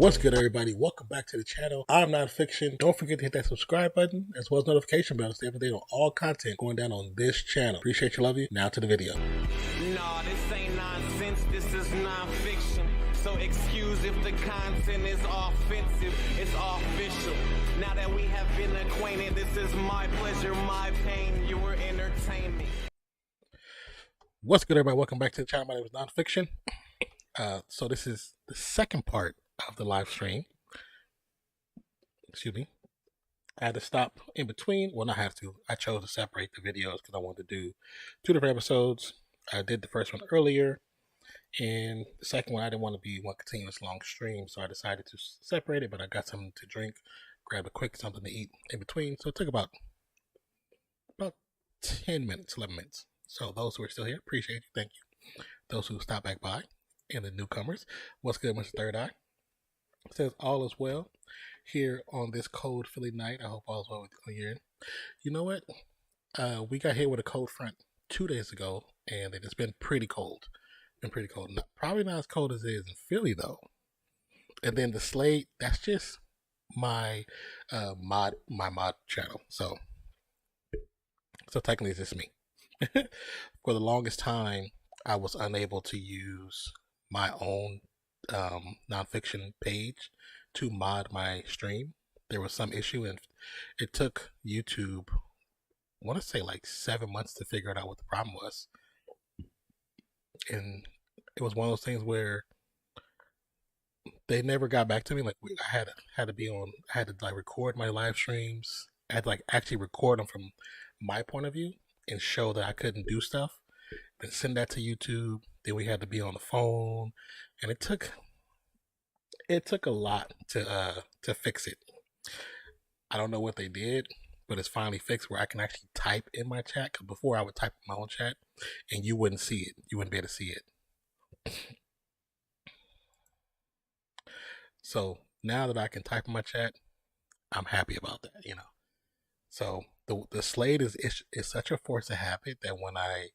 What's good, everybody? Welcome back to the channel. I'm Nonpfixion. Don't forget to hit that subscribe button as well as notification bell to stay up to date on all content going down on this channel. Appreciate you, love you. Now to the video. Nah, this ain't nonsense, this is nonfiction. So excuse if the content is offensive, it's official. Now that we have been acquainted, this is my pleasure, my pain, your entertainment. What's good, everybody? Welcome back to the channel. My name is Nonpfixion. So this is the second part of the live stream. Excuse me. I had to stop in between. Well, not have to. I chose to separate the videos because I wanted to do two different episodes. I did the first one earlier, and the second one I didn't want to be one continuous long stream, so I decided to separate it. But I got something to drink, grab a quick something to eat in between. So it took about 10 minutes, 11 minutes. So those who are still here, appreciate you. Thank you. Those who stopped back by and the newcomers, what's good, Mr. Third Eye? It says all is well here on this cold Philly night. I hope all is well with you here. You know what? We got hit with a cold front 2 days ago, and it's been pretty cold. Probably not as cold as it is in Philly though. And then the Slade, that's just my mod channel. So technically it's just me. For the longest time, I was unable to use my own nonfiction page to mod my stream. There was some issue, and it took YouTube, I want to say like 7 months to figure out what the problem was. And it was one of those things where they never got back to me. Like I had to like record my live streams. I had to like actually record them from my point of view and show that I couldn't do stuff, then send that to YouTube. Then we had to be on the phone, and it took a lot to fix it. I don't know what they did, but it's finally fixed where I can actually type in my chat. Cause before I would type in my own chat, and you wouldn't see it. You wouldn't be able to see it. So now that I can type in my chat, I'm happy about that. You know. So the Slade is such a force of habit that when I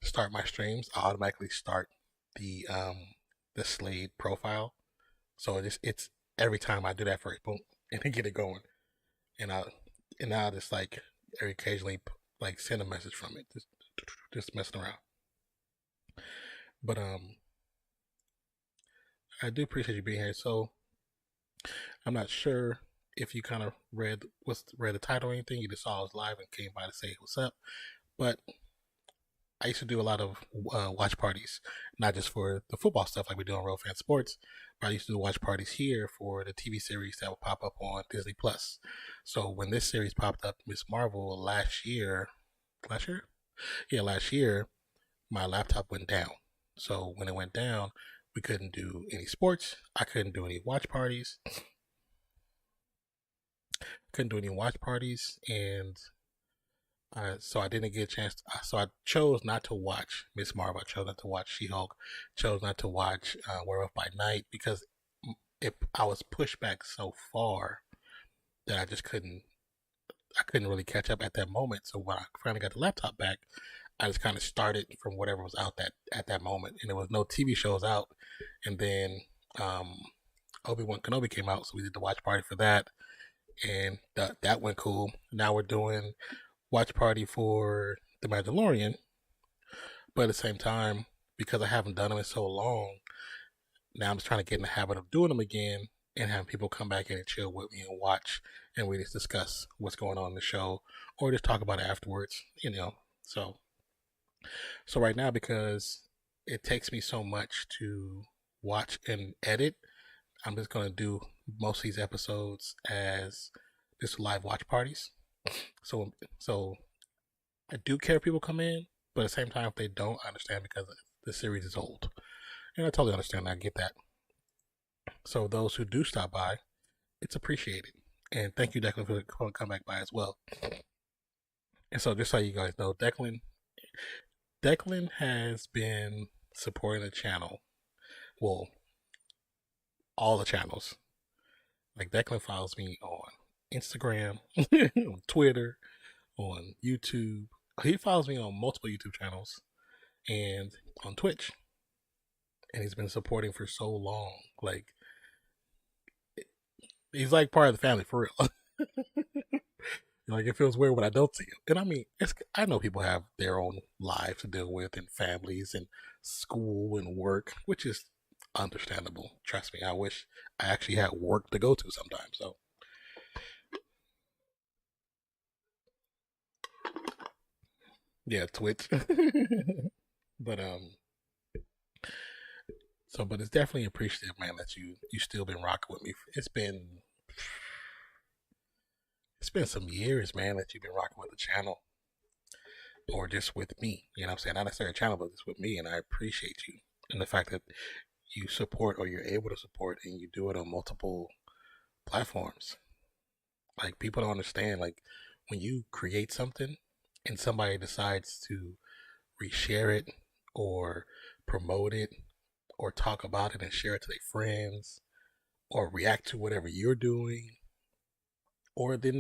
start my streams, I automatically start the Slade profile. So it's every time I do that first, boom, and then get it going, and I'll just like occasionally like send a message from it, just messing around. But I do appreciate you being here. So I'm not sure if you kind of read the title or anything. You just saw us live and came by to say what's up. But I used to do a lot of watch parties, not just for the football stuff like we do on Real Fan Sports, but I used to do watch parties here for the TV series that would pop up on Disney Plus. So when this series popped up, msmarvel, last year, my laptop went down. So when it went down, we couldn't do any sports. I couldn't do any watch parties. And so I didn't get a chance. So I chose not to watch Miss Marvel. I chose not to watch She-Hulk. Chose not to watch Werewolf by Night because I was pushed back so far that I just couldn't really catch up at that moment. So when I finally got the laptop back, I just kind of started from whatever was out at that moment, and there was no TV shows out. And then Obi-Wan Kenobi came out, so we did the watch party for that, and that went cool. Now we're doing watch party for The Mandalorian, but at the same time, because I haven't done them in so long, now I'm just trying to get in the habit of doing them again and having people come back in and chill with me and watch, and we just discuss what's going on in the show or just talk about it afterwards, you know. So right now, because it takes me so much to watch and edit, I'm just going to do most of these episodes as just live watch parties. So I do care if people come in, but at the same time, if they don't, I understand because the series is old. And I totally understand that. I get that. So those who do stop by, it's appreciated. And thank you, Declan, for coming back by as well. And so just so you guys know, Declan has been supporting the channel. Well, all the channels. Like Declan follows me on Instagram, on Twitter, on YouTube. He follows me on multiple YouTube channels and on Twitch. And he's been supporting for so long. Like He's like part of the family for real. Like it feels weird when I don't see him. And I mean, I know people have their own lives to deal with and families and school and work, which is understandable. Trust me, I wish I actually had work to go to sometimes. So yeah, Twitch. But but it's definitely appreciative, man, that you still been rocking with me. It's been some years, man, that you've been rocking with the channel or just with me. You know what I'm saying? Not necessarily a channel, but just with me, and I appreciate you and the fact that you support or you're able to support and you do it on multiple platforms. Like people don't understand, like when you create something and somebody decides to reshare it or promote it or talk about it and share it to their friends or react to whatever you're doing, or they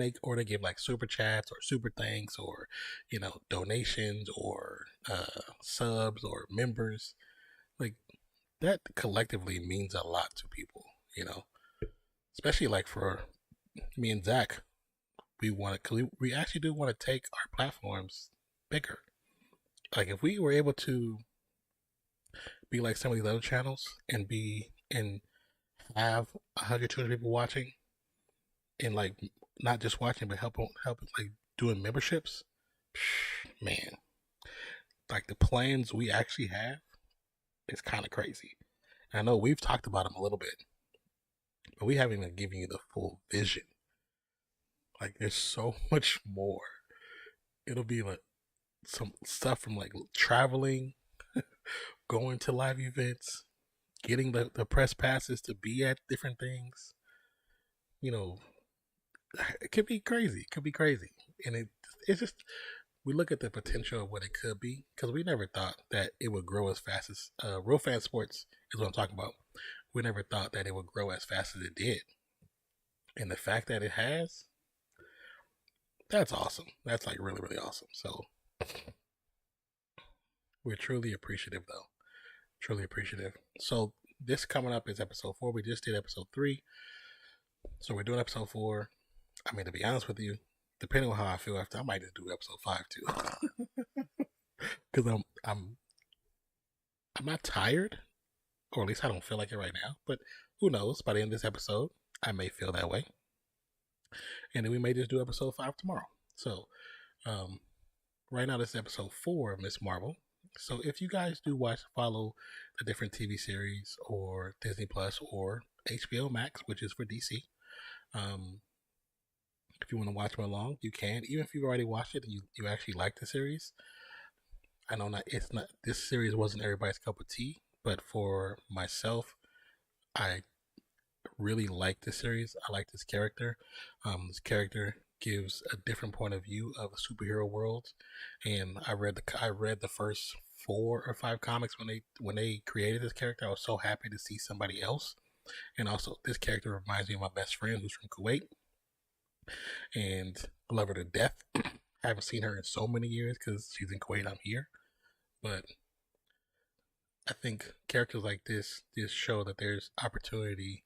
give like super chats or super thanks or donations or subs or members, like that collectively means a lot to people, you know, especially like for me and Zach. We want to, cause we actually do want to take our platforms bigger. Like if we were able to be like some of these other channels and have 100, 200 people watching and like not just watching but help like doing memberships, man, like the plans we actually have is kind of crazy. And I know we've talked about them a little bit, but we haven't even given you the full vision. Like there's so much more. It'll be like some stuff from like traveling, going to live events, getting the press passes to be at different things. You know, it could be crazy. It could be crazy, and it's just we look at the potential of what it could be because we never thought that it would grow as fast as real fan sports is what I'm talking about. We never thought that it would grow as fast as it did, and the fact that it has, that's awesome. That's like really really awesome. So we're truly appreciative though, truly appreciative. So this coming up is episode 4. We just did episode 3, so we're doing episode 4. I mean, to be honest with you, depending on how I feel after, I might just do episode 5 too, because I'm not tired, or at least I don't feel like it right now. But who knows? By the end of this episode, I may feel that way, and then we may just do episode 5 tomorrow. So, right now this is episode 4 of Miss Marvel. So if you guys do follow the different TV series or Disney Plus or HBO Max, which is for DC, if you want to watch them along, you can. Even if you've already watched it and you actually like the series, I know it's not this series wasn't everybody's cup of tea, but for myself, I really like this series. I like this character. This character gives a different point of view of the superhero world, and I read the first 4 or 5 comics when they created this character. I was so happy to see somebody else, and also this character reminds me of my best friend who's from Kuwait, and I love her to death. I haven't seen her in so many years because she's in Kuwait. I'm here, but I think characters like this just show that there's opportunity,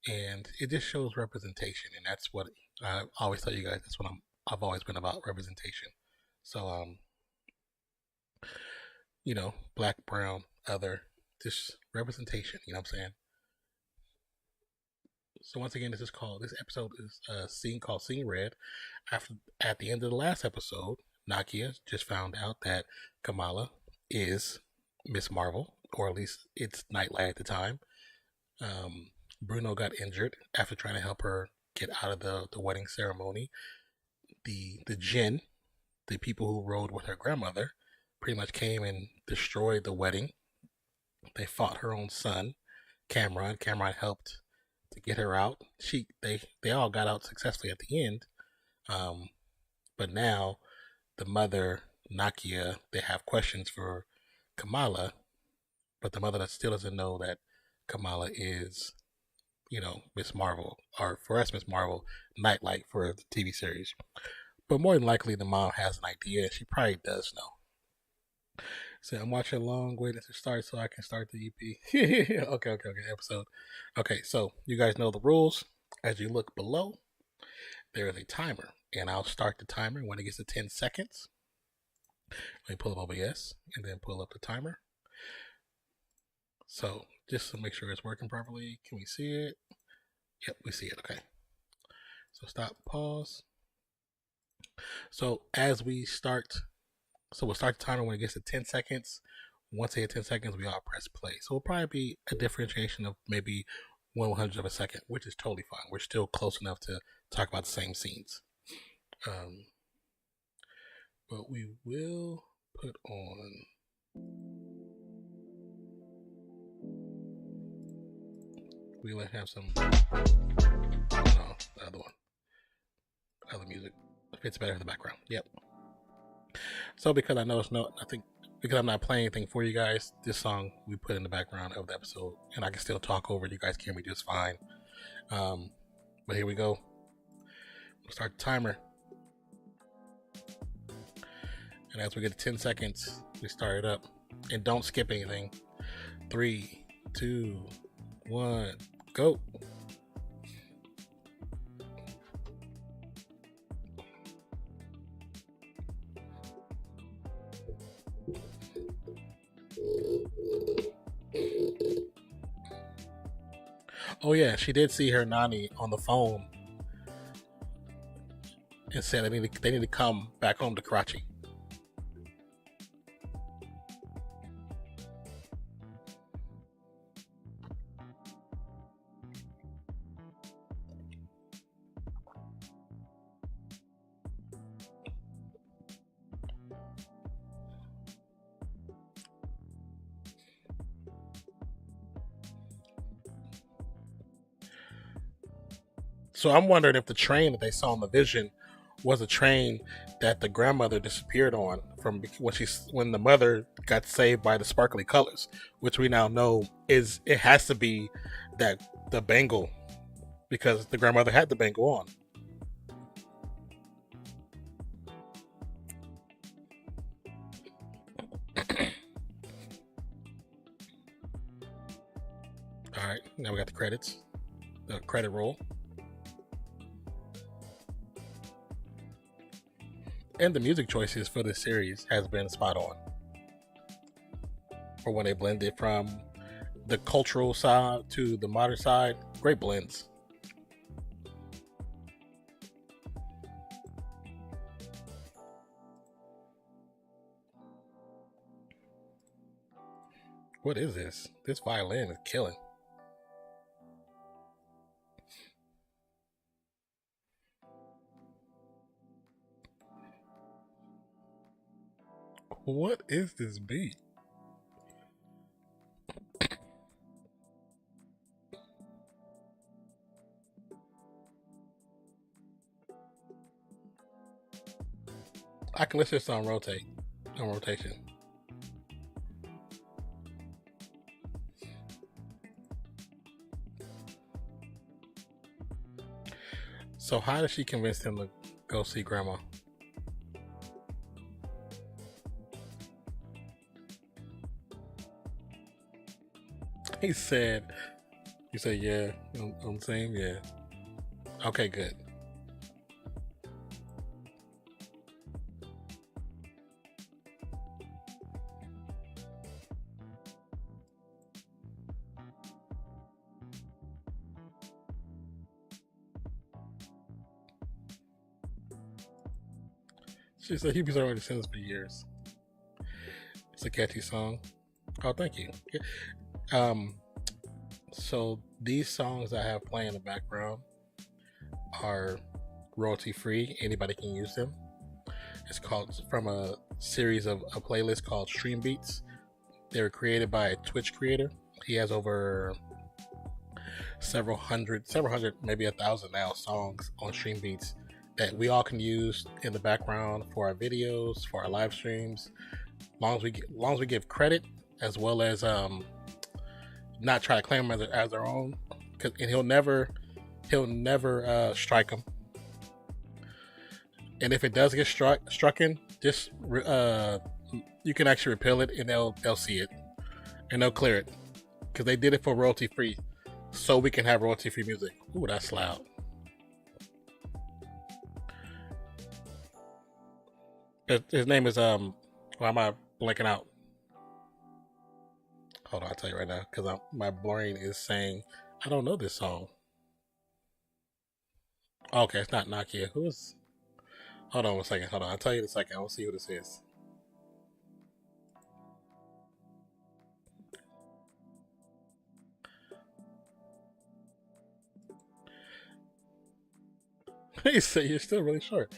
and it just shows representation, and that's what I always tell you guys. That's what I've always been about, representation. So black, brown, other, just representation. You know what I'm saying? So once again, this episode is a scene called Seeing Red. At the end of the last episode, Nakia just found out that Kamala is Miss Marvel, or at least it's Nightlight at the time. Bruno got injured after trying to help her get out of the wedding ceremony. The Jinn, the people who rode with her grandmother, pretty much came and destroyed the wedding. They fought her own son, Cameron. Cameron helped to get her out. They all got out successfully at the end. But now the mother, Nakia, they have questions for Kamala, but the mother still doesn't know that Kamala is, Miss Marvel, or for us, Miss Marvel, Nightlight for the TV series. But more than likely, the mom has an idea, and she probably does know. So I'm watching along, waiting to start so I can start the EP. Okay, episode. Okay, so you guys know the rules. As you look below, there is a timer, and I'll start the timer when it gets to 10 seconds. Let me pull up OBS and then pull up the timer. So just to make sure it's working properly, can we see it? Yep, we see it. Okay. So stop, pause. So as we start, we'll start the timer when it gets to 10 seconds. Once it hits 10 seconds, we all press play. So it'll probably be a differentiation of maybe 1/100th of a second, which is totally fine. We're still close enough to talk about the same scenes. But we will put on. We'll have some. No, the other one. Other music fits better in the background. Yep. So because I know because I'm not playing anything for you guys, this song we put in the background of the episode, and I can still talk over it. You guys can hear me just fine. But here we go. We'll start the timer. And as we get to 10 seconds, we start it up. And don't skip anything. 3, 2, 1, go. Oh yeah, she did see her nanny on the phone and said they need to come back home to Karachi. So I'm wondering if the train that they saw in the vision was a train that the grandmother disappeared on from when the mother got saved by the sparkly colors, which we now know it has to be the bangle, because the grandmother had the bangle on. All right, now we got the credits, the credit roll. And the music choices for this series has been spot on. For when they blended from the cultural side to the modern side, great blends. What is this? This violin is killing. What is this beat? I can listen to this on rotation. So how did she convince him to go see grandma? He said, you say, yeah, I'm saying, yeah. Okay, good. She said he's been already seen this for years. It's a catchy song. Oh, thank you. So these songs I have playing in the background are royalty free. Anybody can use them. It's from a series of a playlist called Stream Beats. They were created by a Twitch creator. He has over several hundred, maybe 1,000 now songs on Stream Beats that we all can use in the background for our videos, for our live streams, long as we give credit, as well as not try to claim them as our own. And he'll never strike them. And if it does get strucken, just you can actually repeal it, and they'll see it, and they'll clear it, because they did it for royalty free. so we can have royalty-free music. Ooh, that's loud. His name is Why am I blanking out? Hold on, I'll tell you right now because my brain is saying I don't know this song. Okay, it's not Nokia. Who's? Hold on 1 second. Hold on, I'll tell you in a second. I will see who this is. He said you're still really short.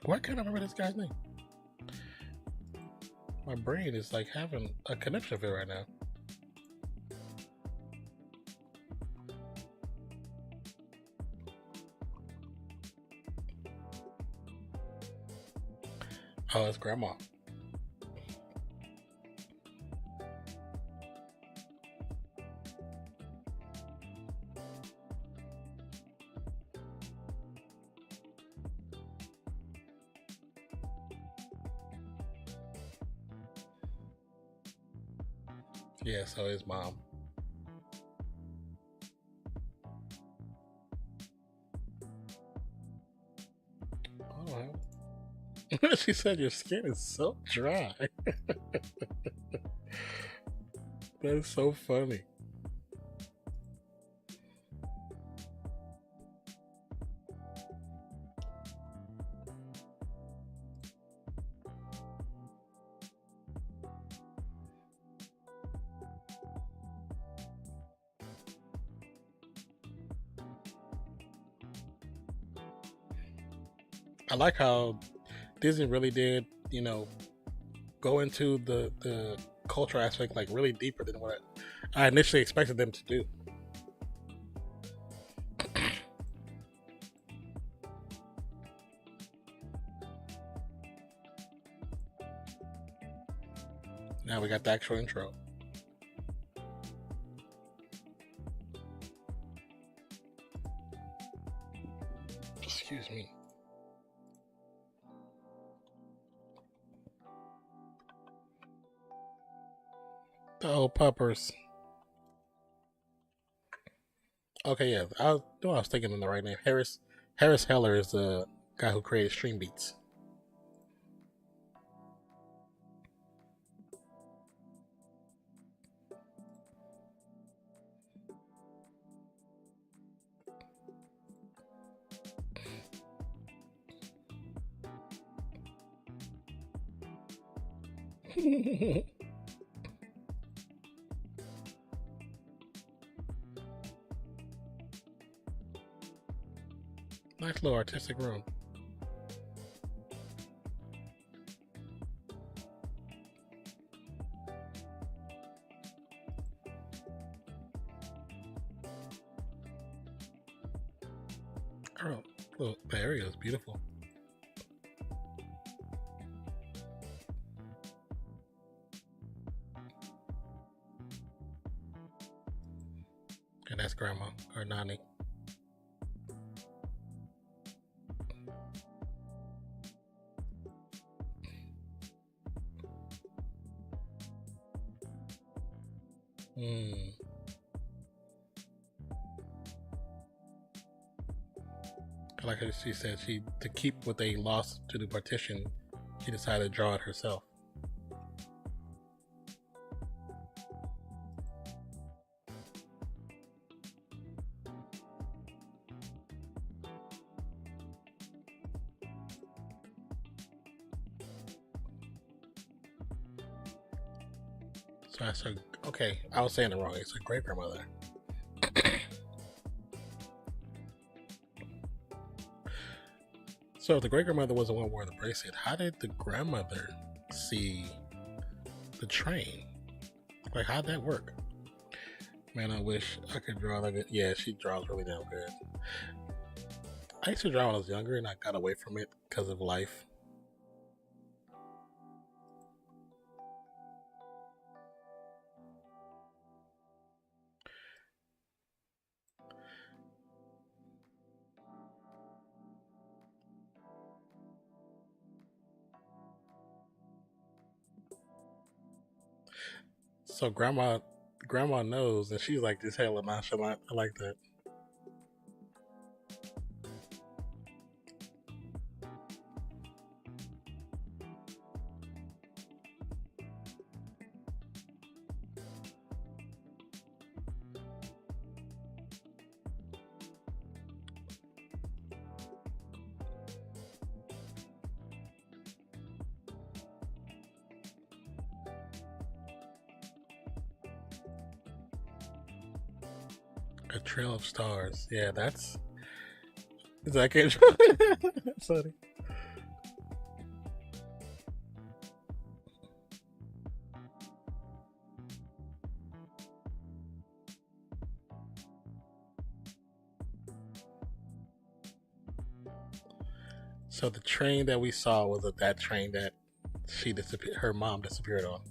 Why can't I remember this guy's name? My brain is like having a connection fit right now. Oh, it's Grandma. Yeah, so his mom. Oh, she said your skin is so dry. That is so funny. I like how Disney really did, go into the culture aspect like really deeper than what I initially expected them to do. Now we got the actual intro. Excuse me. Oh, puppers. Okay, yeah, I was thinking in the right name. Harris Heller is the guy who created Stream Beats. Nice little artistic room. Oh, look, the area is beautiful. And that's Grandma or Nani. Hmm. Like she said, to keep what they lost to the partition, she decided to draw it herself. So I said, okay, I was saying it wrong. It's a great grandmother. So if the great grandmother was the one wearing the bracelet, how did the grandmother see the train? Like, how'd that work? Man, I wish I could draw like it. Yeah, she draws really damn good. I used to draw when I was younger, and I got away from it because of life. So grandma grandma knows, and she's like just hella nonchalant. I like that. A trail of stars. Yeah, that's. Is that good? That's funny. So the train that we saw was that train that she disappeared. Her mom disappeared on.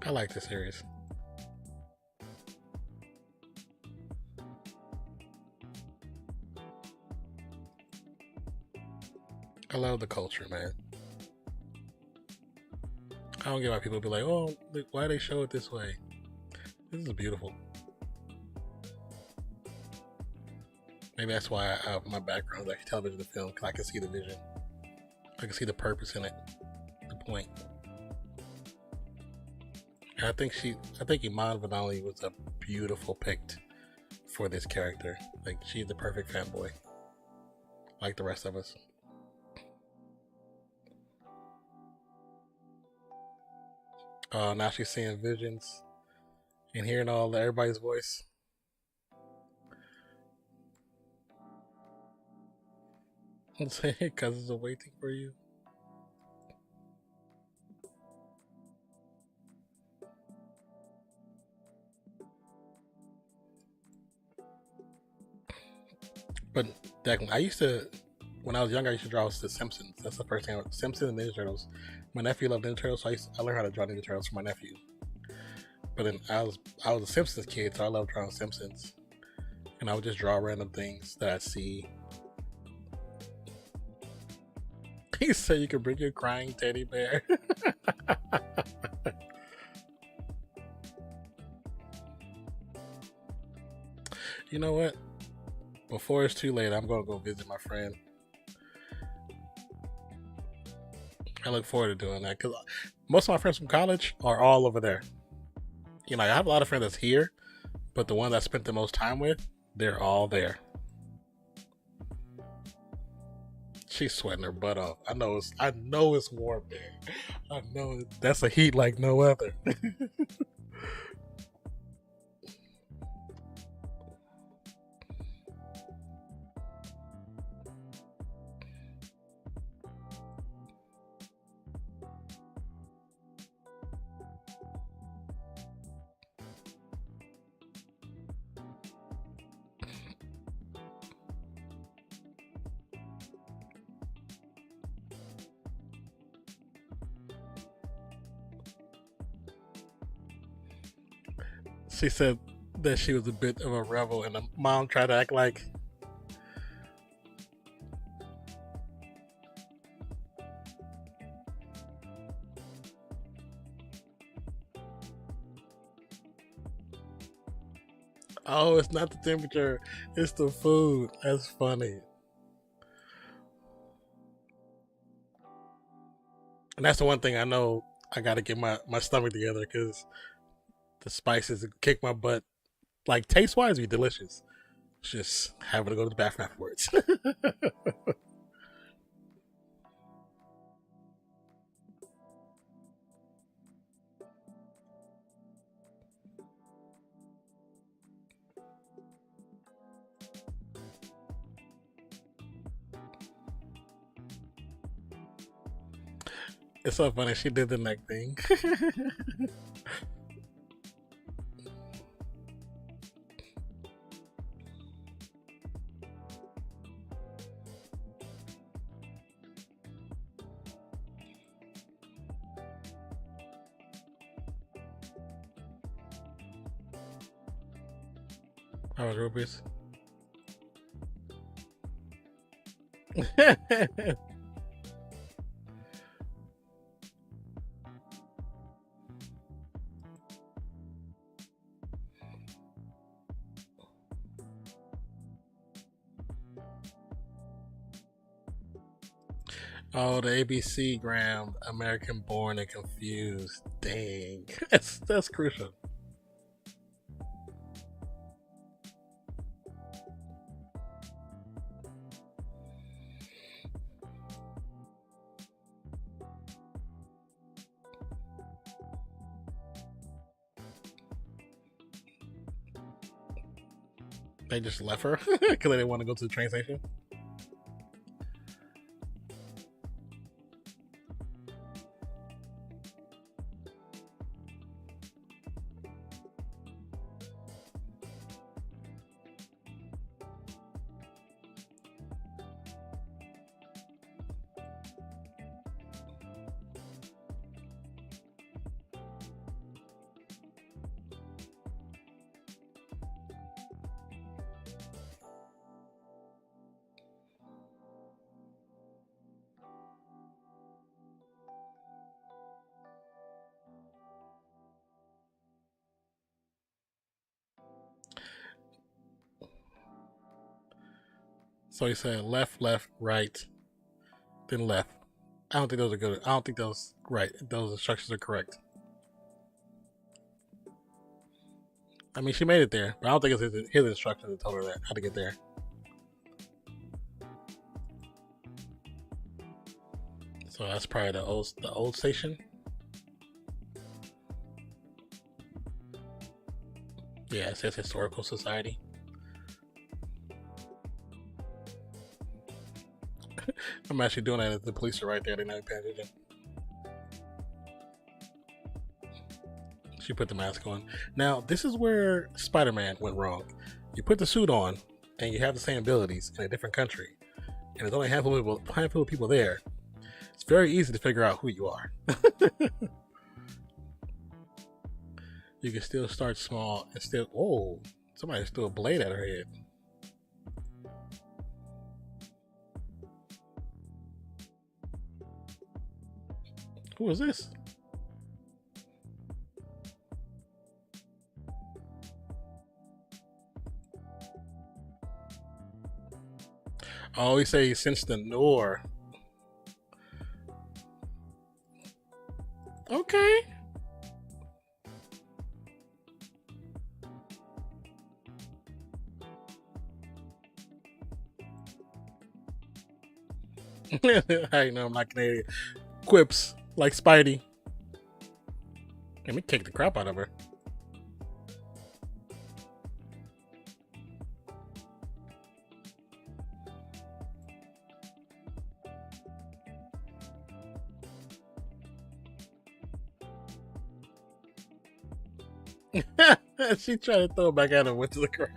I like this series. I love the culture, man. I don't get why people be like, "Oh, why they show it this way?" This is beautiful. Maybe that's why my background is like television and film, because I can see the vision. I can see the purpose in it, the point. And I think Iman Vellani was a beautiful pick for this character. Like, she's the perfect fanboy, like the rest of us. Now she's seeing visions and hearing everybody's voice. Cousins are waiting for you. But Declan, when I was younger, I used to draw The Simpsons. That's the first thing. Simpsons and Ninja Turtles. My nephew loved Ninja Turtles, so I learned how to draw Ninja Turtles from my nephew. But then I was a Simpsons kid, so I loved drawing Simpsons, and I would just draw random things that I see. He said you could bring your crying teddy bear. You know what? Before it's too late, I'm gonna go visit my friend. I look forward to doing that because most of my friends from college are all over there. You know, I have a lot of friends that's here, but the ones I spent the most time with, they're all there. She's sweating her butt off. I know it's warm there. I know that's a heat like no other. She said that she was a bit of a rebel, and the mom tried to act like. Oh, it's not the temperature, it's the food. That's funny. And that's the one thing I know I gotta get my stomach together because the spices kick my butt. Like, taste wise, be delicious. It's just having to go to the bathroom afterwards. It's so funny. She did the neck thing. How was rupees? Oh, the ABC gram, American born and confused. Dang, that's crucial. They just left her because they didn't want to go to the train station. So he said left, left, right, then left. I don't think those are good. I don't think those right. Those instructions are correct. I mean, she made it there, but I don't think it's his instructions that told her that how to get there. So that's probably the old station. Yeah, it says Historical Society. I'm actually doing that. The police are right there. They're not paying attention. She put the mask on. Now, this is where Spider-Man went wrong. You put the suit on, and you have the same abilities in a different country, and there's only a handful of people there. It's very easy to figure out who you are. You can still start small and still. Oh, somebody threw a blade at her head. Who is this? Oh, he say he sensed the Nor. Okay. I know I'm not Canadian. Quips like Spidey. Let me kick the crap out of her. She tried to throw it back at him, went to the ground.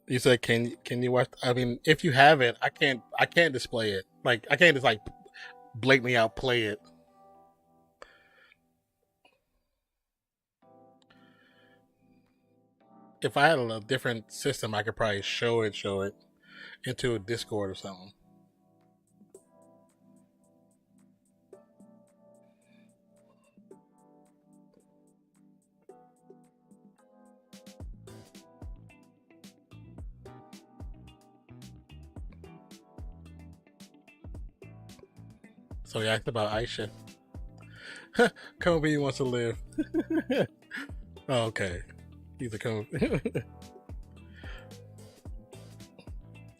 You said, "Can you watch?" I mean, if you have it, I can't display it. Like I can't just like blatantly outplay it. If I had a different system, I could probably show it into a Discord or something. So he asked about Aisha. Kobe wants to live. Oh, okay. He's a Kobe.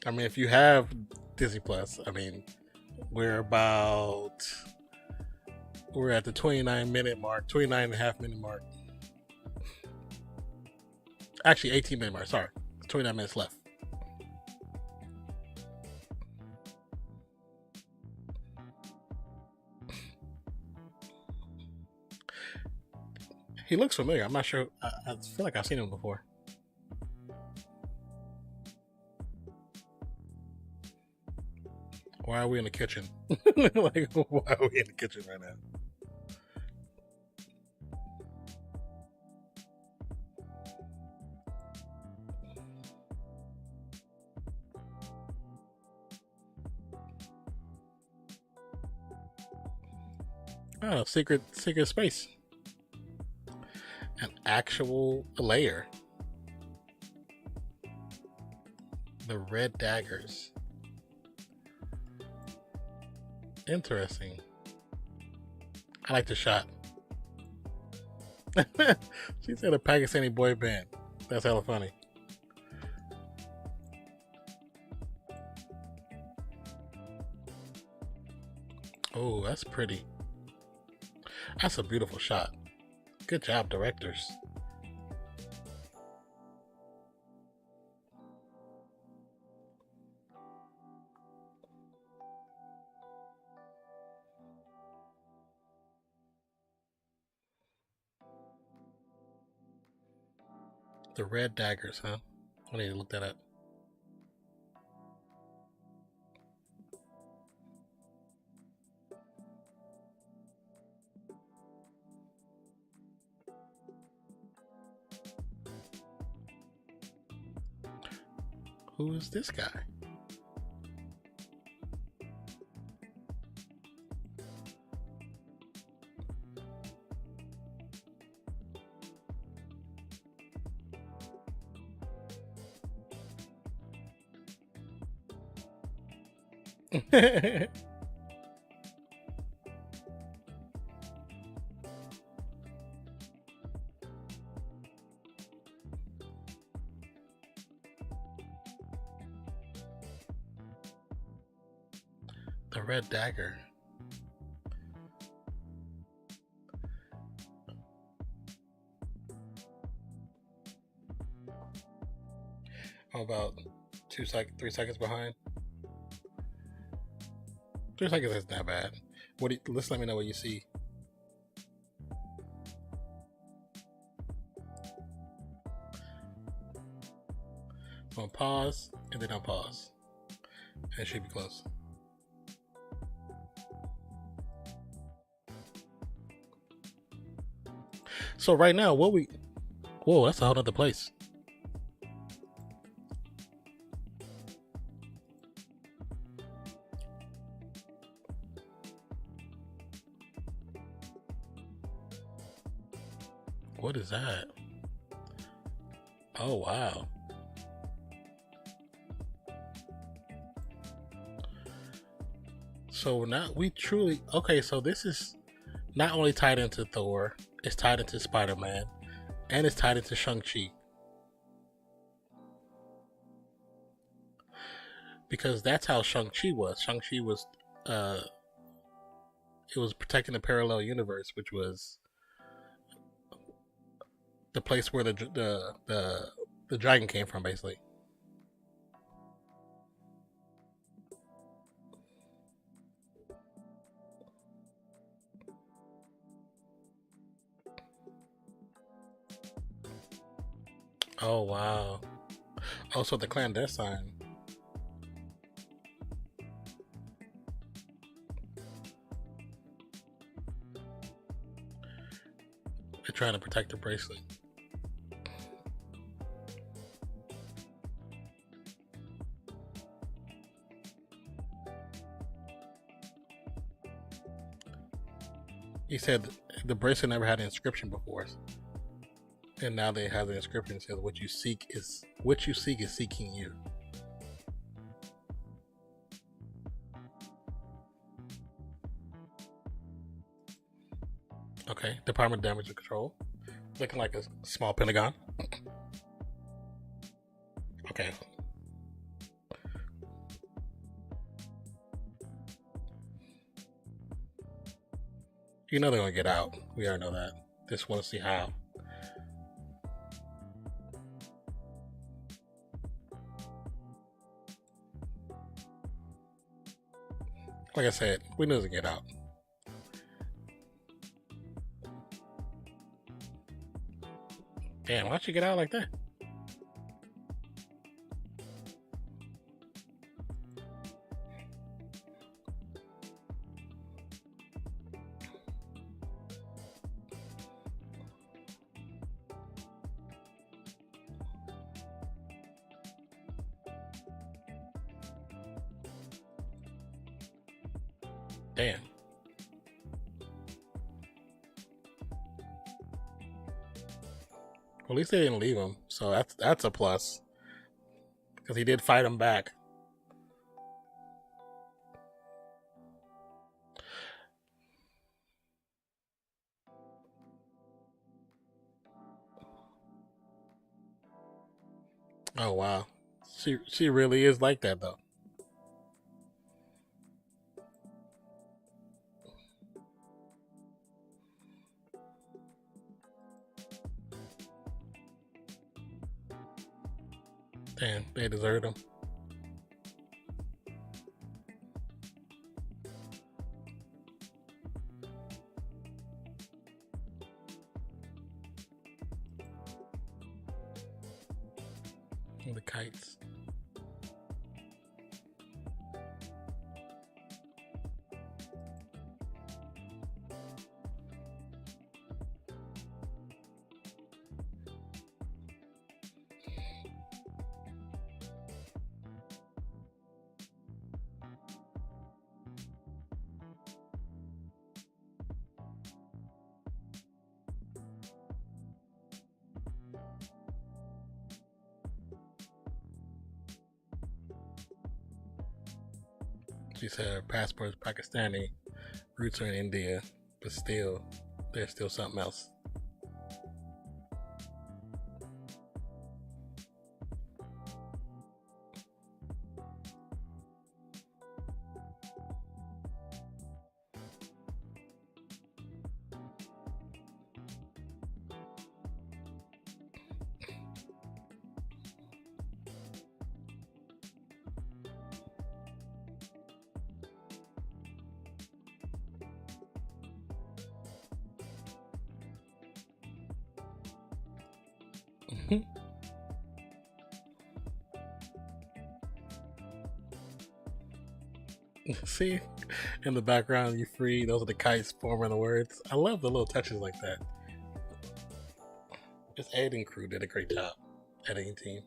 I mean, if you have Disney Plus, I mean, we're at the 29-minute mark, 29 and a half minute mark. Actually, 18-minute mark. Sorry, 29 minutes left. He looks familiar. I'm not sure. I feel like I've seen him before. Why are we in the kitchen? Like, why are we in the kitchen right now? Oh, secret space. An actual layer. The red daggers. Interesting. I like the shot. She said a Pakistani boy band. That's hella funny. Oh, that's pretty. That's a beautiful shot. Good job, directors. The red daggers, huh? I need to look that up. Who is this guy? The red dagger. I'm about 3 seconds behind. 3 seconds isn't that bad. Let's let me know what you see. I'm gonna pause and then I'll pause. And it should be close. So right now, whoa, that's a whole other place. What is that? Oh, wow. So now okay, so this is not only tied into Thor, it's tied into Spider-Man, and it's tied into Shang-Chi. Because that's how Shang-Chi was. Shang-Chi was, it was protecting the parallel universe, which was the place where the dragon came from, basically. Oh wow! Also, the clandestine. They're trying to protect the bracelet. He said the bracelet never had an inscription before, and now they have the inscription that says, "What you seek is seeking you." Okay, Department of Damage and Control, looking like a small pentagon. Okay. You know they're gonna get out. We already know that. Just want to see how. Like I said, we knew to get out. Damn, why'd you get out like that? Damn. Well, at least they didn't leave him, so that's a plus because he did fight him back. Oh wow, she really is like that though. Damn, they deserved him. The kites. She said her passport is Pakistani, roots are in India, but still, there's still something else. See, in the background, you free. Those are the kites forming the words. I love the little touches like that. This editing crew did a great job. Editing team.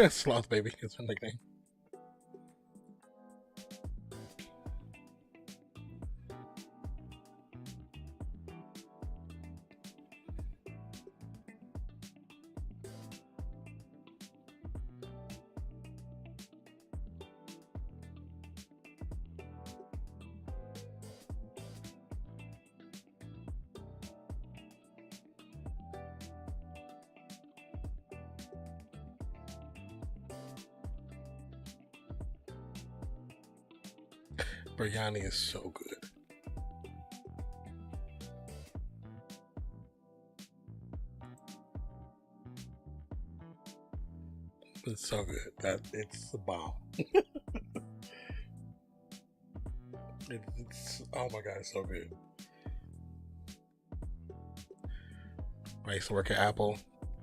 Sloth Baby is her nickname. Biryani is so good. It's so good that it's a bomb. It's oh my god, it's so good. I used to work at Apple.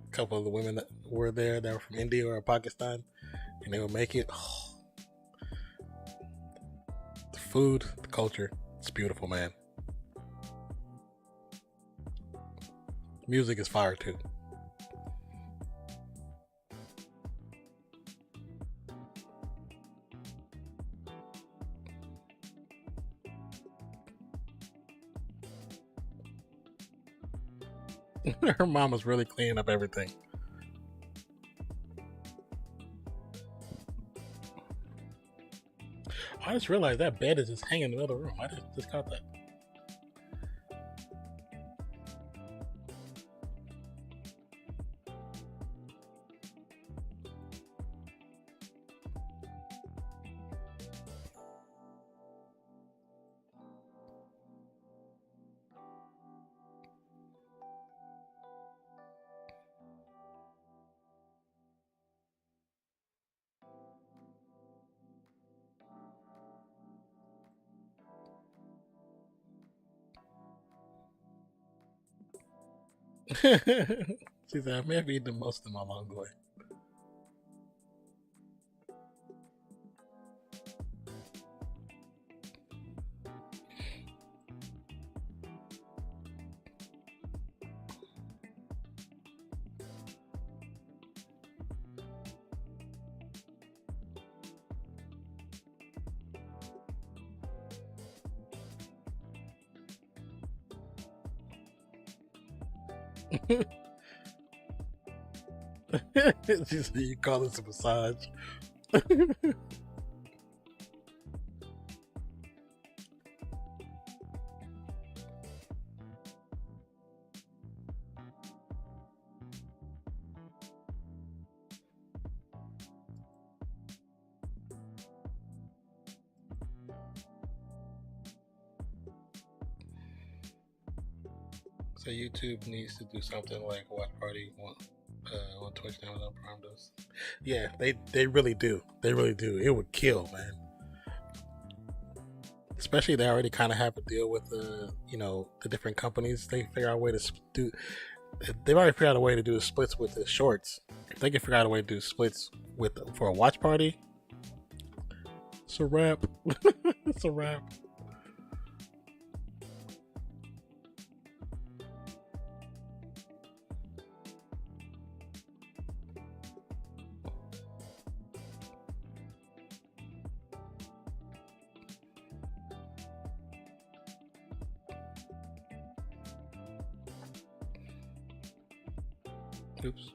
A couple of the women that were there that were from India or Pakistan, and they would make it. Oh, the food, the culture, it's beautiful, man. Music is fire too. Her mom was really cleaning up everything. I just realized that bed is just hanging in the other room. I just caught that. She said, I may have eaten the most in my long way. You call this a massage? So YouTube needs to do something like Watch Party on Twitch now on Prime does. Yeah, they really do. They really do. It would kill, man. Especially they already kind of have to deal with the different companies. They figure out a way to do. They've already figured out a way to do the splits with the shorts. If they can figure out a way to do splits for a watch party, it's a wrap. It's a wrap. Oops.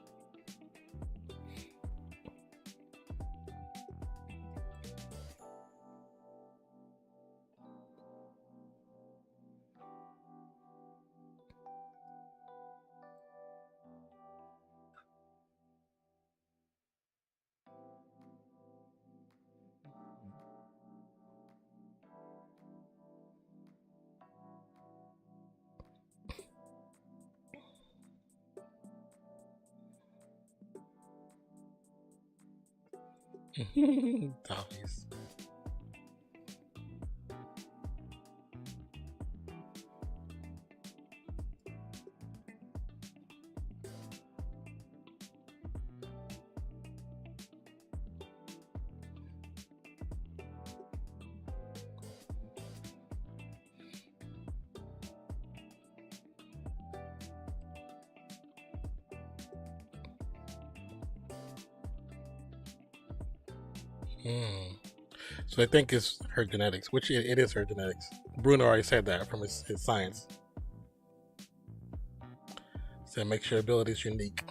Topies. Hmm. So they think it's her genetics, which it is her genetics. Bruno already said that from his science. So it makes your abilities unique.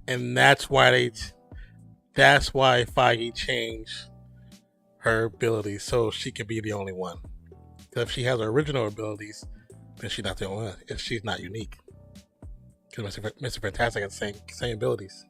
And that's why Feige changed her abilities so she can be the only one. Because if she has her original abilities, then she's not the only one. If she's not unique. Because Mr. Fantastic has the same abilities.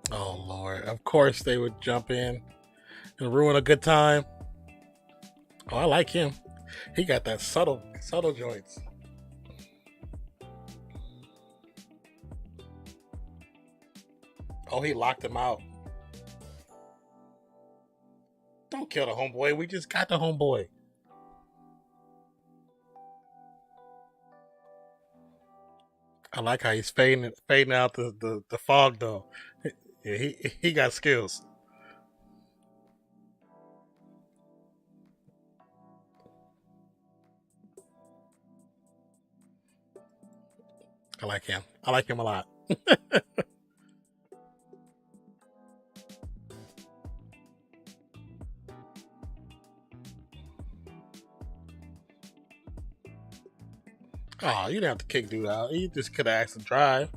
Oh Lord! Of course they would jump in and ruin a good time. Oh, I like him. He got that subtle joints. Oh, he locked him out. Don't kill the homeboy. We just got the homeboy. I like how he's fading out the fog though. Yeah, he got skills. I like him. I like him a lot. Oh, you didn't have to kick dude out. You just could have asked to drive.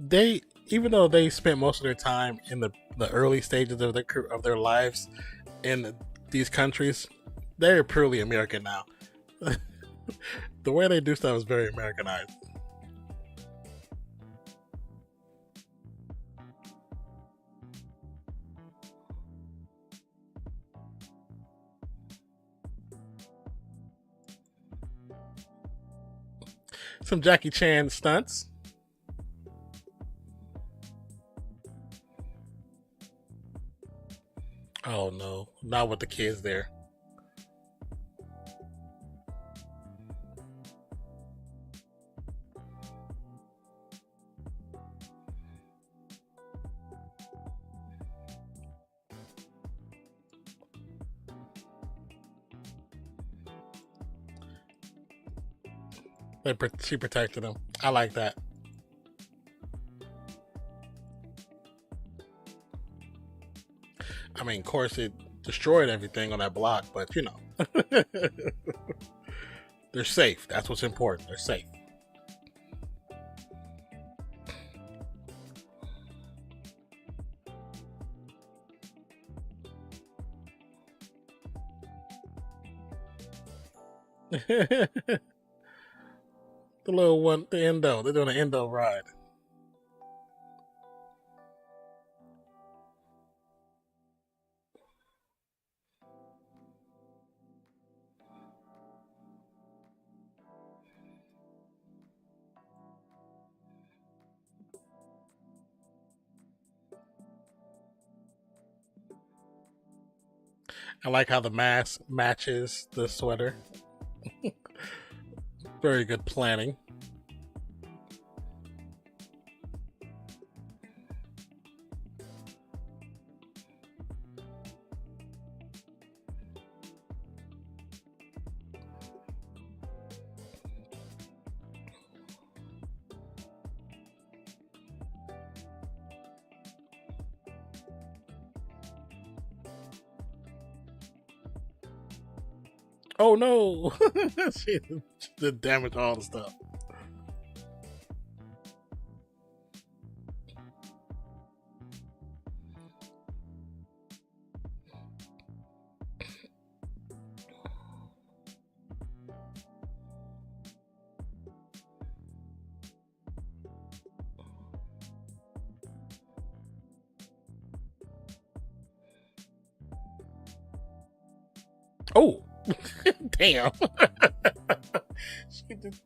They even though they spent most of their time in the early stages of their lives in these countries, they're purely American now. The way they do stuff is very Americanized. Some Jackie Chan stunts. Oh no, not with the kids there. She protected him. I like that. I mean, of course, it destroyed everything on that block, but you know, they're safe. That's what's important. They're safe. The little one, the endo. They're doing an endo ride. I like how the mask matches the sweater. Very good planning. Oh no! She did damage all the stuff. Oh, damn! She did.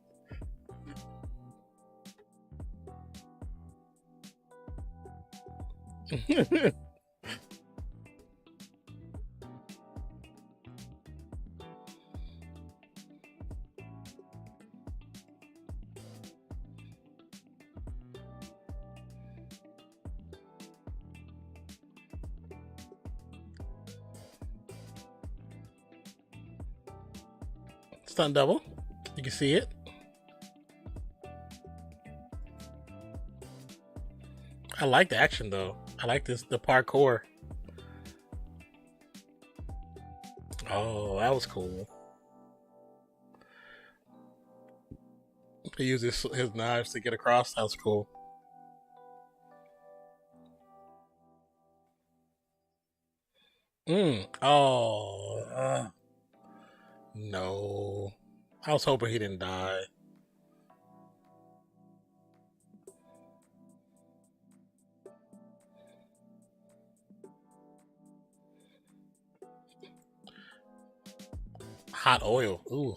Stunt double. You can see it. I like the action though. I like the parkour. Oh, that was cool. He used his knives to get across. That was cool. Oh, no. I was hoping he didn't die. Hot oil. Ooh.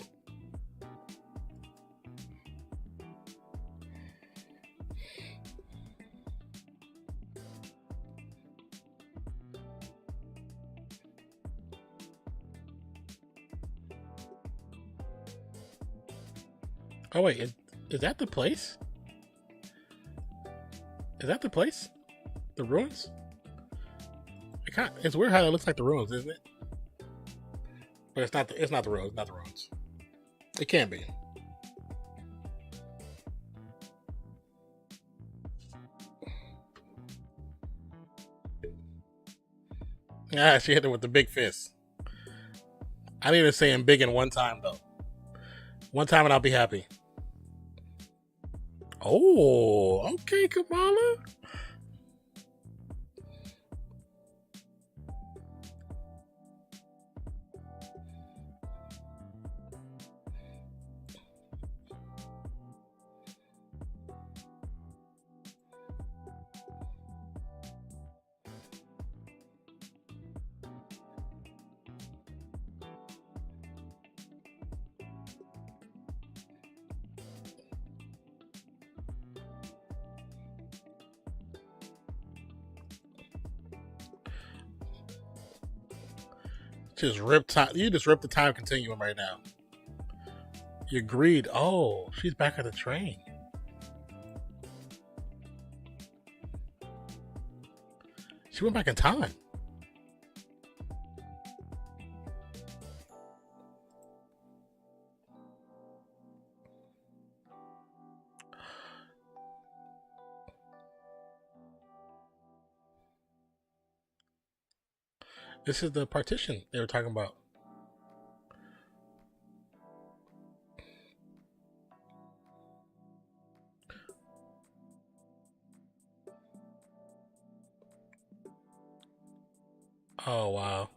Oh wait, is that the place? Is that the place? The ruins? It's weird how it looks like the ruins, isn't it? But it's not. It's not the ruins. Not the ruins. It can't be. Ah, she hit it with the big fist. I need to say him big in one time though. One time and I'll be happy. Oh, okay, Kamala. Just rip time. You just ripped the time continuum right now. You agreed. Oh, she's back at the train. She went back in time. This is the partition they were talking about. Oh, wow.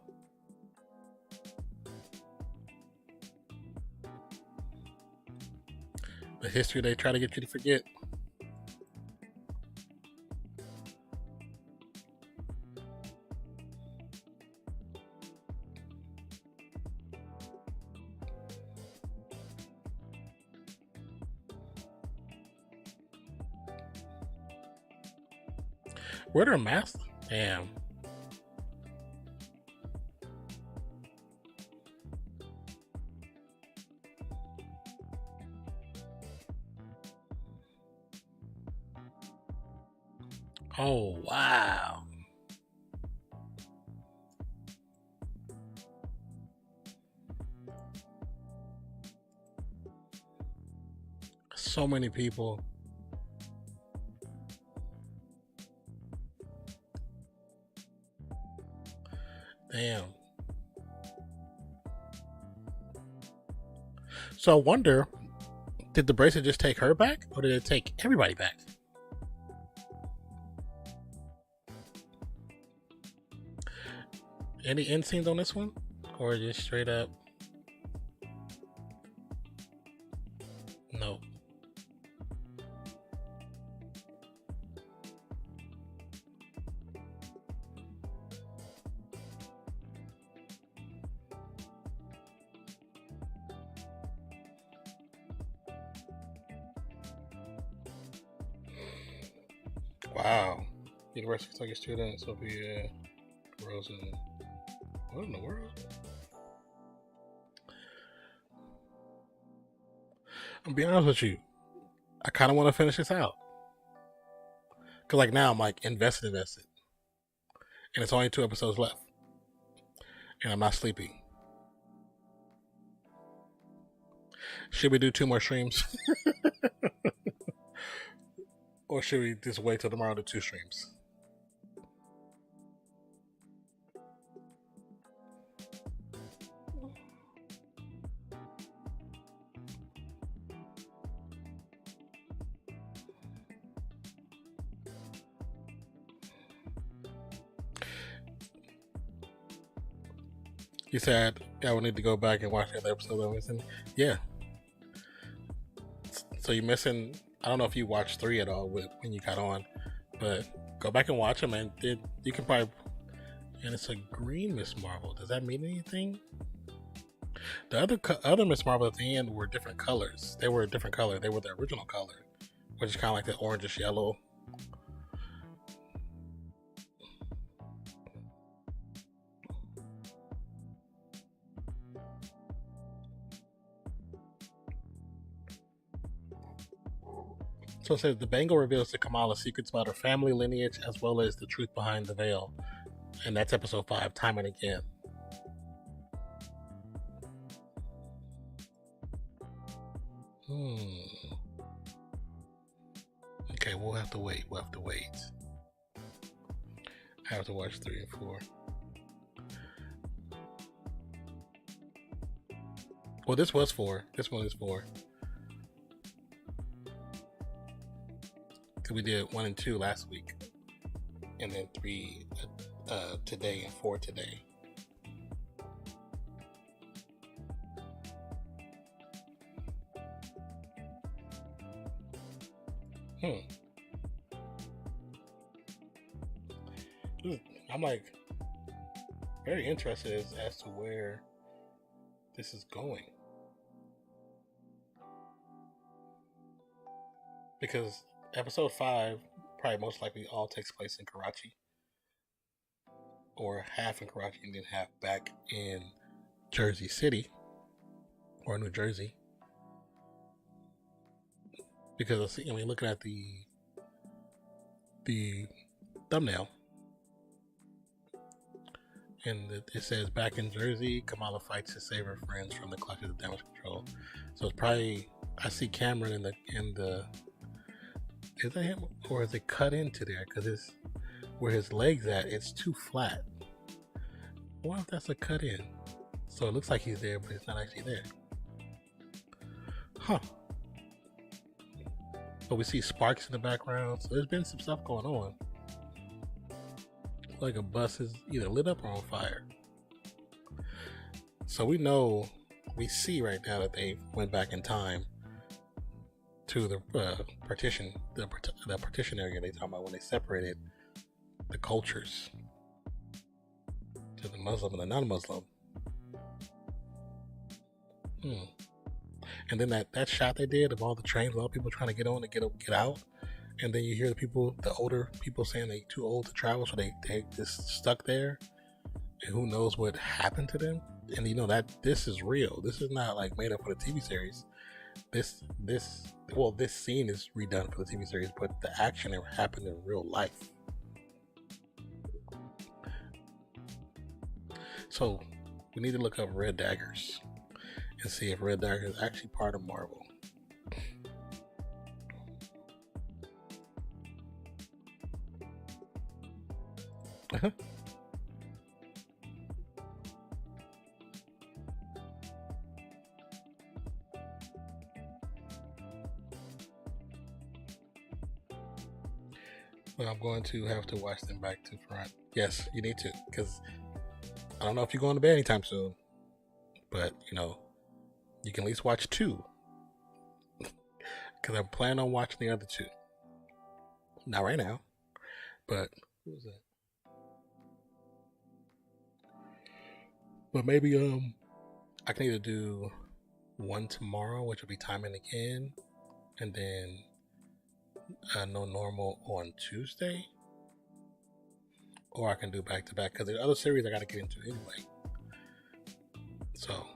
The history they try to get you to forget. Where'd her mask? Damn. Oh, wow. So many people. Damn. So I wonder, did the bracelet just take her back, or did it take everybody back? Any end scenes on this one, or just straight up? No. Wow. University Kentucky student Sophia Rosen. What in the world? I'm be honest with you. I kind of want to finish this out. Cause like now I'm like invested, and it's only 2 episodes left, and I'm not sleepy. Should we do 2 more streams, or should we just wait till tomorrow to 2 streams? You said I would need to go back and watch the other episode I'm missing. Yeah. So you're missing. I don't know if you watched 3 at all when you got on, but go back and watch them, and you can probably. And it's a green Miss Marvel. Does that mean anything? The other Miss Marvel at the end were different colors. They were a different color. They were the original color, which is kind of like the orangish yellow. So it says the bangle reveals to Kamala secrets about her family lineage as well as the truth behind the veil. And that's episode 5, Time and Again. Okay, we'll have to wait. I have to watch 3 and 4. Well, this was 4. This one is 4. We did 1 and 2 last week, and then 3 today and 4 today. I'm like very interested as to where this is going, because episode 5 probably most likely all takes place in Karachi, or half in Karachi and then half back in Jersey City or New Jersey. Because I mean, looking at the thumbnail, and it says back in Jersey, Kamala fights to save her friends from the clutches of damage control. So it's probably, I see Cameron in the is that him or is it cut into there? Because it's where his legs at, it's too flat. I wonder if that's a cut in. So it looks like he's there, but it's not actually there. Huh. But we see sparks in the background, so there's been some stuff going on. Like a bus is either lit up or on fire. So we see right now that they went back in time to the partition area they talking about when they separated the cultures to the Muslim and the non-Muslim. And then that shot they did of all the trains, all people trying to get on and get out, and then you hear the older people saying they too old to travel, so they just stuck there, and who knows what happened to them. And you know that this is real. This is not like made up for the TV series. This scene is redone for the TV series, but the action ever happened in real life. So we need to look up Red Daggers and see if Red Dagger is actually part of Marvel. But I'm going to have to watch them back to front. Yes, you need to, because I don't know if you're going to bed anytime soon, but you know, you can at least watch 2, because I'm planning on watching the other 2. Not right now, but what was that? But maybe I can either do one tomorrow, which will be Time and Again, and then No Normal on Tuesday, or I can do back to back, because there's other series I got to get into anyway. So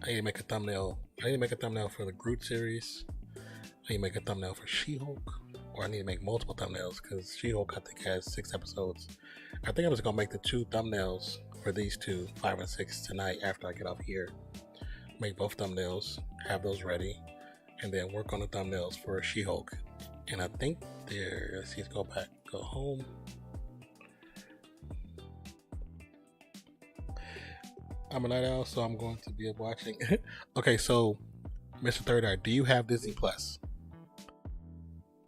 I need to make a thumbnail. I need to make a thumbnail for the Groot series. I need to make a thumbnail for She-Hulk, or I need to make multiple thumbnails, because She-Hulk I think has 6 episodes. I think I'm just gonna make the 2 thumbnails for these 2, 5 and 6 tonight after I get off here. Make both thumbnails, have those ready, and then work on the thumbnails for She-Hulk. And I think let's see, let's go home. I'm a night owl, so I'm going to be watching. Okay, so Mr. Third Eye, do you have Disney Plus?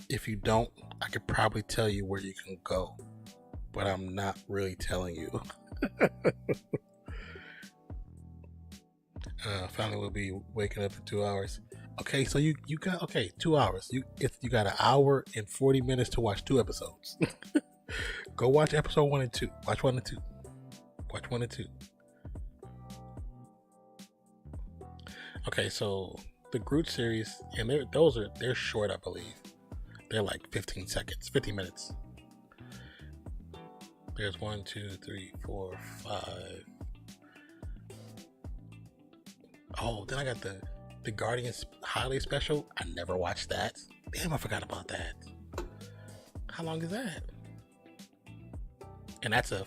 If you don't, I could probably tell you where you can go, but I'm not really telling you. Finally, we'll be waking up in 2 hours. Okay, so you got 2 hours. You got an hour and 40 minutes to watch 2 episodes. Go watch episode 1 and 2. Watch 1 and 2. Watch 1 and 2. Okay, so the Groot series, and they're short, I believe. They're like 15 minutes. There's 1, 2, 3, 4, 5. Oh, then I got the Guardians Holiday Special. I never watched that. Damn, I forgot about that. How long is that? And that's a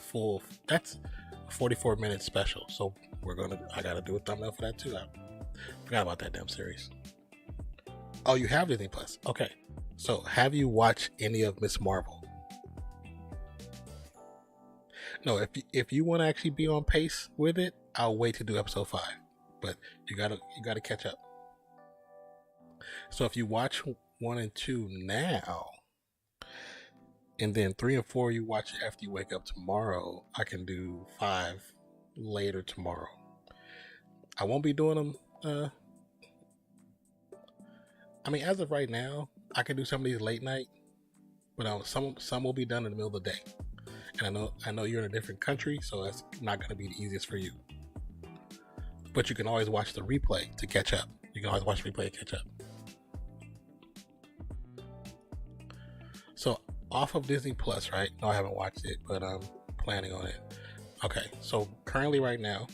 44-minute special. So I gotta do a thumbnail for that too. I forgot about that damn series. Oh, you have Disney Plus. Okay. So have you watched any of Ms. Marvel? No, if you want to actually be on pace with it, I'll wait to do episode 5. But you gotta catch up. So if you watch 1 and 2 now, and then 3 and 4 you watch it after you wake up tomorrow, I can do 5 later tomorrow. I won't be doing them. I mean, as of right now, I can do some of these late night, but some will be done in the middle of the day. And I know you're in a different country, so that's not going to be the easiest for you. But you can always watch the replay to catch up. So off of Disney Plus, right? No, I haven't watched it, but I'm planning on it. Okay, so currently right now,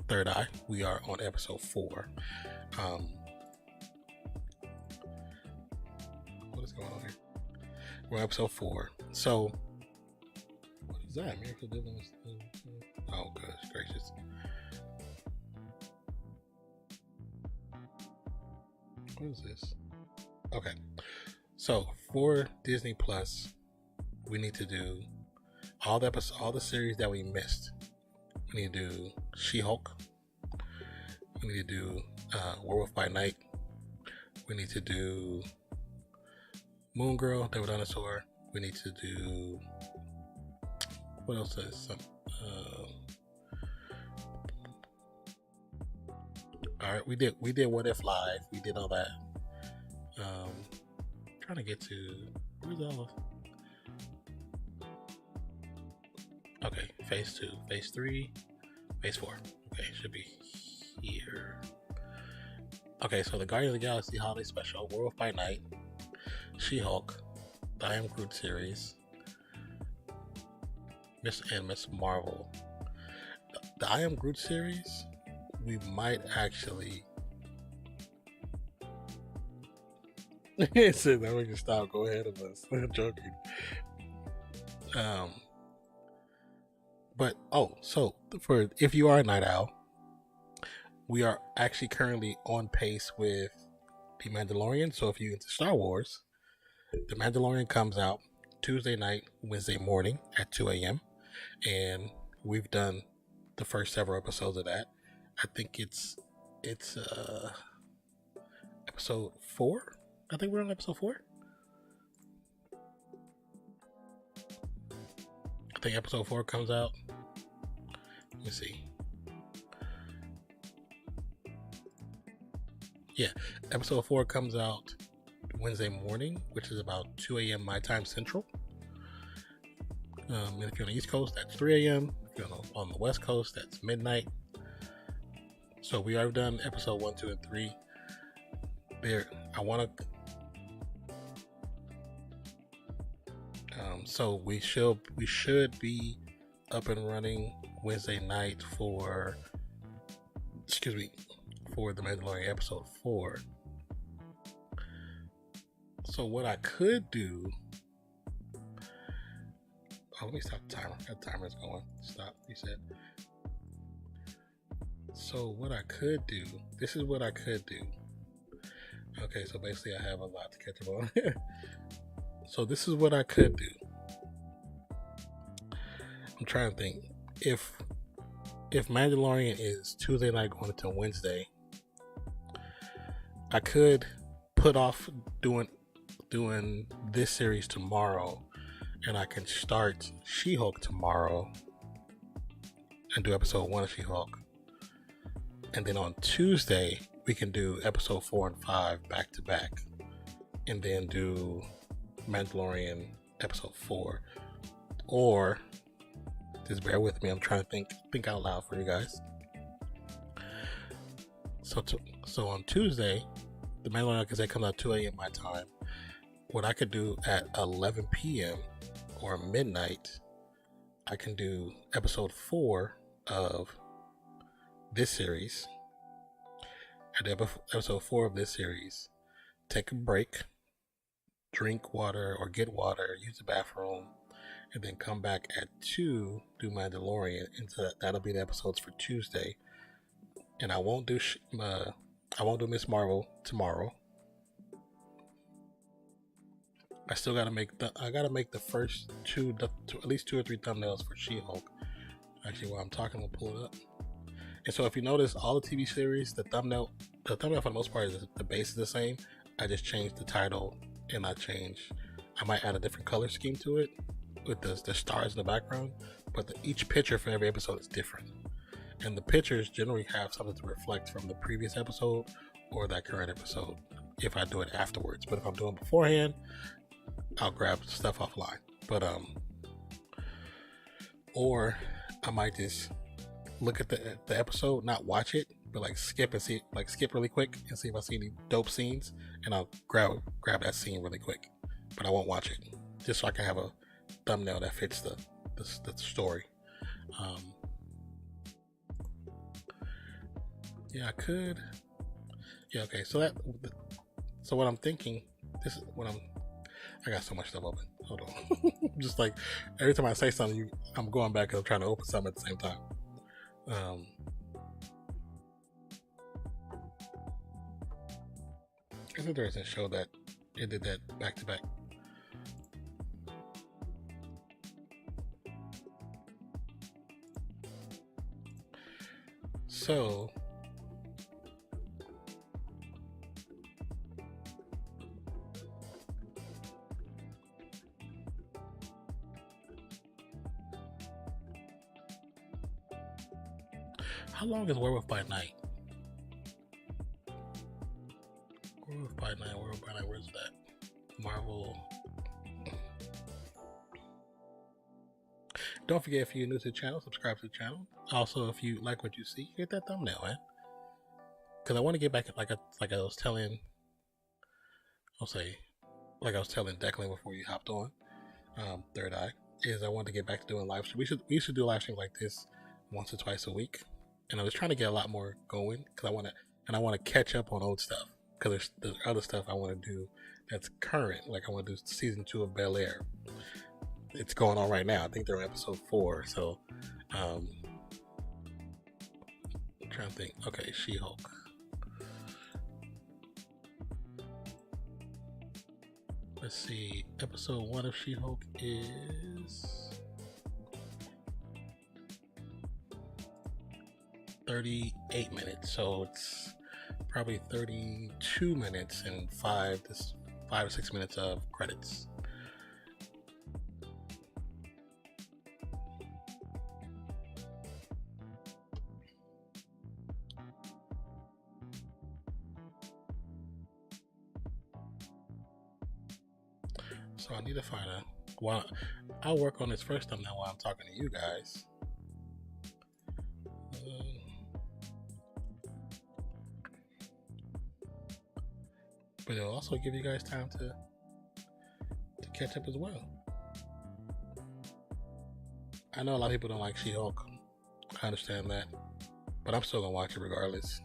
Third Eye, we are on episode 4. What is going on here? We're on episode 4. So, what is that? Miracle Dividends? Oh, goodness gracious. What is this? Okay, so for Disney Plus, we need to do all the series that we missed. We need to do She-Hulk. We need to do Werewolf by Night. We need to do Moon Girl, Devil Dinosaur. We need to do, what else is all right, we did What If Live. We did all that. Trying to get to where's all of. Okay, phase 2, phase 3, phase 4. Okay, should be here. Okay, so the Guardians of the Galaxy Holiday Special, Werewolf by Night, She-Hulk, the I Am Groot series, Miss Marvel. The I Am Groot series, we might actually. It said that we can stop. Go ahead of us. I'm joking. But so for if you are a night owl, we are actually currently on pace with The Mandalorian. So if you're into Star Wars, The Mandalorian comes out Tuesday night, Wednesday morning at 2 a.m. And we've done the first several episodes of that. I think it's episode 4. I think we're on episode 4. I think episode 4 comes out. Let me see. Yeah, episode 4 comes out Wednesday morning, which is about 2 a.m. my time central. And if you're on the East Coast, that's 3 a.m. If you're on the West Coast, that's midnight. So we are done episode 1, 2, and 3. There, I want to. So we should be up and running Wednesday night for The Mandalorian episode 4. So what I could do. Oh, let me stop the timer. That timer's going. Stop. Reset. So what I could do. This is what I could do. Okay, so basically I have a lot to catch up on. So this is what I could do. I'm trying to think. If Mandalorian is Tuesday night going into Wednesday, I could put off doing this series tomorrow, and I can start She-Hulk tomorrow and do episode 1 of She-Hulk. And then on Tuesday, we can do episode 4 and 5 back to back, and then do Mandalorian episode 4. Or just bear with me. I'm trying to think out loud for you guys. So on Tuesday, the Mandalorian, like I said, comes out 2 a.m. my time. What I could do at 11 p.m. or midnight, I can do episode 4 of this series. At episode 4 of this series, take a break, drink water or get water, use the bathroom, and then come back at 2, do Mandalorian. And so that'll be the episodes for Tuesday. And I won't do Miss Marvel tomorrow. I still gotta make the first at least 2 or 3 thumbnails for She-Hulk. Actually, while I'm talking, we'll pull it up. And so if you notice, all the TV series, the thumbnail for the most part is the base is the same. I just changed the title, and I might add a different color scheme to it with the stars in the background. But each picture for every episode is different, and the pictures generally have something to reflect from the previous episode or that current episode. If I do it afterwards, but if I'm doing it beforehand, I'll grab stuff offline. But or I might just look at the episode, not watch it, but skip really quick and see if I see any dope scenes, and I'll grab that scene really quick. But I won't watch it. just so I can have a thumbnail that fits the story. Yeah, I could. Yeah, okay. So what I'm thinking. This is what I got so much stuff open. Hold on. Just like every time I say something, I'm going back and I'm trying to open something at the same time. It's interesting to show that it did that back to back. So how long is Werewolf by Night? Werewolf by Night, where's that? Marvel. Don't forget, if you're new to the channel, subscribe to the channel. Also, if you like what you see, hit that thumbnail, man. Because I want to get back, like I was telling Declan before you hopped on, Third Eye, is I want to get back to doing live streams. We should do live streams like this once or twice a week. And I was trying to get a lot more going because I want to catch up on old stuff. Because there's other stuff I want to do that's current. Like I want to do season 2 of Bel Air. It's going on right now. I think they're on episode 4. So, I'm trying to think. Okay, She-Hulk. Let's see. Episode 1 of She-Hulk is 38 minutes. So it's probably 32 minutes and 5 to 6 minutes of credits. So I need to find I'll work on this first time now while I'm talking to you guys. But it'll also give you guys time to catch up as well. I know a lot of people don't like She-Hulk. I understand that. But I'm still gonna watch it regardless.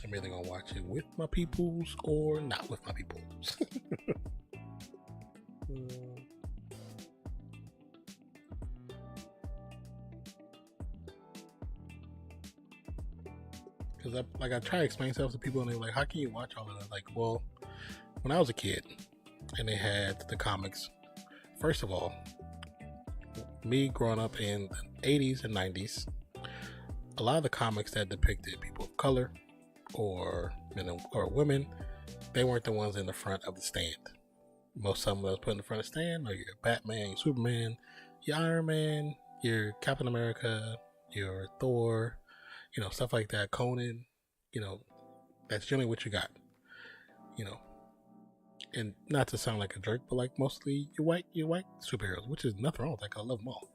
I'm either gonna watch it with my peoples or not with my peoples. Because I try to explain stuff to people and they're like, how can you watch all of that? Like, well, when I was a kid and they had the comics, first of all, me growing up in the 80s and 90s, a lot of the comics that depicted people of color or women, they weren't the ones in the front of the stand. Most of them was put in the front of the stand, or your Batman, your Superman, your Iron Man, your Captain America, your Thor, stuff like that, Conan, that's generally what you got, and not to sound like a jerk, but like mostly your white superheroes, which is nothing wrong with that, 'cause I love them all.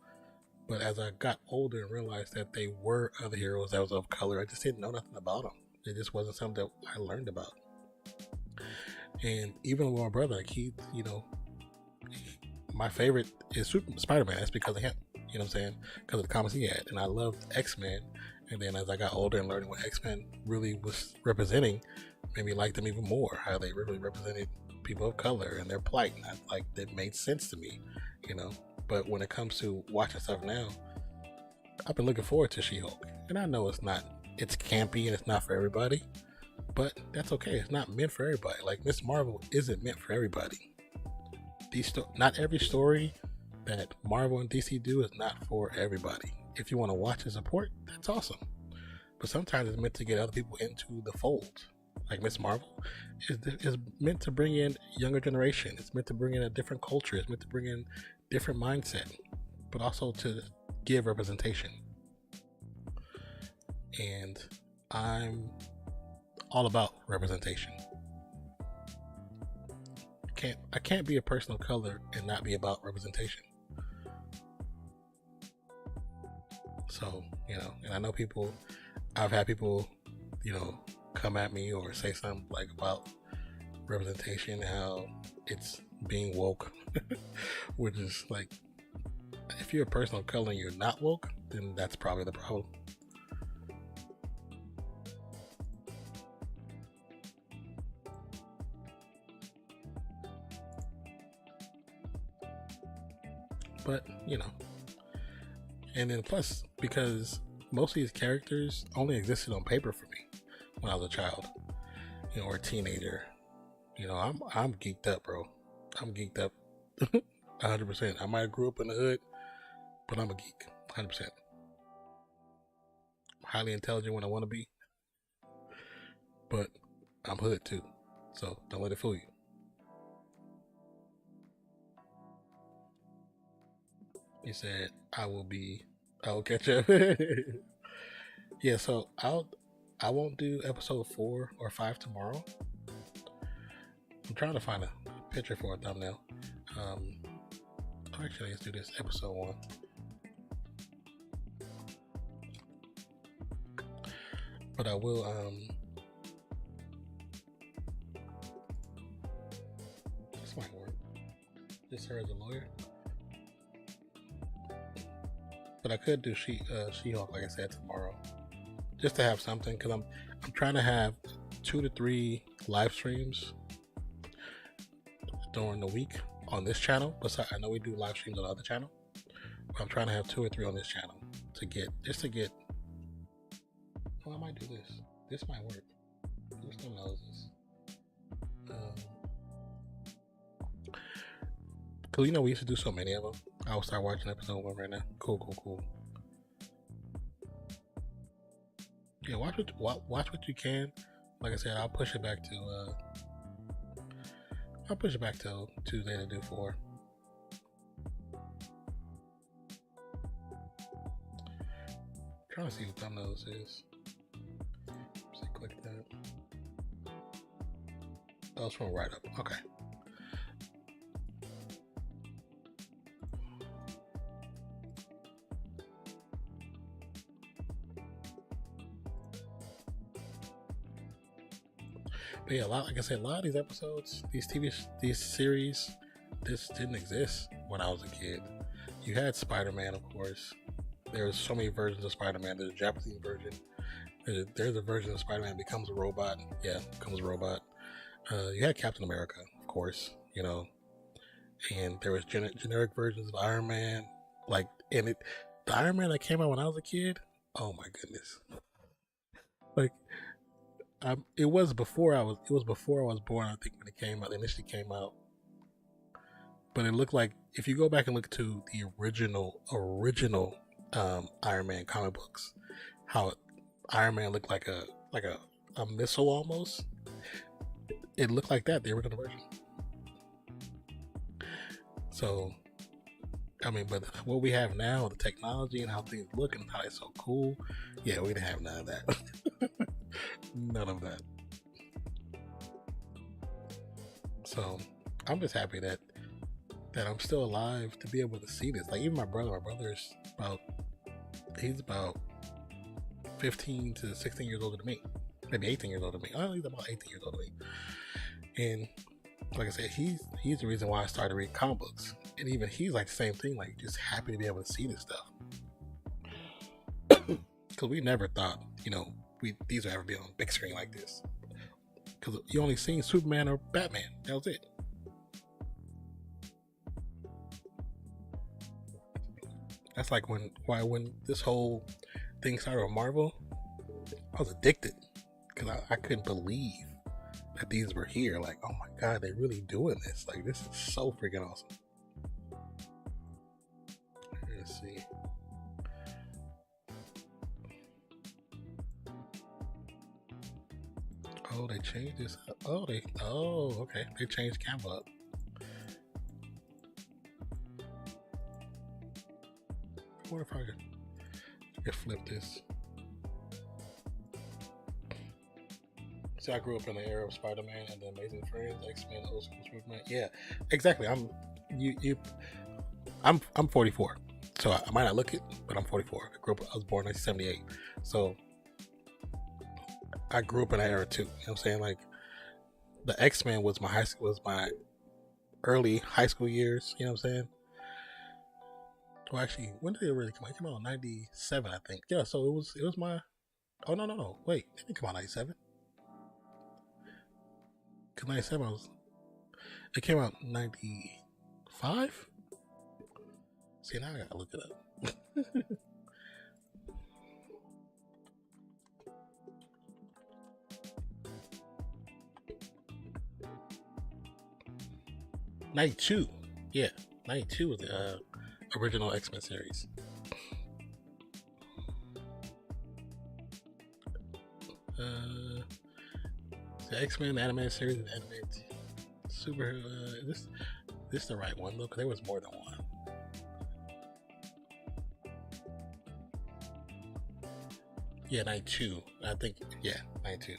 But as I got older and realized that they were other heroes that was of color, I just didn't know nothing about them. It just wasn't something that I learned about. And even with my brother, like my favorite is Spider-Man. That's because of him. You know what I'm saying? Because of the comics he had. And I loved X-Men. And then as I got older and learning what X-Men really was representing, made me like them even more. How they really represented people of color and their plight. And that made sense to me, But when it comes to watching stuff now, I've been looking forward to She-Hulk. And I know it's campy and it's not for everybody, but that's okay. It's not meant for everybody. Like Ms. Marvel isn't meant for everybody. Not every story that Marvel and DC do is not for everybody. If you want to watch and support, that's awesome. But sometimes it's meant to get other people into the fold. Like Ms. Marvel is meant to bring in younger generation. It's meant to bring in a different culture. It's meant to bring in different mindset, but also to give representation. And I'm all about representation. I can't be a person of color and not be about representation. So, and I know I've had people, come at me or say something like about representation, how it's being woke, which is like, if you're a person of color and you're not woke, then that's probably the problem. But, you know, and then plus, because most of these characters only existed on paper for me when I was a child, you know, or a teenager. You know, I'm geeked up, bro. I'm geeked up 100%. I might have grew up in the hood, but I'm a geek, 100%. Highly intelligent when I want to be, but I'm hood too. So don't let it fool you. He said, I will catch up. Yeah, so I won't do episode 4 or 5 tomorrow. I'm trying to find a picture for a thumbnail. Actually, let's do this episode 1. But I will this might work. Just her as a lawyer. But I could do She-Hulk, like I said, tomorrow, just to have something, because I'm trying to have 2 to 3 live streams during the week on this channel. Besides, I know we do live streams on the other channel, but I'm trying to have 2 or 3 on this channel to get. Well, I might do this. This might work. Who still knows this? Because, you know, we used to do so many of them. I'll start watching episode 1 right now. Cool. Yeah, watch what you can. Like I said, I'll push it back till Tuesday to do 4. Trying to see what thumbnail this is. So click that. Oh, it's from right up. Okay. But yeah, like I said, a lot of these episodes, these series, this didn't exist when I was a kid. You had Spider-Man, of course. There's so many versions of Spider-Man. There's a Japanese version. There's a version of Spider-Man becomes a robot. Yeah, becomes a robot. You had Captain America, of course, you know. And there was generic versions of Iron Man. The Iron Man that came out when I was a kid, oh my goodness. Like, it was before I was born, I think, when it initially came out. But it looked like, if you go back and look to the original Iron Man comic books, how Iron Man looked like a missile almost. It looked like that, the original version. So, I mean, but what we have now, the technology and how things look and how it's so cool, yeah, we didn't have none of that. None of that. So I'm just happy that I'm still alive to be able to see this. Like, even my brother's he's about 15 to 16 years older than me, maybe 18 years older than me. Oh, he's about 18 years older than me. And like I said, he's the reason why I started reading comic books. And even he's like the same thing, like just happy to be able to see this stuff. Because we never thought, you know, these would ever be on big screen like this. Because you only seen Superman or Batman. That was it. That's like when this whole thing started with Marvel, I was addicted. Because I couldn't believe that these were here. Like, oh my God, they're really doing this. Like, this is so freaking awesome. Let's see. Oh, they changed this. Okay. They changed Kamala up. I wonder if I could flip this. See, I grew up in the era of Spider-Man and the Amazing Friends, X-Men, Old School Superman. Yeah, exactly. I'm 44, so I might not look it, but I'm 44. I was born in 1978, so I grew up in that era too. You know what I'm saying? Like, the X-Men was my early high school years. You know what I'm saying? Well, actually, when did it really come out? It came out in '97, I think. Yeah, so it was my. Oh no! Wait, it didn't come out '97. Cause '97 it came out '95. See, now I gotta look it up. '92. Yeah, '92 was the original X-Men series. The X-Men animated series and animated super. This the right one though, because there was more than one. Yeah, '92. I think. Yeah, '92.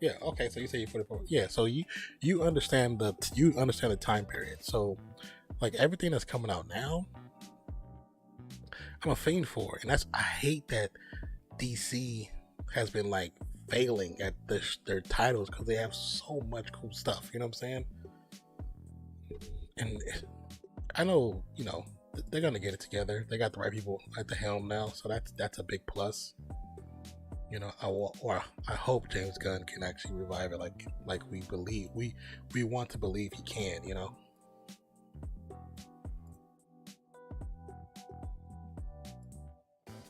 Yeah. Okay. So you say you 44. Yeah. So you understand the time period. So like everything that's coming out now, I'm a fiend for, and I hate that DC has been like failing at their titles because they have so much cool stuff. You know what I'm saying? And I know, they're gonna get it together. They got the right people at the helm now, so that's a big plus. I hope James Gunn can actually revive it like we believe. We want to believe he can.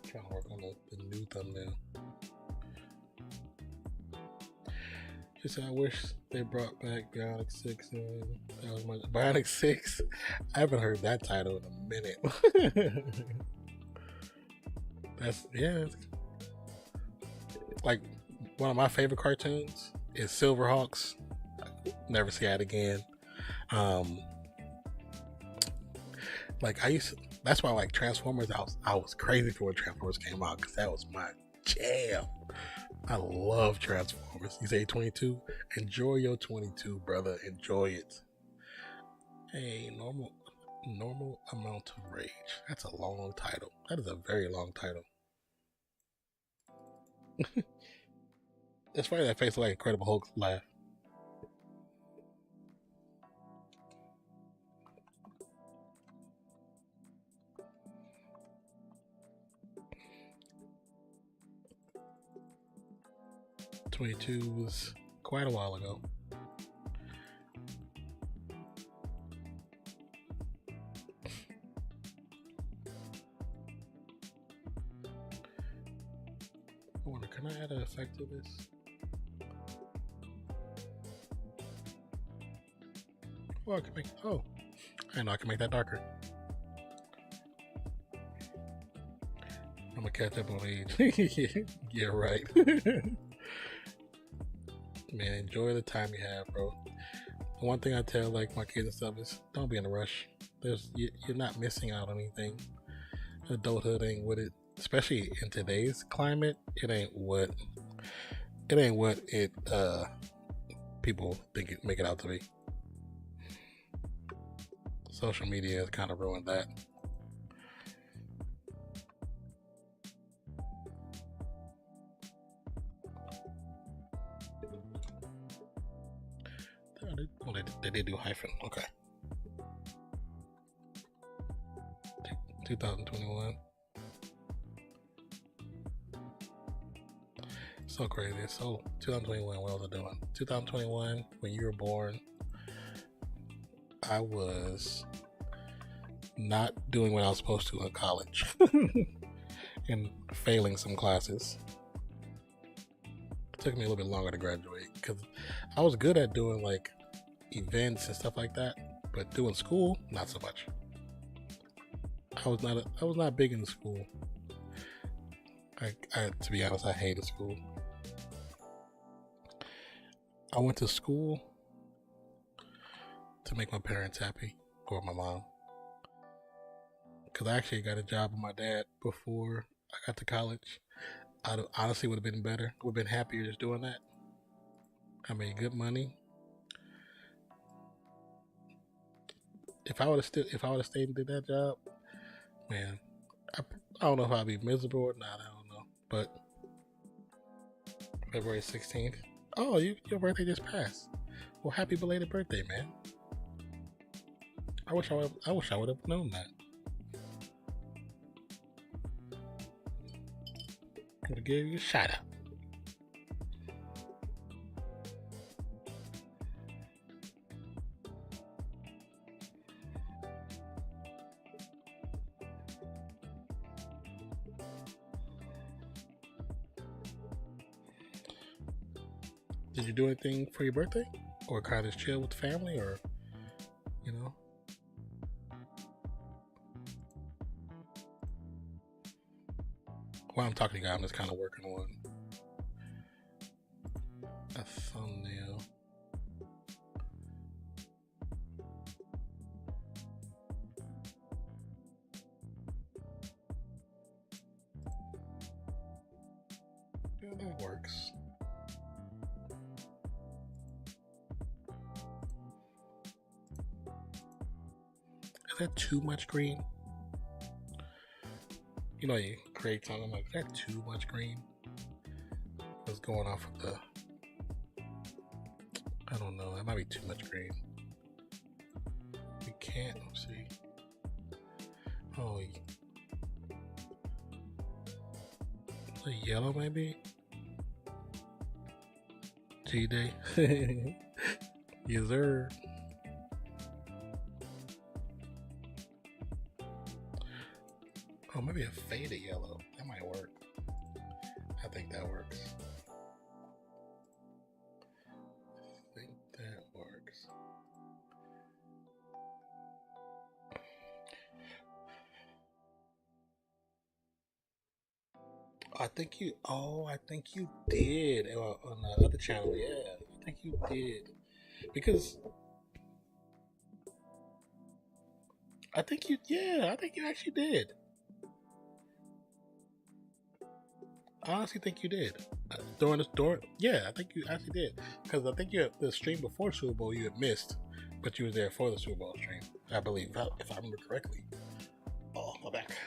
Trying to work on the new thumbnail. She said, I wish they brought back Bionic 6. That was my Bionic 6. I haven't heard that title in a minute. That's like one of my favorite cartoons is Silverhawks. Never see that again. That's why I like Transformers. I was crazy for when Transformers came out because that was my jam. I love Transformers. You say 22? Enjoy your 22, brother. Enjoy it. Hey, normal amount of rage. That's a long title. That is a very long title. It's funny that face like Incredible Hulk laugh. '22 was quite a while ago. I wonder, can I add an effect to this? I can make. Oh, I know I can make that darker. I'm gonna catch up on age. Yeah, right. Man, enjoy the time you have, bro. The one thing I tell like my kids and stuff is don't be in a rush. You're not missing out on anything. Adulthood ain't what it, especially in today's climate. It ain't what people think it make it out to be. Social media has kind of ruined that. They did do hyphen. Okay. 2021. So crazy. So 2021, what was I doing? 2021, when you were born, I was not doing what I was supposed to in college and failing some classes. It took me a little bit longer to graduate because I was good at doing like events and stuff like that, but doing school, not so much. I was not big into school. I to be honest, I hated school. I went to school to make my parents happy, or my mom, because I actually got a job with my dad before I got to college. I honestly would have been better. Would have been happier just doing that. I made good money. If I would have stayed and did that job, man, I don't know if I'd be miserable or not. I don't know. But February 16th. Oh, your birthday just passed. Well, happy belated birthday, man. I wish I would have known that. I'm gonna give you a shout out. Did you do anything for your birthday? Or kind of just chill with the family? Or, you know? While I'm talking to you guys, I'm just kind of working on a thumbnail. Yeah, that works. Is that too much green? You know, you create something like that. Too much green. What's going off of the? I don't know. That might be too much green. We can't. Let's see. Oh, the yellow maybe. G-Day. Yes, sir. Oh, maybe a faded yellow. That might work. I think that works. I think you. Oh, I think you did on the other channel. Yeah, I think you did because I think you. Yeah, I think you actually did. I honestly think you did. During this door, yeah, I think you actually did because I think you the stream before Super Bowl you had missed, but you were there for the Super Bowl stream. I believe, if I remember correctly. Oh, my back.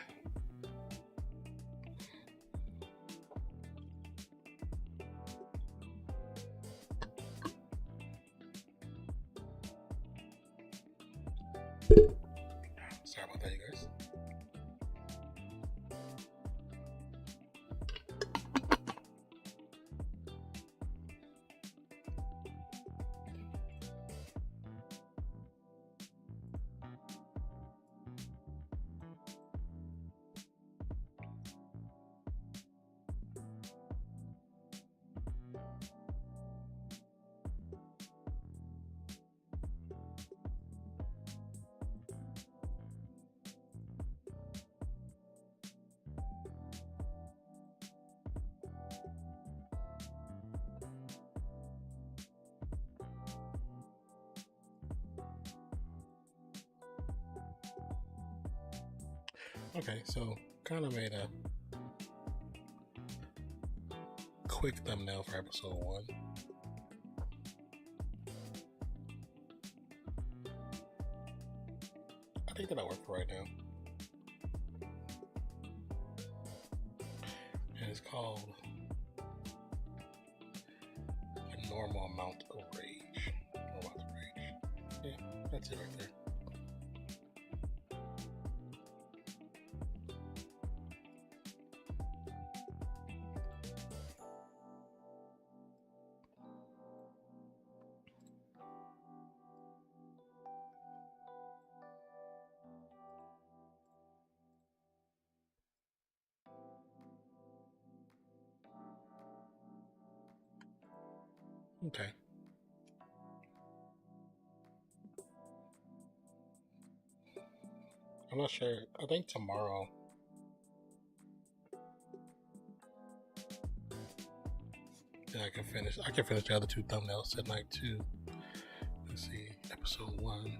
Sorry about that, you guys. Okay, so kind of made a quick thumbnail for episode 1. I think that'll work for right now. And it's called A Normal Amount of Rage. Normal amount of rage. Yeah, that's it right there. Okay. I'm not sure. I think tomorrow. Then I can finish. I can finish the other 2 thumbnails tonight too. Let's see, episode 1.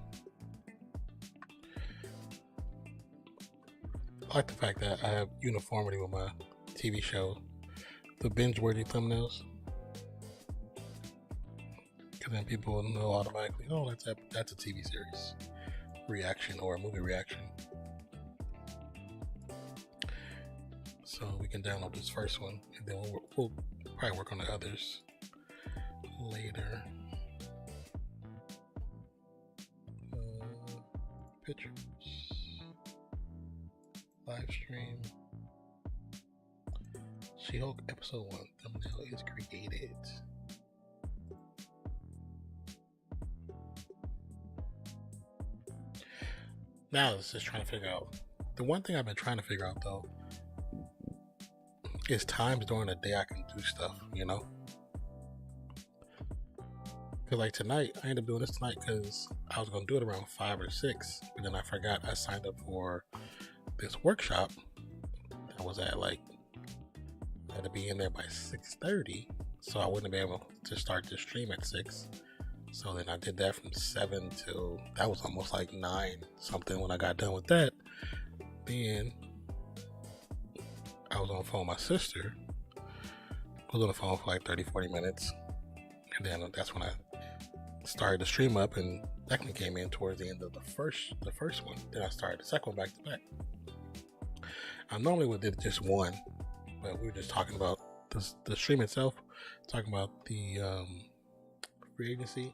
I like the fact that I have uniformity with my TV show, the Bingeworthy thumbnails. Because then people will know automatically, oh, that's a TV series reaction or a movie reaction. So we can download this first one, and then we'll probably work on the others later. pictures. Live stream. She-Hulk episode 1 thumbnail is created. Now let's just trying to figure out. The one thing I've been trying to figure out though is times during the day I can do stuff, you know? Because like tonight, I ended up doing this tonight because I was going to do it around 5 or 6. But then I forgot I signed up for this workshop. I was at like, I had to be in there by 6:30. So I wouldn't be able to start the stream at 6. So then I did that from 7 till, that was almost like 9 something when I got done with that. Then I was on the phone with my sister. I was on the phone for like 30-40 minutes. And then that's when I started the stream up, and that one came in towards the end of the first one. Then I started the second one back to back. I normally would do just one, but we were just talking about the stream itself, talking about the free agency.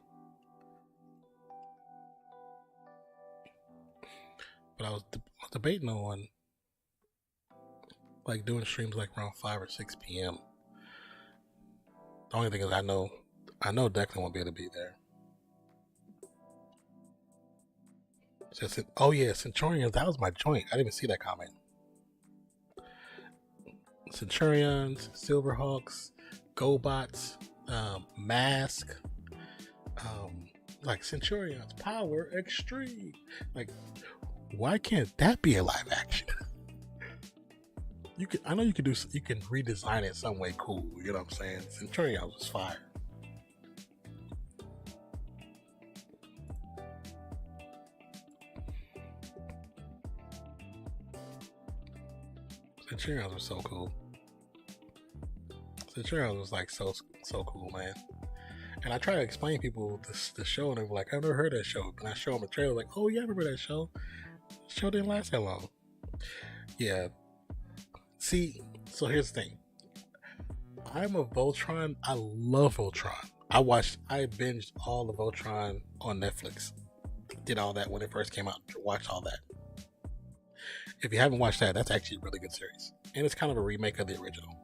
But I was debating on like doing streams like around 5 or 6 p.m. The only thing is I know Declan won't be able to be there. Oh yeah, Centurions, that was my joint. I didn't even see that comment. Centurions, Silverhawks, GoBots, Mask, like Centurions, Power, Extreme. Like, why can't that be a live action? I know you can redesign it some way cool, you know what I'm saying? Centurions was fire. Centurions was so cool. Centurions was like so cool, man. And I try to explain people the show, and they're like, I've never heard that show. And I show them a trailer, like, oh yeah, I remember that show. The show didn't last that long. Yeah. See, so here's the thing. I'm a Voltron. I love Voltron. I binged all the Voltron on Netflix. Did all that when it first came out. Watched all that. If you haven't watched that, that's actually a really good series. And it's kind of a remake of the original.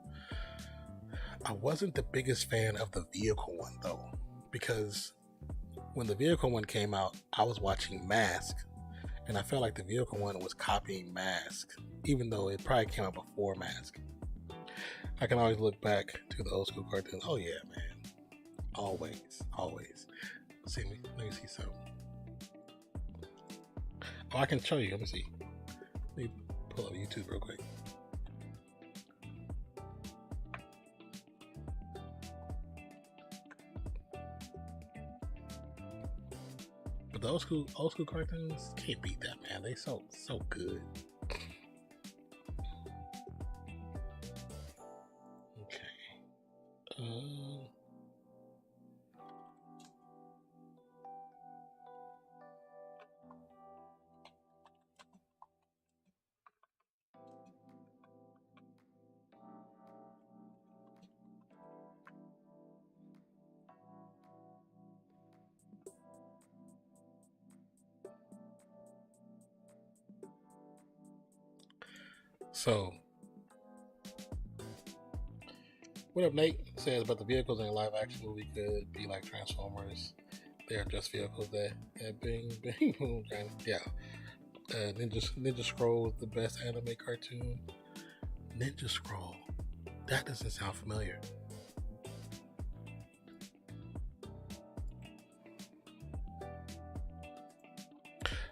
I wasn't the biggest fan of the vehicle one, though. Because when the vehicle one came out, I was watching Mask. And I felt like the vehicle one was copying Mask. Even though it probably came out before Mask. I can always look back to the old school cartoons. Oh yeah, man. Always. Let me see something. Oh, I can show you. Let me see. Let me pull up YouTube real quick. But the old school cartoons can't beat that, man. They so good. So, what up, Nate? Says, but the vehicles in a live action movie could be like Transformers. They are just vehicles that bing, boom, yeah. Ninja Scroll is the best anime cartoon. Ninja Scroll. That doesn't sound familiar.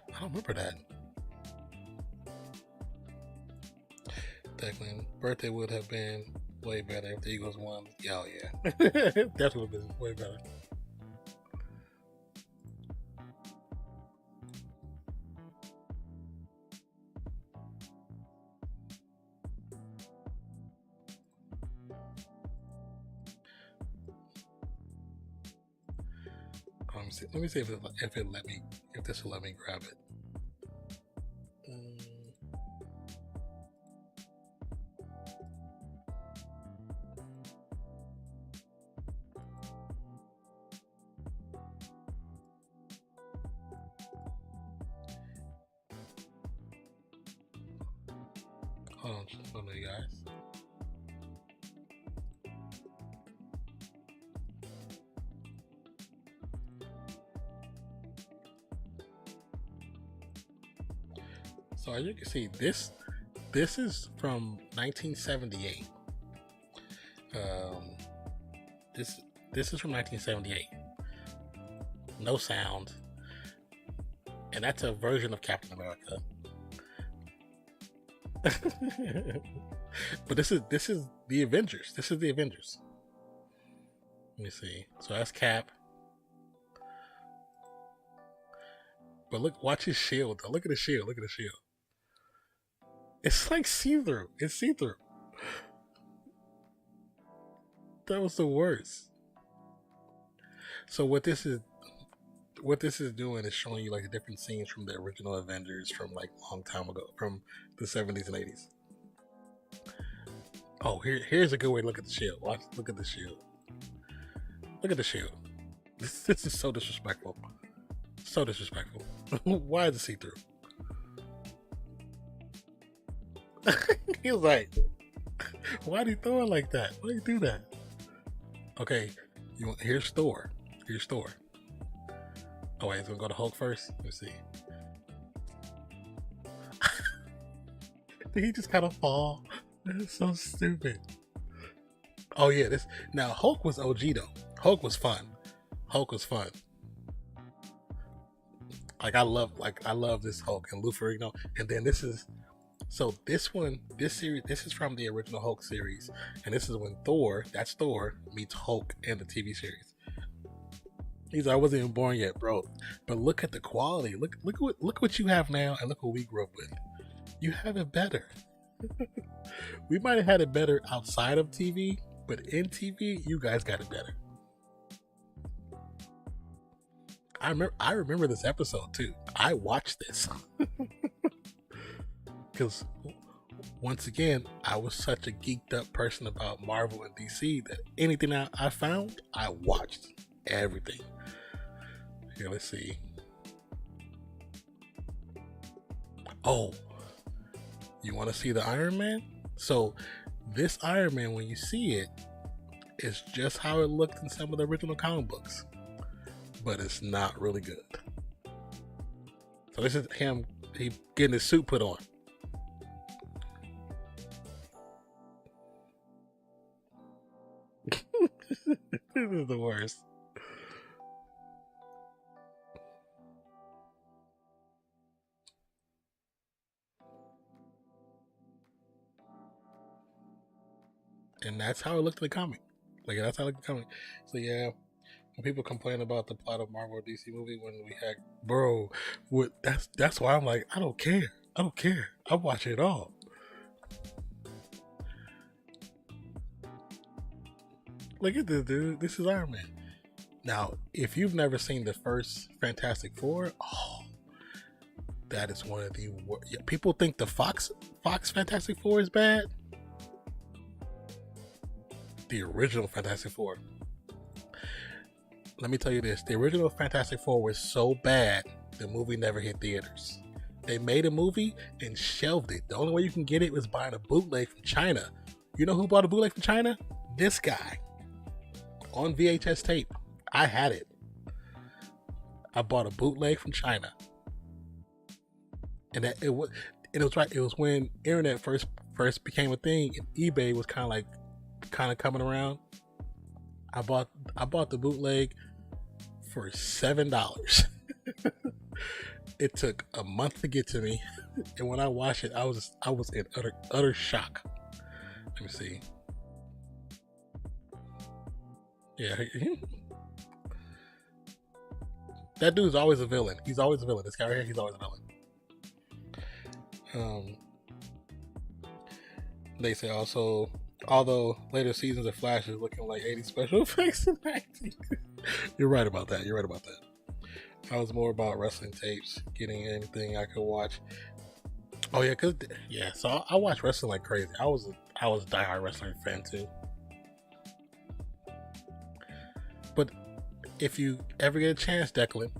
I don't remember that. Declan, birthday would have been way better if the Eagles won. Oh yeah. That would have been way better. Let me see if this will let me grab it. hold on, you guys. So as you can see, this is from 1978. This is from 1978. No sound, and that's a version of Captain America. But this is the Avengers. This is the Avengers. Let me see. So that's Cap. But look, watch his shield. Look at the shield. Look at the shield. It's like see-through. It's see-through. That was the worst. So what this is doing is showing you like the different scenes from the original Avengers from like a long time ago, from the 70s and 80s. Oh, here's a good way to look at the shield. Look at the shield. Look at the shield. This is so disrespectful. So disrespectful. Why is it see-through? He was like, why do you throw it like that? Why do you do that? Okay, here's Thor. Here's Thor. Oh wait, he's gonna go to Hulk first? Let's see. Did he just kind of fall? That's so stupid. Oh yeah, now Hulk was OG though. Hulk was fun. Hulk was fun. I love this Hulk and Lou Ferrigno. And then this is from the original Hulk series, and this is when Thor meets Hulk in the TV series. I wasn't even born yet, bro. But look at the quality. Look what you have now, and look what we grew up with. You have it better. We might have had it better outside of TV, but in TV, you guys got it better. I remember this episode too. I watched this because once again, I was such a geeked up person about Marvel and DC that anything I found, I watched everything. Here, let's see. Oh, you want to see the Iron Man? So this Iron Man, when you see it, is just how it looked in some of the original comic books, but it's not really good. So this is him, he getting his suit put on. This is the worst. And that's how it looked in the comic. That's how it looked in the comic. So yeah, when people complain about the plot of Marvel or DC movie when we had, bro, that's why I'm like, I don't care. I'm watching it all. Look at this, dude. This is Iron Man. Now, if you've never seen the first Fantastic Four, that is one of the worst. People think the Fox Fantastic Four is bad. The original Fantastic Four. Let me tell you this. The original Fantastic Four was so bad, the movie never hit theaters. They made a movie and shelved it. The only way you can get it was buying a bootleg from China. You know who bought a bootleg from China? This guy. On VHS tape. I had it. I bought a bootleg from China. And it was right. It was when internet first became a thing and eBay was kind of coming around. I bought the bootleg for $7. It took a month to get to me, and when I watched it, I was in utter shock. Let me see. Yeah, that dude's always a villain. He's always a villain. This guy right here, he's always a villain. They say also, although later seasons of Flash is looking like 80s special effects in 90s. You're right about that. I was more about wrestling tapes, getting anything I could watch. Oh yeah, so I watched wrestling like crazy. I was a diehard wrestling fan too. But if you ever get a chance, Declan,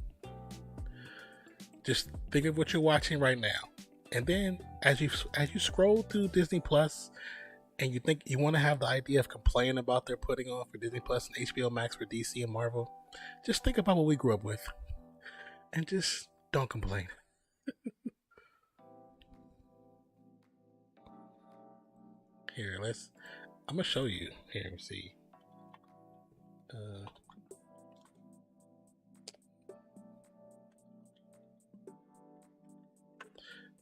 just think of what you're watching right now. And then as you scroll through Disney Plus, and you think you want to have the idea of complaining about their putting on for Disney Plus and HBO Max for DC and Marvel, just think about what we grew up with, and just don't complain. Here, I'm gonna show you. Here, let me see.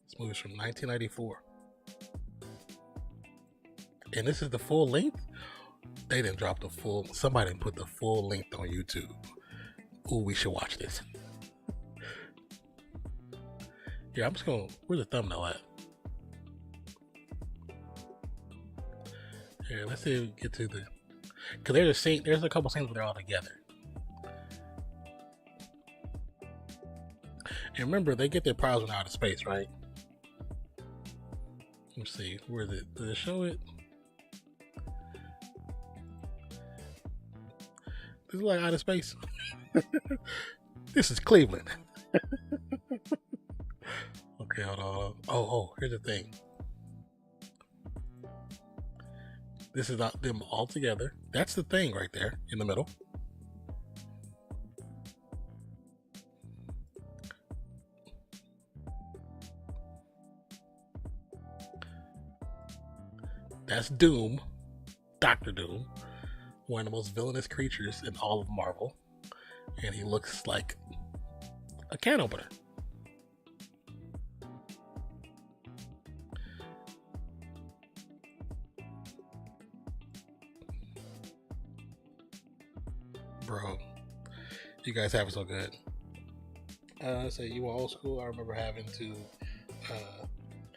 This movie's from 1994. And this is the full length. They didn't drop the full. Somebody put the full length on YouTube. Ooh, we should watch this. Yeah, I'm just gonna. Where's the thumbnail at? Here, let's see if we get to the. Cause there's a couple scenes where they're all together. And remember, they get their powers from outer space, right? Let's see. Where is it? Did it show it? This is like outer space. This is Cleveland. Okay, hold on. Oh, here's the thing. This is not them all together. That's the thing right there in the middle. That's Doom, Dr. Doom, one of the most villainous creatures in all of Marvel. And he looks like a can opener. Bro, you guys have it so good. So you were old school. I remember having to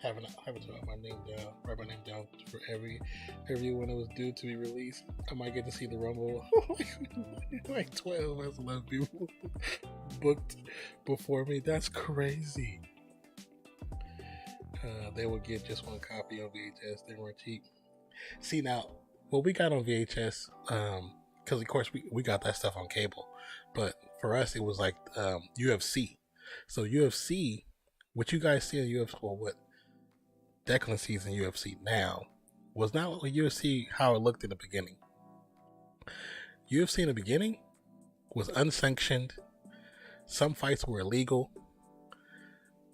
having to write my name down for every when it was due to be released. I might get to see the Rumble. Like 12 as 11 people booked before me. That's crazy. They would get just one copy on VHS. They weren't cheap. See, now what we got on VHS, because of course we got that stuff on cable, but for us it was like UFC. So UFC, what you guys see in UFC, well, what Declan sees in UFC now was not what UFC how it looked in the beginning. UFC in the beginning was unsanctioned. Some fights were illegal.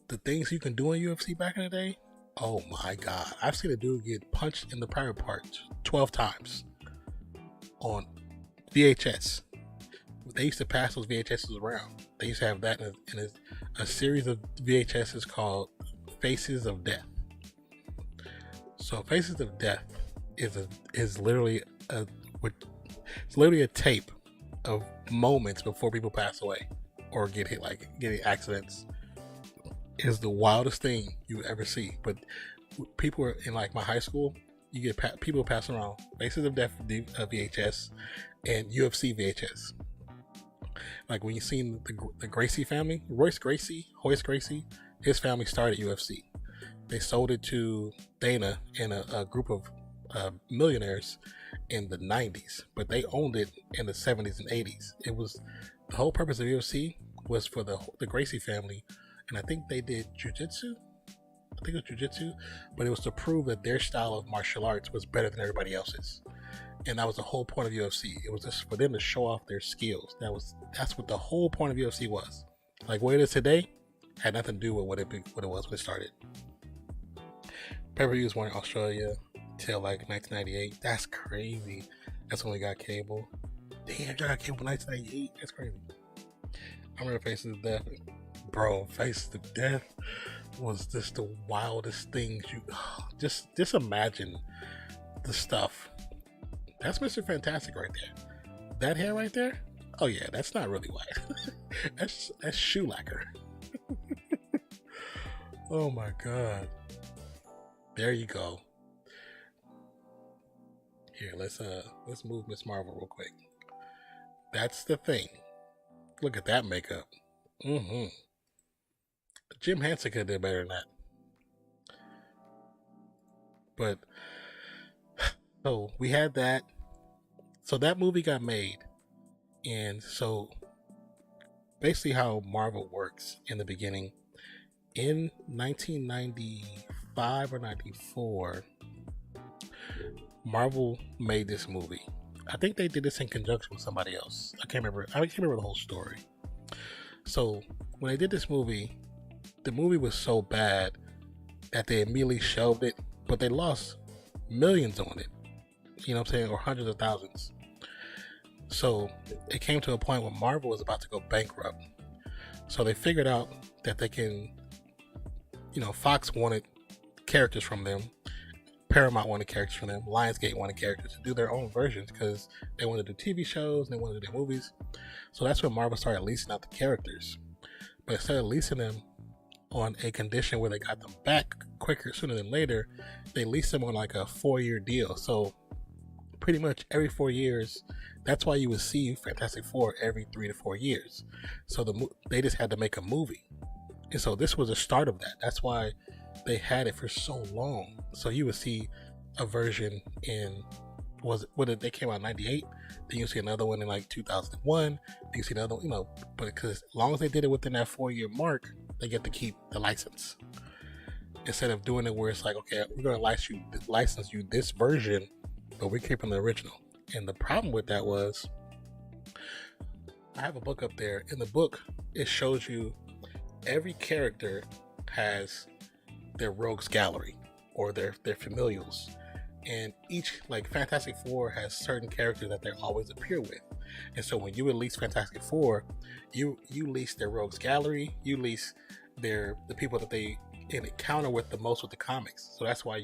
The things you can do in UFC back in the day, oh my god. I've seen a dude get punched in the private parts 12 times on VHS. They used to pass those VHSs around. They used to have that in a series of VHSs called Faces of Death. So Faces of Death is literally a tape of moments before people pass away or get hit, like getting accidents. Is the wildest thing you ever see. But people are in like my high school. You get people passing around Faces of Death VHS and UFC VHS. Like when you seen the Gracie family, Hoist Gracie, his family started UFC. They sold it to Dana and a group of millionaires in the 90s, but they owned it in the 70s and 80s. It was the whole purpose of UFC was for the Gracie family, and I think they did jujitsu. I think it was jujitsu, but it was to prove that their style of martial arts was better than everybody else's. And that was the whole point of UFC. It was just for them to show off their skills. That's what the whole point of UFC was. Like what it is today had nothing to do with what it was when it started. Pay-per-views weren't in Australia till like 1998. That's crazy. That's when we got cable. Damn, y'all got cable in 1998. That's crazy. I remember Faces of Death. Bro, Faces of Death was just the wildest things. You just imagine the stuff. That's Mr. Fantastic right there. That hair right there? Oh yeah, that's not really white. that's shoe lacquer. Oh my god. There you go. Here, let's move Miss Marvel real quick. That's the thing. Look at that makeup. Jim Henson could have done better than that. But so we had that. So that movie got made, and so basically how Marvel works in the beginning in 1995 or 94, Marvel made this movie. I think they did this in conjunction with somebody else. I can't remember the whole story. So when they did this movie, the movie was so bad that they immediately shelved it, but they lost millions on it. You know what I'm saying? Or hundreds of thousands. So it came to a point where Marvel was about to go bankrupt. So they figured out that they can, Fox wanted characters from them, Paramount wanted characters from them, Lionsgate wanted characters to do their own versions because they wanted to do TV shows and they wanted to do movies. So that's when Marvel started leasing out the characters. But instead of leasing them on a condition where they got them back quicker sooner than later, they leased them on like a 4-year deal. So pretty much every 4 years, that's why you would see Fantastic Four every 3 to 4 years. So they just had to make a movie. And so this was the start of that. That's why they had it for so long. So you would see a version in, they came out in 98, then you see another one in like 2001, then you see another one, but because as long as they did it within that 4-year mark, they get to keep the license. Instead of doing it where it's like, okay, we're going to license you this version, but we're keeping the original. And the problem with that was, I have a book up there. In the book, it shows you every character has their rogues gallery or their familials. And each, like Fantastic Four has certain characters that they always appear with. And so when you release Fantastic Four, you lease their rogues gallery, you lease the people that they encounter with the most with the comics. So that's why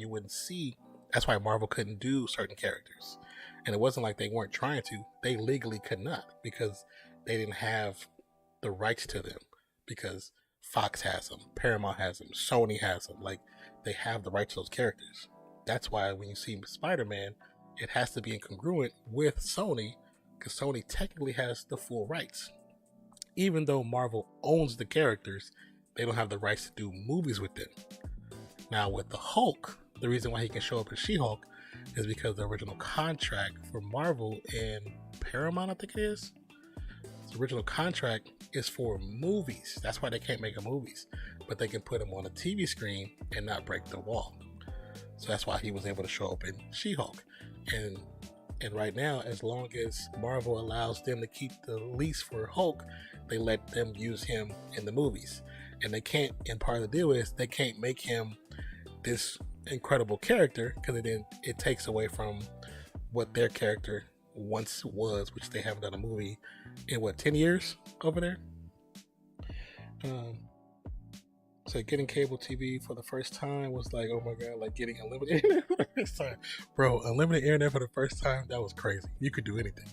that's why Marvel couldn't do certain characters. And it wasn't like they weren't trying to. They legally could not because they didn't have the rights to them, because Fox has them, Paramount has them, Sony has them. Like, they have the rights to those characters. That's why when you see Spider-Man, it has to be incongruent with Sony, because Sony technically has the full rights. Even though Marvel owns the characters, they don't have the rights to do movies with them. Now with the Hulk, the reason why he can show up as She-Hulk is because the original contract for Marvel and Paramount, I think it is, the original contract is for movies. That's why they can't make movies, but they can put them on a TV screen and not break the wall. So that's why he was able to show up in She-Hulk. And right now, as long as Marvel allows them to keep the lease for Hulk, they let them use him in the movies. And they can't, and part of the deal is they can't make him this incredible character, because it takes away from what their character once was, which they haven't done a movie in 10 years over there. So getting cable TV for the first time was like, oh my god, like getting unlimited internet for the first time. Bro, unlimited internet for the first time, that was crazy. You could do anything.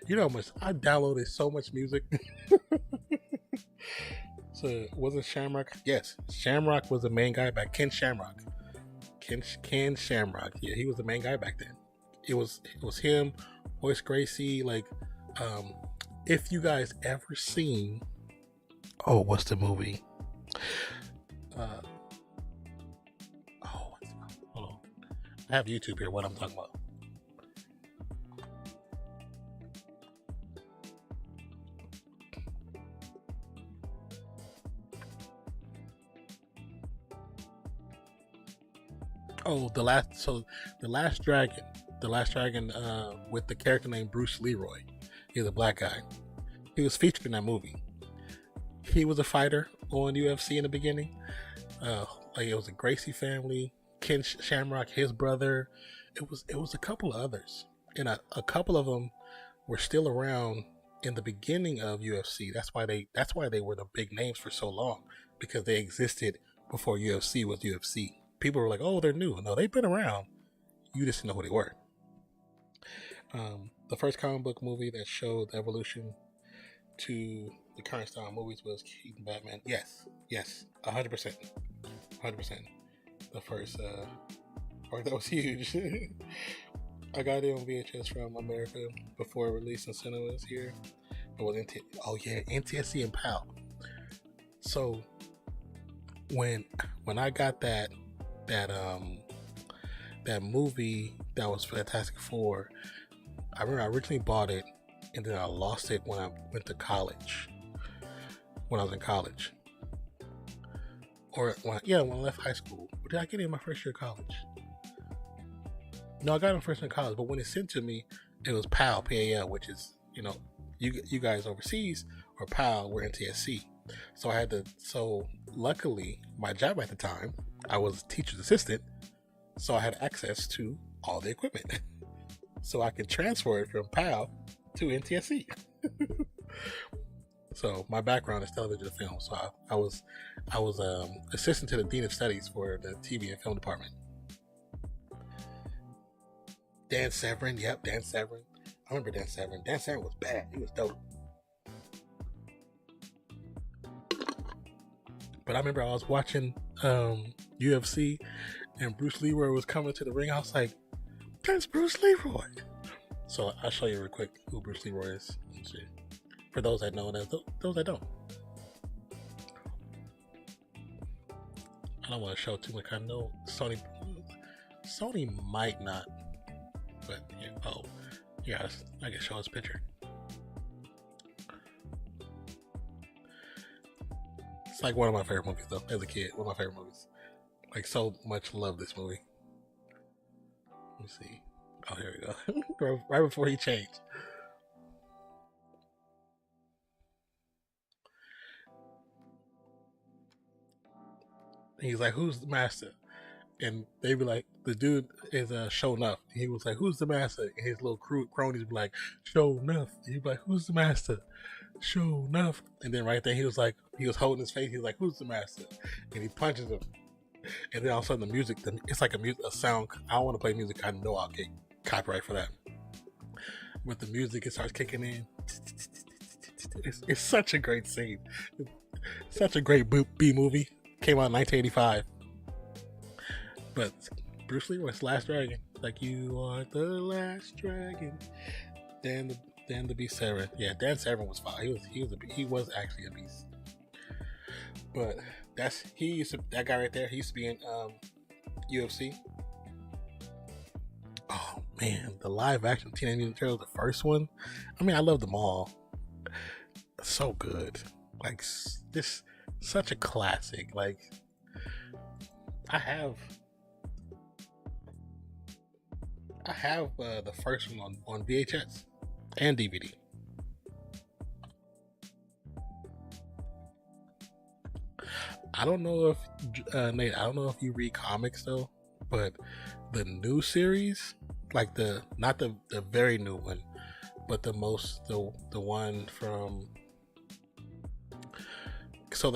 You know how much I downloaded so much music. So wasn't Shamrock? Yes, Shamrock was the main guy back. Ken Shamrock. Ken Shamrock. Yeah, he was the main guy back then. It was him, Horace Gracie. Like, if you guys ever seen, what's the movie? Hold on. I have YouTube here. What I'm talking about. The Last Dragon with the character named Bruce Leroy. He's a black guy. He was featured in that movie. He was a fighter on UFC in the beginning. Like, it was a Gracie family, Ken Shamrock, his brother. It was a couple of others, and a couple of them were still around in the beginning of UFC. That's why they were the big names for so long, because they existed before UFC was UFC. People were like, oh, they're new. No, they've been around. You just didn't know who they were. The first comic book movie that showed the evolution to the current style movies was Keaton Batman. Yes, 100%. The first, that was huge. I got it on VHS from America before it released in cinemas here. It was NTSC and PAL. So when I got that movie that was Fantastic Four, I remember I originally bought it, and then I lost it when I went to college. When I was in college, when I left high school. Or did I get it in my first year of college? No, I got it in first year of college. But when it sent to me, it was PAL, PAL, which is you guys overseas, or PAL, we're NTSC. So I had to. So luckily, my job at the time, I was a teacher's assistant, so I had access to all the equipment, so I could transfer it from PAL to NTSC. So my background is television and film. So I was assistant to the dean of studies for the TV and film department. Dan Severin, yep, Dan Severin. I remember Dan Severin. Dan Severin was bad. He was dope. But I remember I was watching UFC, and Bruce Leroy was coming to the ring. I was like, that's Bruce Leroy. So I'll show you real quick who Bruce Leroy is. For those that know, and those that don't. I don't want to show too much. I know Sony might not, but I can show his picture. It's like one of my favorite movies, though. As a kid, one of my favorite movies. Like, so much love this movie. Let me see. Oh, here we go. Right before he changed. He's like, "Who's the master?" And they be like, "The dude is Show Enough." He was like, "Who's the master?" And his little cronies be like, "Show Enough." He'd be like, "Who's the master?" Show Enough. And then right there, he was holding his face. He was like, "Who's the master?" And he punches him. And then all of a sudden, the music, it's like a sound. I don't want to play music. I know I'll get copyright for that. But the music, it starts kicking in. It's such a great scene. Such a great B movie. Came out in 1985. But Bruce Leroy's Last Dragon. Like, you are the last dragon. Then the beast Severin. Yeah, Dan Severin was fine. He was actually a beast. But that guy right there. He used to be in UFC. Oh man, the live action Teenage Mutant Ninja Turtles, the first one. I mean, I love them all. So good. Like, this, such a classic. Like, I have the first one on VHS and DVD. I don't know if Nate, I don't know if you read comics though, but the new series, like not the very new one, but the one from. So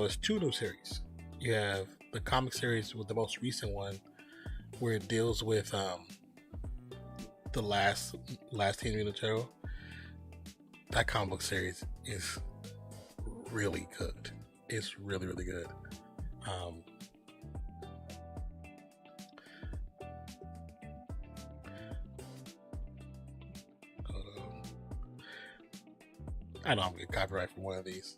it's two new series. You have the comic series with the most recent one, where it deals with the last Teenage Mutant Ninja Turtle. That comic book series is really good. It's really, really good. I know I'm gonna get copyright for one of these.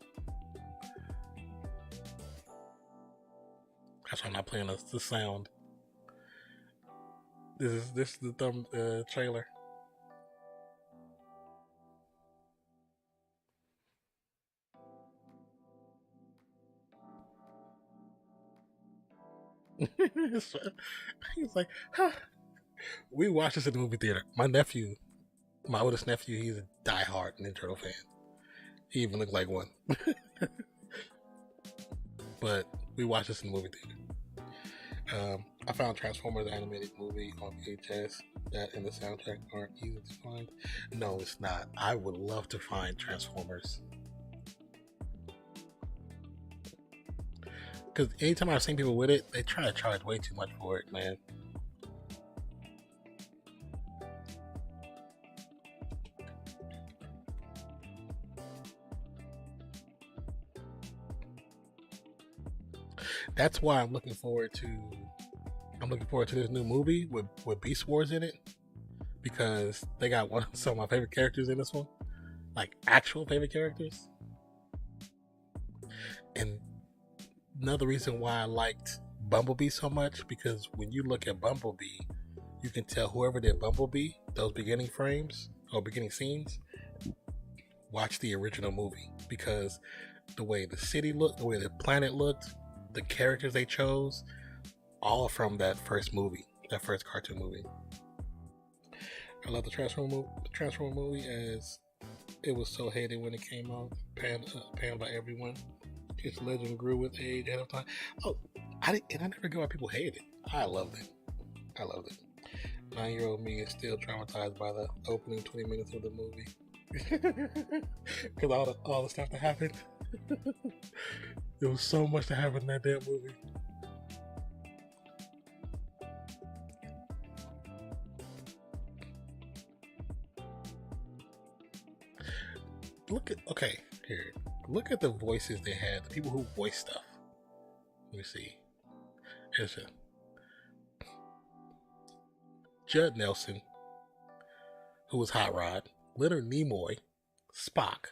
That's why I'm not playing the sound. This is the trailer. He's like, huh. We watched this in the movie theater. My oldest nephew, he's a diehard Ninja Turtle fan. He even looked like one. But we watched this in the movie theater. I found Transformers animated movie on VHS. That and the soundtrack aren't easy to find. No, it's not. I would love to find Transformers. Because anytime I've seen people with it, they try to charge way too much for it, man. That's why I'm looking forward to this new movie with Beast Wars in it, because they got some of my favorite characters in this one, like actual favorite characters. And another reason why I liked Bumblebee so much, because when you look at Bumblebee, you can tell whoever did Bumblebee, those beginning frames or beginning scenes, watch the original movie, because the way the city looked, the way the planet looked, the characters they chose, all from that first movie, that first cartoon movie. I love the Transformer movie, as it was so hated when it came out, panned by everyone. Its legend grew with age ahead of time. Oh, I never get why people hate it. I loved it. 9-year-old me is still traumatized by the opening 20 minutes of the movie. Because all the stuff that happened. There was so much that happened in that damn movie. Look at the voices they had, the people who voice stuff. Let me see. Here's Judd Nelson, who was Hot Rod, Leonard Nimoy, Spock,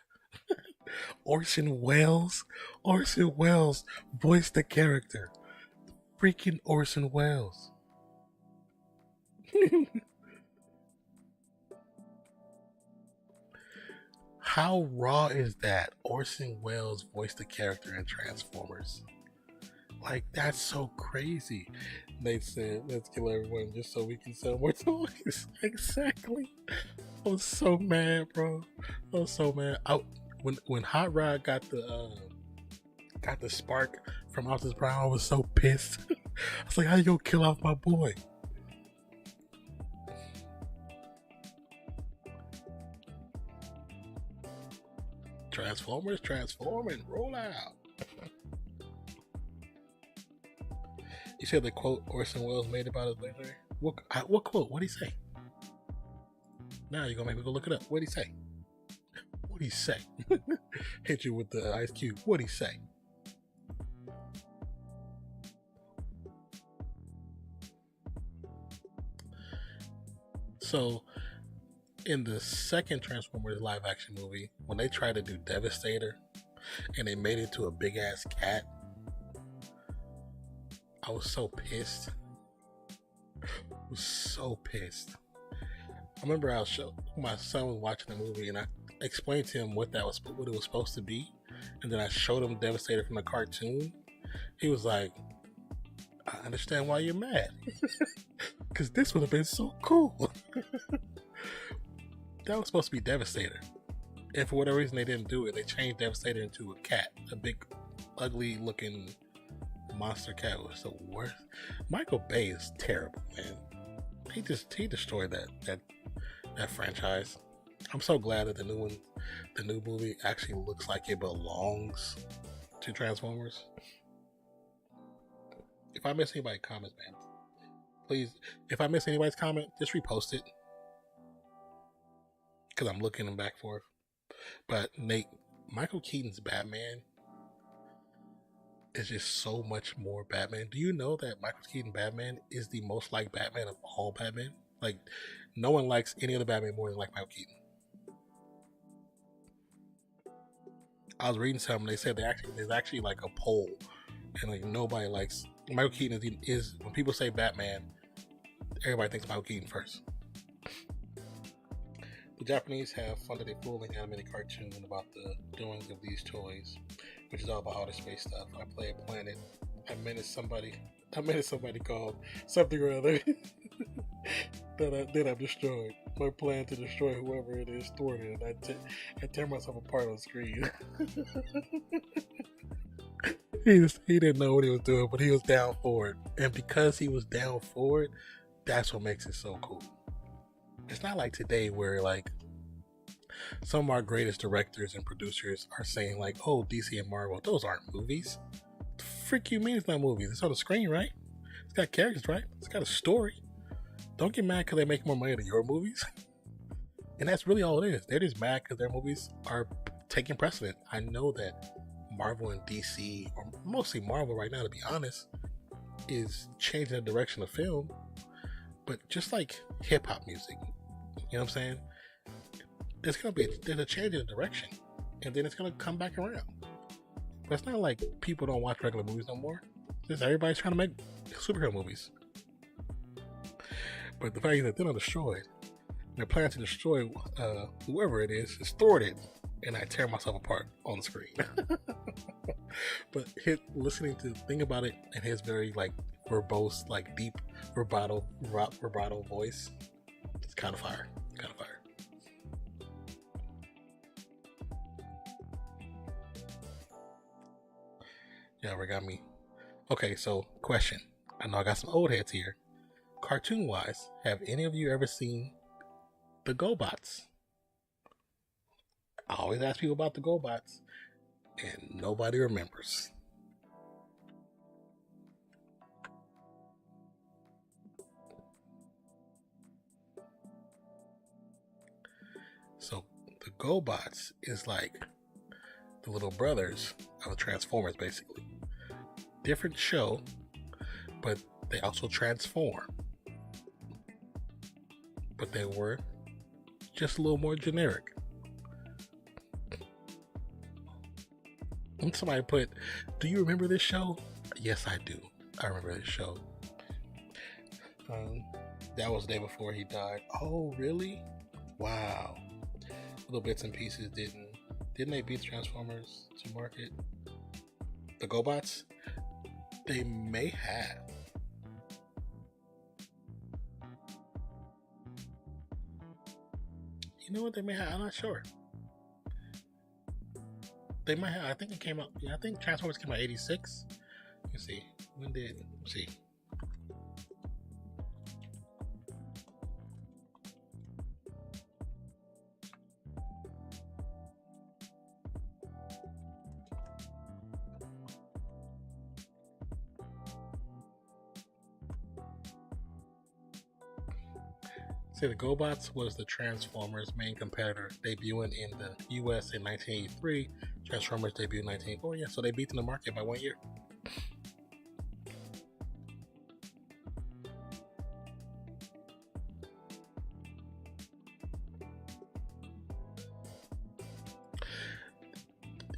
Orson Welles voiced the character. Freaking Orson Welles. How raw is that? Orson Welles voiced the character in Transformers. Like, that's so crazy. They said, let's kill everyone just so we can sell more toys. Exactly. I was so mad, bro. I was so mad. When Hot Rod got the spark from Optimus Prime, I was so pissed. I was like, how you gonna kill off my boy? Transformers transforming, roll out. You said the quote Orson Welles made about his legendary? What quote? What'd he say? Now you're gonna make me go look it up. What'd he say? What'd he say? Hit you with the ice cube. What'd he say? So, in the second Transformers live action movie, when they tried to do Devastator and they made it to a big ass cat, I was so pissed. I remember my son was watching the movie and I explained to him what it was supposed to be, and then I showed him Devastator from the cartoon. He was like, I understand why you're mad. Because this would have been so cool. That was supposed to be Devastator. And for whatever reason they didn't do it. They changed Devastator into a cat. A big, ugly looking monster cat. Was the worst. Michael Bay is terrible, man. He destroyed that franchise. I'm so glad that the new movie actually looks like it belongs to Transformers. If I miss anybody's comments, man, please, if I miss anybody's comment, just repost it. Because I'm looking them back for it. But Nate, Michael Keaton's Batman is just so much more Batman. Do you know that Michael Keaton Batman is the most liked Batman of all Batman? Like, no one likes any other Batman more than like Michael Keaton. I was reading something, they said there's actually like a poll, and like nobody likes Michael Keaton is when people say Batman, everybody thinks Michael Keaton first. The Japanese have funded a full-length animated cartoon about the doings of these toys, which is all about outer space stuff. I play a planet. I menaced somebody called something or other that I've destroyed. My plan to destroy whoever it is thwarted, and I tear myself apart on screen. He didn't know what he was doing, but he was down for it. And because he was down for it, that's what makes it so cool. It's not like today where like some of our greatest directors and producers are saying like, oh, DC and Marvel, those aren't movies. What the frick you mean it's not movies? It's on the screen, right? It's got characters, right? It's got a story. Don't get mad because they make more money than your movies. And that's really all it is. They're just mad because their movies are taking precedent. I know that Marvel and DC, or mostly Marvel right now to be honest, is changing the direction of film. But just like hip-hop music, you know what I'm saying? There's a change in direction, and then it's gonna come back around. But it's not like people don't watch regular movies no more. It's just everybody's trying to make superhero movies. But the fact is that they're not destroyed. They're planning to destroy whoever it is thwarted. and I tear myself apart on the screen. But listening to think about it in his very like verbose, like deep vibrato voice, it's kind of fire. Kind of fire. Yeah, origami. Okay, so question. I know I got some old heads here. Cartoon wise, have any of you ever seen the GoBots? I always ask people about the GoBots, and nobody remembers. So the GoBots is like the little brothers of the Transformers, basically. Different show, but they also transform. But they were just a little more generic. And somebody put, do you remember this show? Yes, I do. I remember this show. That was the day before he died. Oh, really? Wow. Little bits and pieces didn't they beat the Transformers to market? The GoBots? They may have. You know what they may have? I'm not sure. They might have. I think it came out. Yeah, I think Transformers came out '86. Let's see. When did? Let's see. See, the GoBots was the Transformers' main competitor, debuting in the U.S. in 1983. Transformers debuted in 1984. Yeah, so they beat them in the market by 1 year.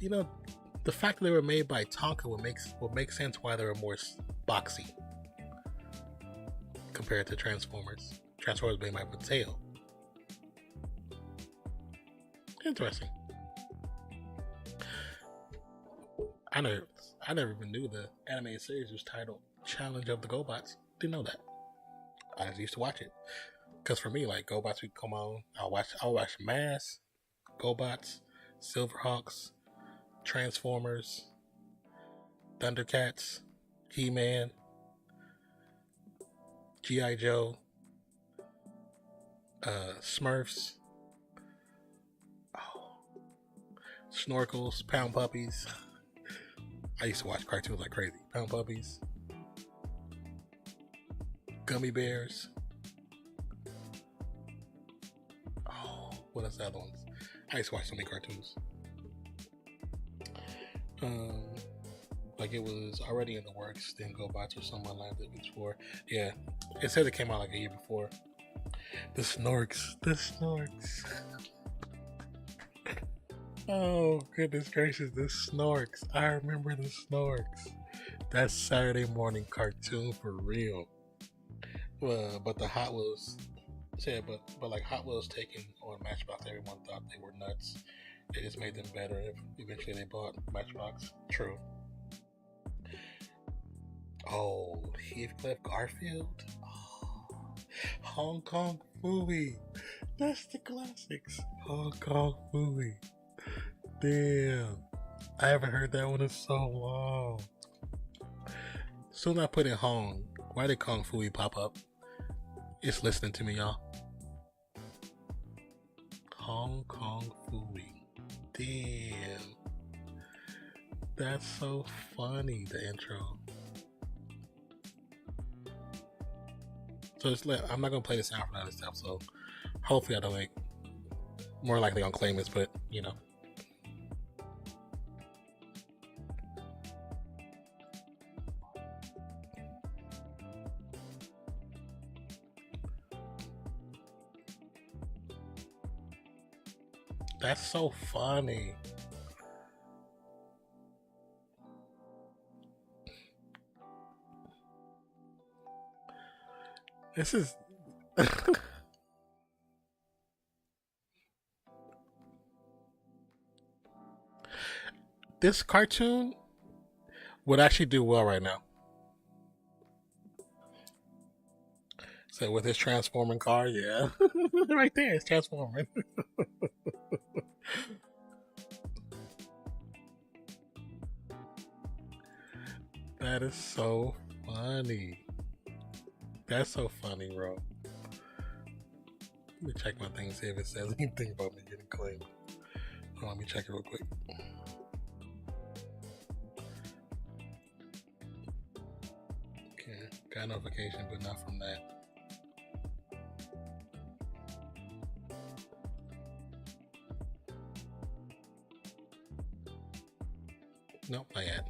You know, the fact that they were made by Tonka would make sense why they were more boxy compared to Transformers. Transformers made by Mattel. Interesting. I never even knew the animated series was titled Challenge of the GoBots. Didn't know that. I just used to watch it. Because for me, like, GoBots would come on. I'll watch Mass, GoBots, Silverhawks, Transformers, Thundercats, He-Man, G.I. Joe, Smurfs, Snorkels, Pound Puppies. I used to watch cartoons like crazy. Pound Puppies, Gummy Bears. Oh, what else? The other ones? I used to watch so many cartoons. Like it was already in the works. Then GoBots or someone like that before. Yeah, it said it came out like a year before. The Snorks. Oh, goodness gracious, the Snorks. I remember the Snorks. That's Saturday morning cartoon for real. But the Hot Wheels, yeah, but like Hot Wheels taking on Matchbox, everyone thought they were nuts. They just made them better. Eventually they bought Matchbox. True. Oh, Heathcliff Garfield. Oh, Hong Kong Phooey. That's the classics. Hong Kong Phooey. Damn. I haven't heard that one in so long. Soon I put in Hong. Why did Kung Phooey pop up? It's listening to me, y'all. Hong Kong Phooey. Damn. That's so funny, the intro. So I'm not gonna play the sound for other stuff, so hopefully I don't like, more likely gonna claim this, but you know. That's so funny. This is this cartoon would actually do well right now. So with his transforming car, yeah, right there, it's transforming. That is so funny. That's so funny, bro. Let me check my thing, see if it says anything about me getting claimed. Oh, let me check it real quick. Okay, got a notification, but not from that. Nope, not yet.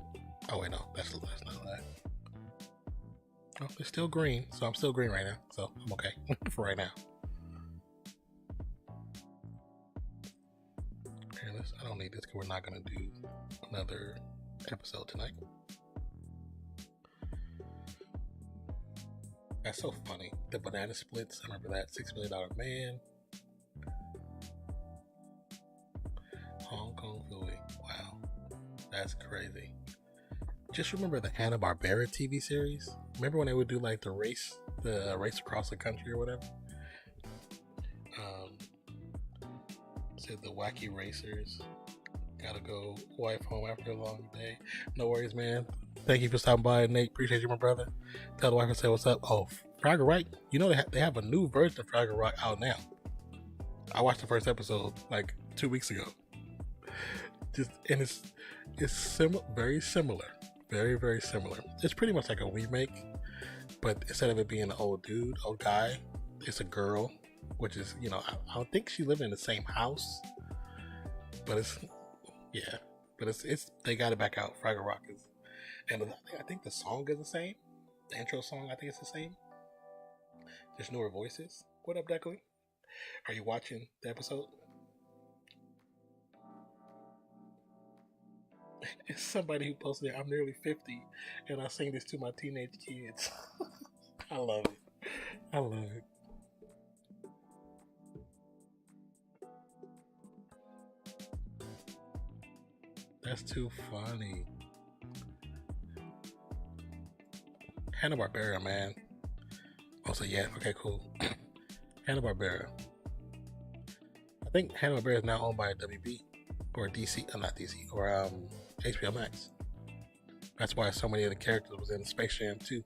Oh wait, no, that's not that. Oh, it's still green, so I'm still green right now, so I'm okay for right now. Okay, I don't need this because we're not gonna do another episode tonight. That's so funny. The banana splits. I remember that. $6 Million Man. Hong Kong Philly. Wow, that's crazy. Just remember the Hanna-Barbera TV series. Remember when they would do like the race across the country or whatever? Said the wacky racers. Gotta go wife home after a long day. No worries, man. Thank you for stopping by, Nate. Appreciate you, my brother. Tell the wife and say what's up. Oh, Fraggle Rock. You know they have a new version of Fraggle Rock out now. I watched the first episode like 2 weeks ago. It's very similar. Very, very similar. It's pretty much like a remake, but instead of it being an old guy, it's a girl, which is, I don't think she lived in the same house, but it's they got it back out. Fraggle Rock is, and I think the song is the same. The intro song, I think it's the same. There's newer voices. What up, Declan? Are you watching the episode? It's somebody who posted it. I'm nearly 50 and I sing this to my teenage kids. I love it. I love it. That's too funny. Hanna-Barbera, man. Also, yeah, okay, cool. Hanna-Barbera. I think Hanna-Barbera is now owned by WB or DC, not DC, or HBO Max. That's why so many of the characters was in Space Jam 2.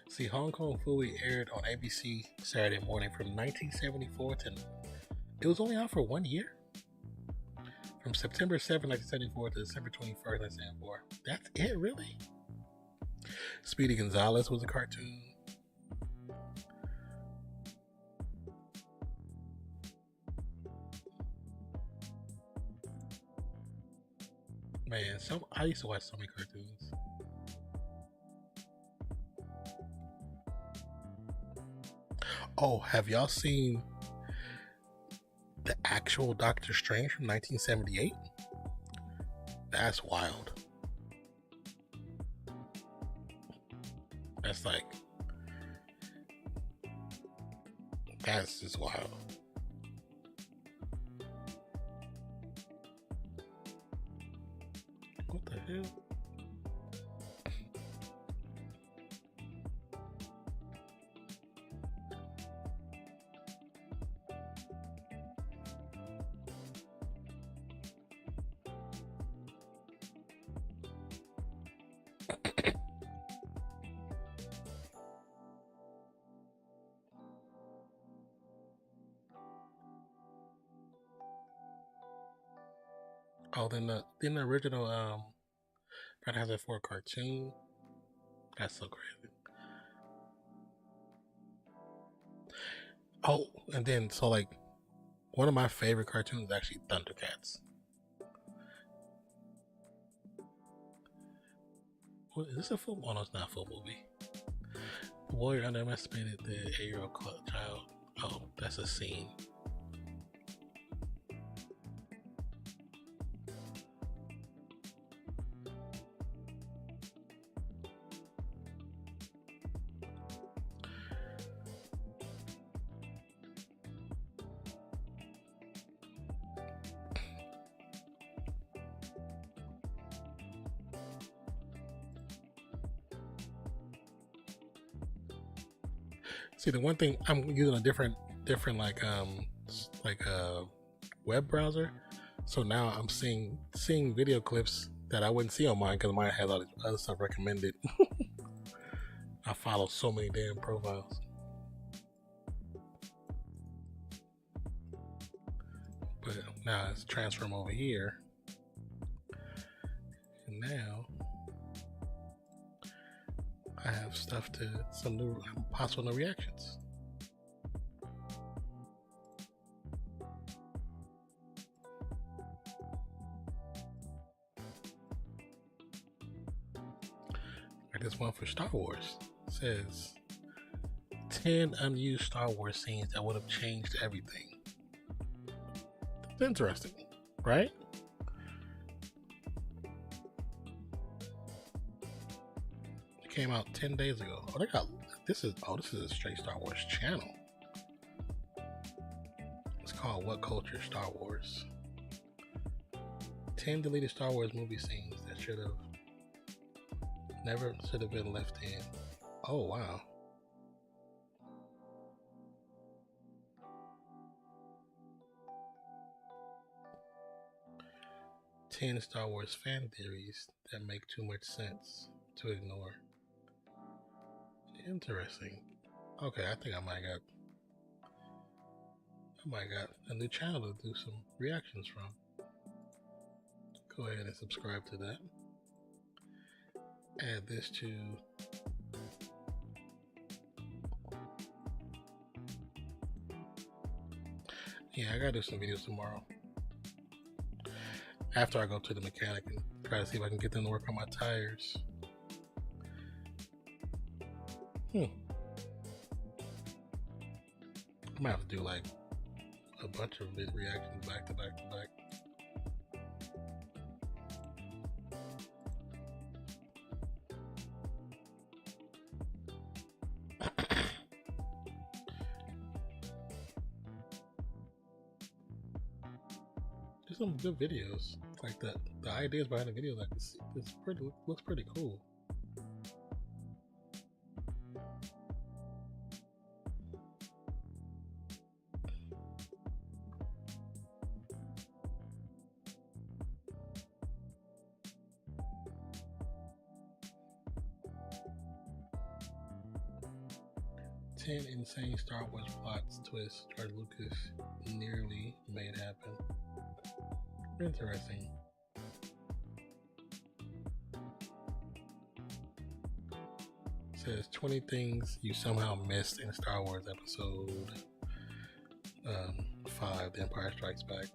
See, Hong Kong Phooey aired on ABC Saturday morning from 1974 to... It was only out for 1 year? From September 7, 1974 to December 21st, 1974. That's it, really? Speedy Gonzalez was a cartoon. Man, I used to watch so many cartoons. Oh, have y'all seen the actual Doctor Strange from 1978? That's wild. That's just wild. What the hell? Oh, then the original Final Fantasy 4 cartoon. That's so crazy. Oh, and then one of my favorite cartoons is actually Thundercats. What, is this a football? Oh, no, it's not a football movie. The warrior underestimated the 8-year-old child. Oh, that's a scene. See, the one thing I'm using a different like a web browser, so now I'm seeing video clips that I wouldn't see on mine because mine has all this other stuff recommended. I follow so many damn profiles. But now it's transform over here, and now I have stuff to some new possible new reactions. This one for Star Wars says 10 unused Star Wars scenes that would have changed everything. That's interesting, right? It came out 10 days ago. Oh, they got this is a straight Star Wars channel. It's called What Culture Star Wars. 10 deleted Star Wars movie scenes that never should have been left in. Oh wow. Ten Star Wars fan theories that make too much sense to ignore. Interesting. Okay, I think I might got a new channel to do some reactions from. Go ahead and subscribe to that. Add this to I gotta do some videos tomorrow after I go to the mechanic and try to see if I can get them to work on my tires. I might have to do like a bunch of reactions back to back to back. There's some good videos. Like the ideas behind the video, like it's looks pretty cool. Ten insane Star Wars plots twists George Lucas nearly made happen. Interesting. It says 20 things you somehow missed in Star Wars Episode 5, The Empire Strikes Back.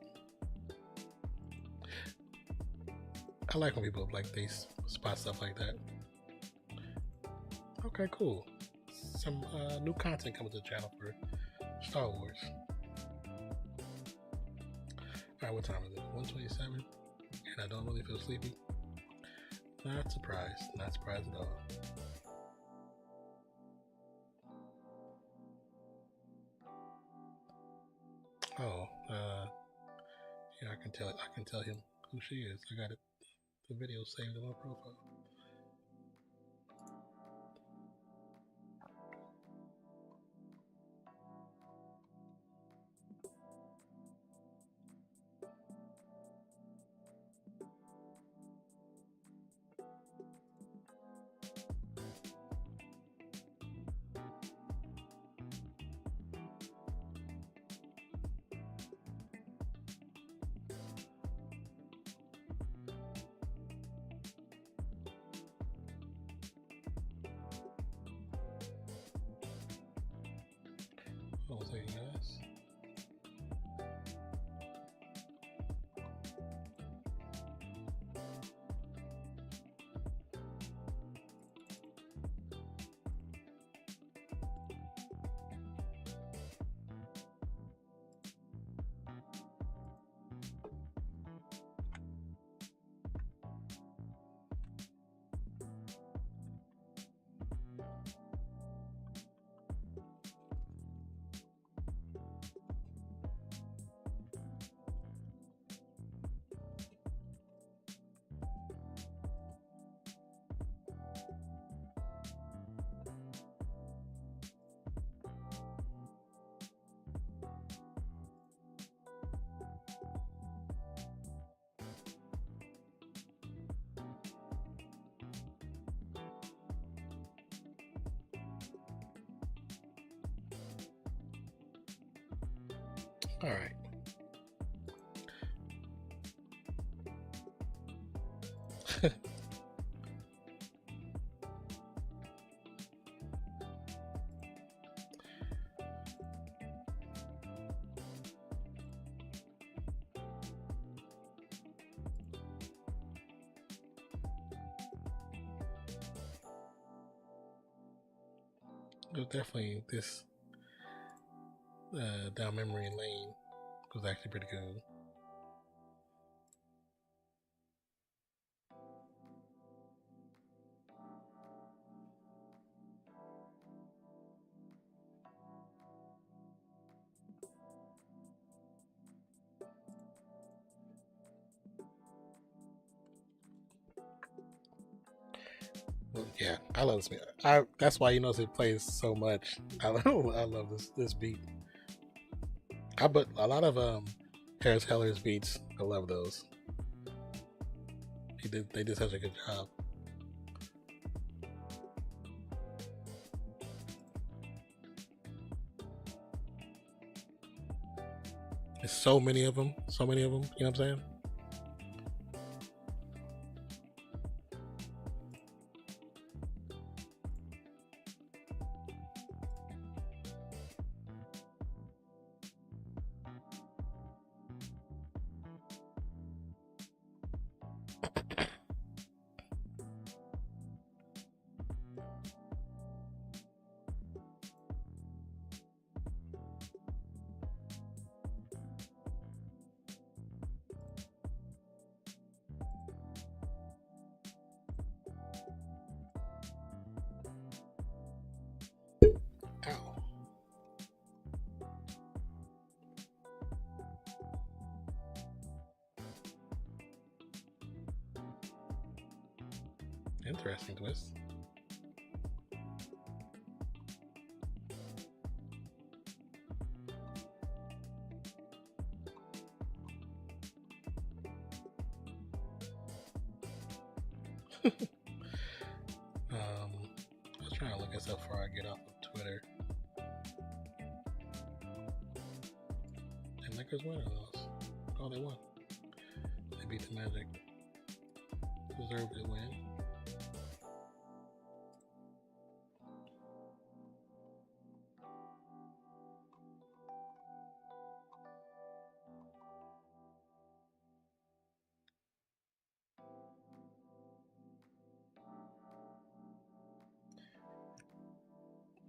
I like when people they spot stuff like that. Okay, cool. Some new content coming to the channel for Star Wars. Alright, what time is it? 1:27, and I don't really feel sleepy. Not surprised at all. Oh, yeah, I can tell him who she is. I got the video saved in my profile. What was it, guys? All right. Definitely this down memory lane was actually pretty good. Well, yeah, I love this. That's why it plays so much. I love this beat. But a lot of Harris Heller's beats. I love those. They did such a good job. There's so many of them. You know what I'm saying? Ow. Interesting twist. I was trying to look this up before I get off of Twitter. And Lakers won or lost? Oh, they won. They beat the Magic. Deserved to win.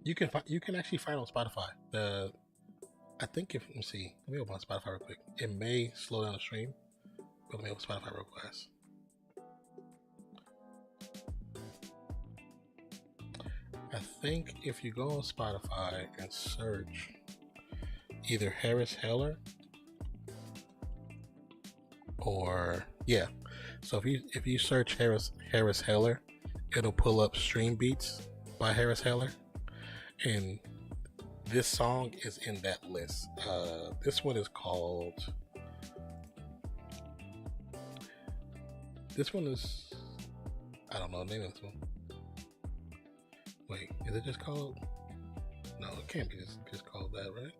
You can actually find on Spotify. I think if let me see, let me open on Spotify real quick. It may slow down the stream, but let me open Spotify real fast. I think if you go on Spotify and search either Harris Heller or so if you search Harris Heller, it'll pull up stream beats by Harris Heller, and this song is in that list. This one is called. This one is. I don't know the name of this one. Wait, is it just called? No, it can't be just called that, right?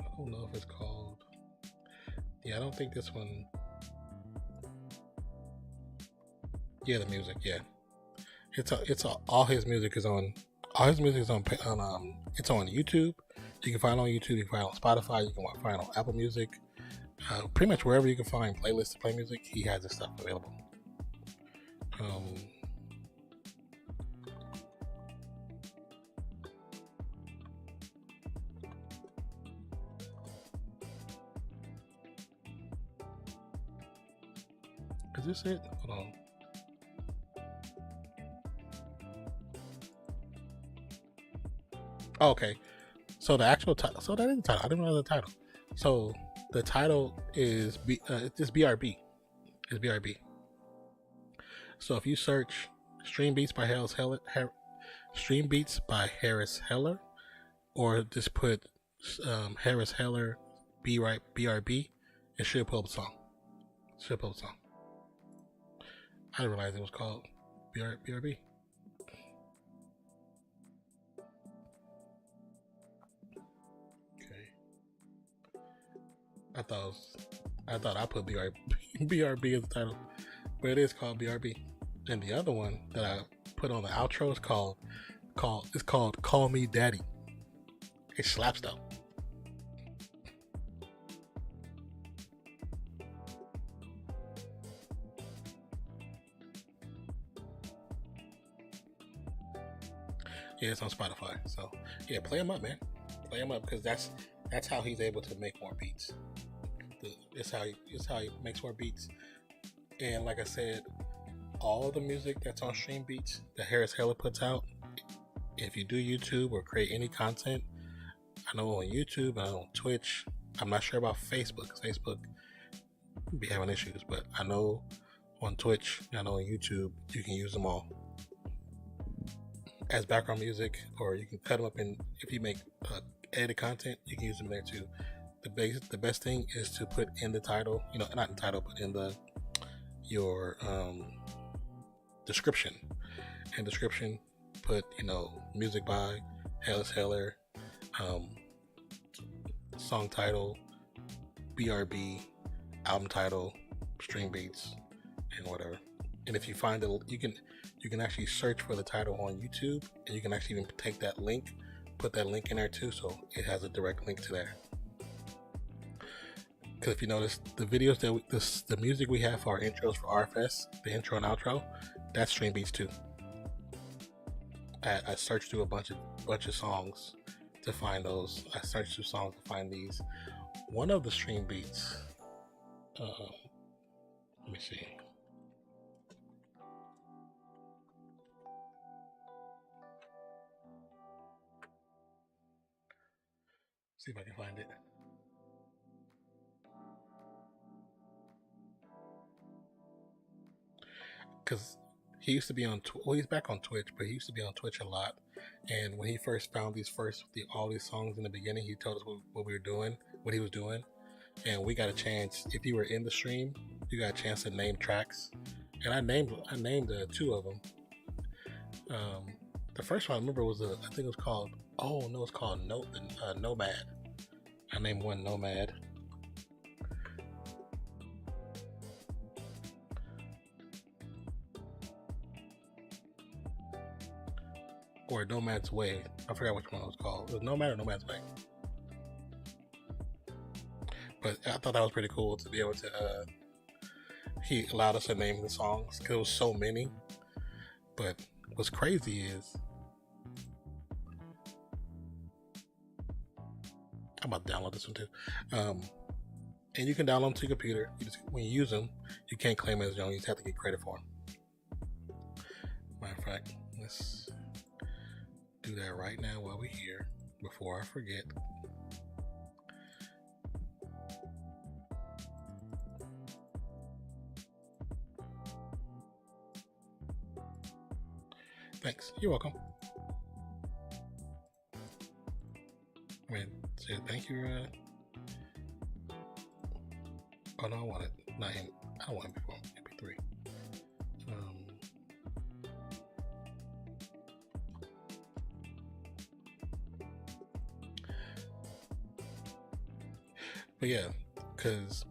I don't know if it's called. Yeah, I don't think this one. Yeah, the music. Yeah, all his music is on. All his music is on. It's on YouTube. You can find it on YouTube. You can find it on Spotify. You can find it on Apple Music. Pretty much wherever you can find playlists to play music, he has this stuff available. Is this it? Hold on. Oh, okay. So the actual title. So that is the title. I didn't know the title. So the title is it's BRB. It's BRB. So if you search "Stream Beats" by Harris Heller, Stream Beats by Harris Heller, or just put Harris Heller BRB. It should pull up a song. I didn't realize it was called BRB. Okay. I thought I put BRB as the title, but it is called BRB. And the other one that I put on the outro is called Call Me Daddy. It slaps though. Yeah, it's on Spotify. So yeah, play him up, man. Play him up, because that's how he's able to make more beats. It's how he makes more beats. And like I said, all the music that's on Stream Beats that Harris Heller puts out, if you do YouTube or create any content, I know on YouTube, I know on Twitch, I'm not sure about Facebook, because Facebook be having issues, but I know on Twitch, I know on YouTube, you can use them all as background music, or you can cut them up in, if you make edited content, you can use them there too. The best thing is to put in the title, not in the title, but in your description. And description, put music by Harris Heller, song title, BRB, album title, Stream Beats, and whatever. And if you find it, you can actually search for the title on YouTube, and you can actually even take that link, put that link in there too, so it has a direct link to there. Because if you notice, the videos the music we have for our intros for RFS, the intro and outro, that's Stream Beats too. I searched through a bunch of songs to find those. I searched through songs to find these. One of the Stream Beats, let me see. See if I can find it. Because he used to be on, he's back on Twitch, but he used to be on Twitch a lot. And when he first found all these songs in the beginning, he told us what we were doing, what he was doing. And we got a chance, if you were in the stream, you got a chance to name tracks. And I named two of them. The first one I remember was I think it was called, it's called Nomad. I named one Nomad. Or Nomad's Way. I forgot which one it was called. It was Nomad or Nomad's Way. But I thought that was pretty cool to be able to, he allowed us to name the songs, because it was so many. But what's crazy is, I'm about to download this one too. And you can download them to your computer. When you use them, you can't claim it as your own. You just have to get credit for them. Matter of fact, let's do that right now while we're here, before I forget. Thanks. You're welcome. I mean, say thank you. Oh no, I want it. Not him. I don't want him before MP3. But yeah, because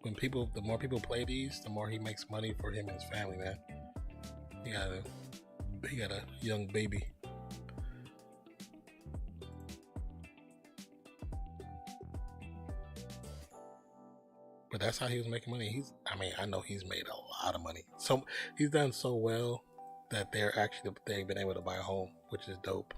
the more people play these, the more he makes money for him and his family, man. He got a young baby. But that's how he was making money. I know he's made a lot of money. So he's done so well that they've been able to buy a home, which is dope.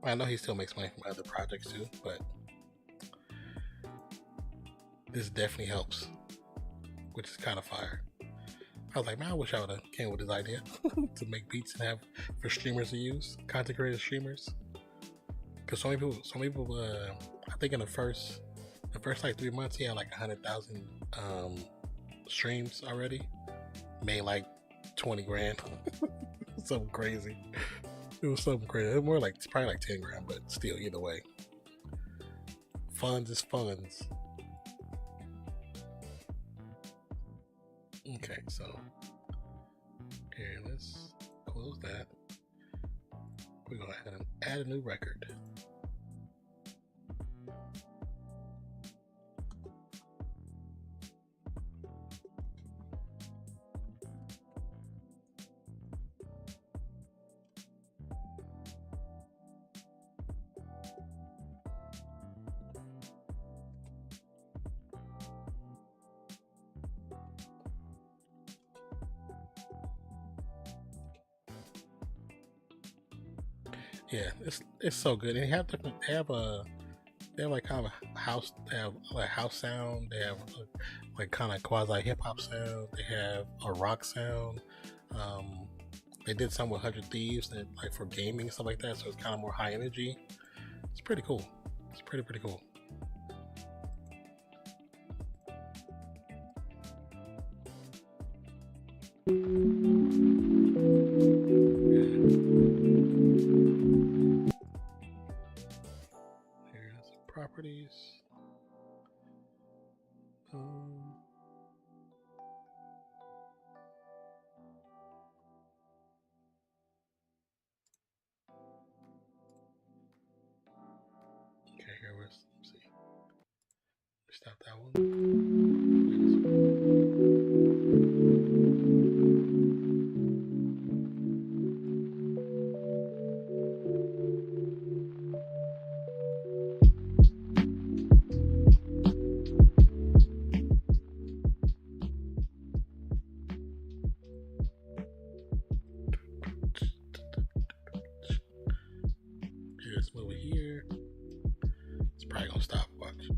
I know he still makes money from other projects too, but this definitely helps, which is kind of fire. I was like, man, I wish I would have came with this idea to make beats and have for streamers to use, content creator streamers. Because so many people, I think in the first like 3 months, he had like 100,000 streams already, made like 20 grand, something crazy. It was something crazy. It was more like probably like 10 grand, but still, either way, funds is funds. Okay, so here, let's close that. We're gonna add a new record. Yeah, it's so good. And they have different. They have like kind of a house. They have like house sound. They have like kind of quasi hip hop sound. They have a rock sound. They did some with 100 Thieves that like for gaming and stuff like that. So it's kind of more high energy. It's pretty cool. It's pretty cool. Properties. Okay, here let's see. Stop that one. Here's over here. It's probably gonna stop. Watch.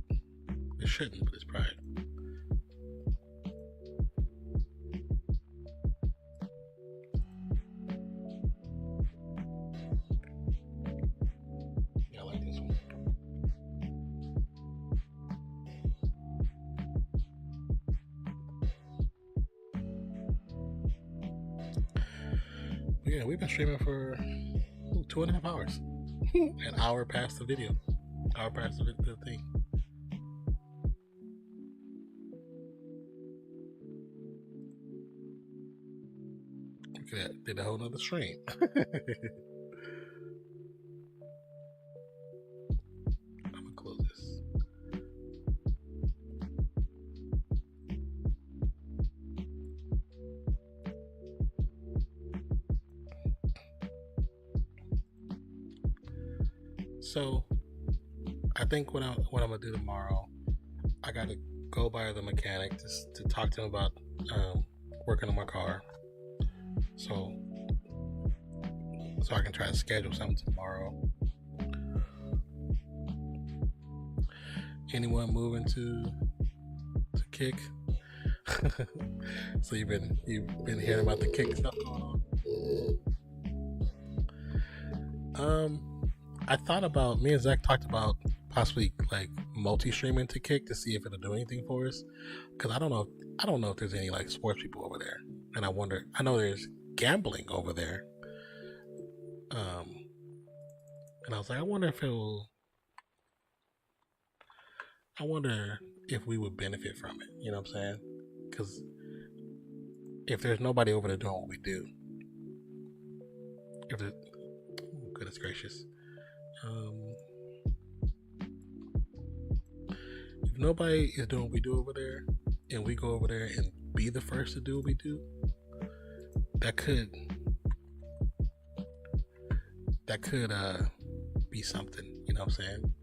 It shouldn't, but it's probably. Yeah, I like this one. Yeah, we've been streaming for 2.5 hours. An hour past the video. Hour past the thing. Look at that. Did a whole nother stream. I'm gonna close this. So I think what I'm gonna do tomorrow, I gotta go by the mechanic to talk to him about working on my car. So I can try to schedule something tomorrow. Anyone moving to Kick? So you've been hearing about the Kick stuff going on. I thought about, me and Zach talked about possibly like multi-streaming to Kick to see if it'll do anything for us. Because I don't know if there's any like sports people over there, and I know there's gambling over there. And I was like, I wonder if we would benefit from it. You know what I'm saying? Because if there's nobody over there doing what we do, goodness gracious. If nobody is doing what we do over there, and we go over there and be the first to do what we do, that could be something. You know what I'm saying?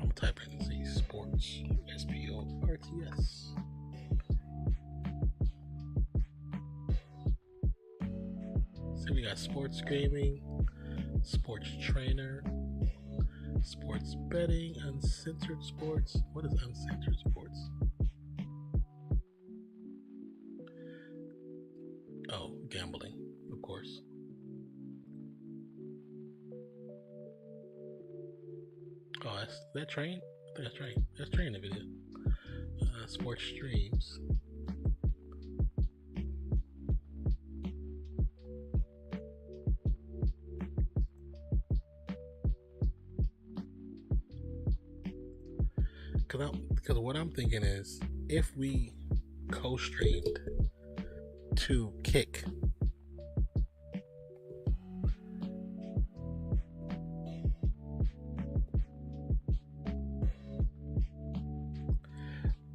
I'm typing Z Sports SPORTS. See, we got got sports gaming, sports trainer, sports betting, uncensored sports. What is uncensored sports? Oh, gambling, of course. Oh, that's that train? I think that's train. That's train video. Sports streams. Because what I'm thinking is, if we co-streamed to Kick,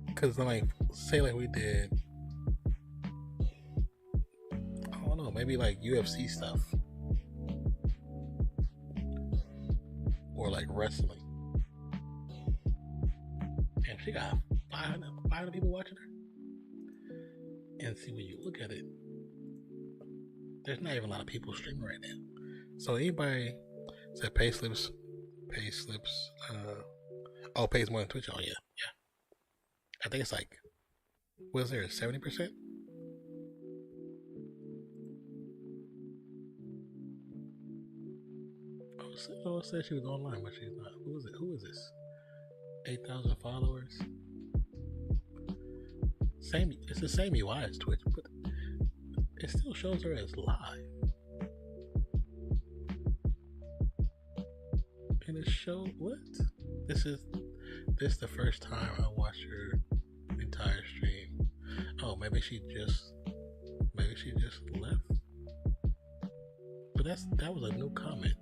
because like, say like we did, I don't know, maybe like UFC stuff or like wrestling, and she got 500 people watching her. And see, when you look at it, there's not even a lot of people streaming right now. So anybody said payslips, pays more than Twitch. Oh yeah. I think it's like, was there 70%? Oh, it said she was online, but she's not. Who is it? Who is this? 8,000 followers. Same. It's the same UI as Twitch, but it still shows her as live. And it showed what? This is the first time I watched her entire stream. Oh, maybe she just left. But that was a new comment.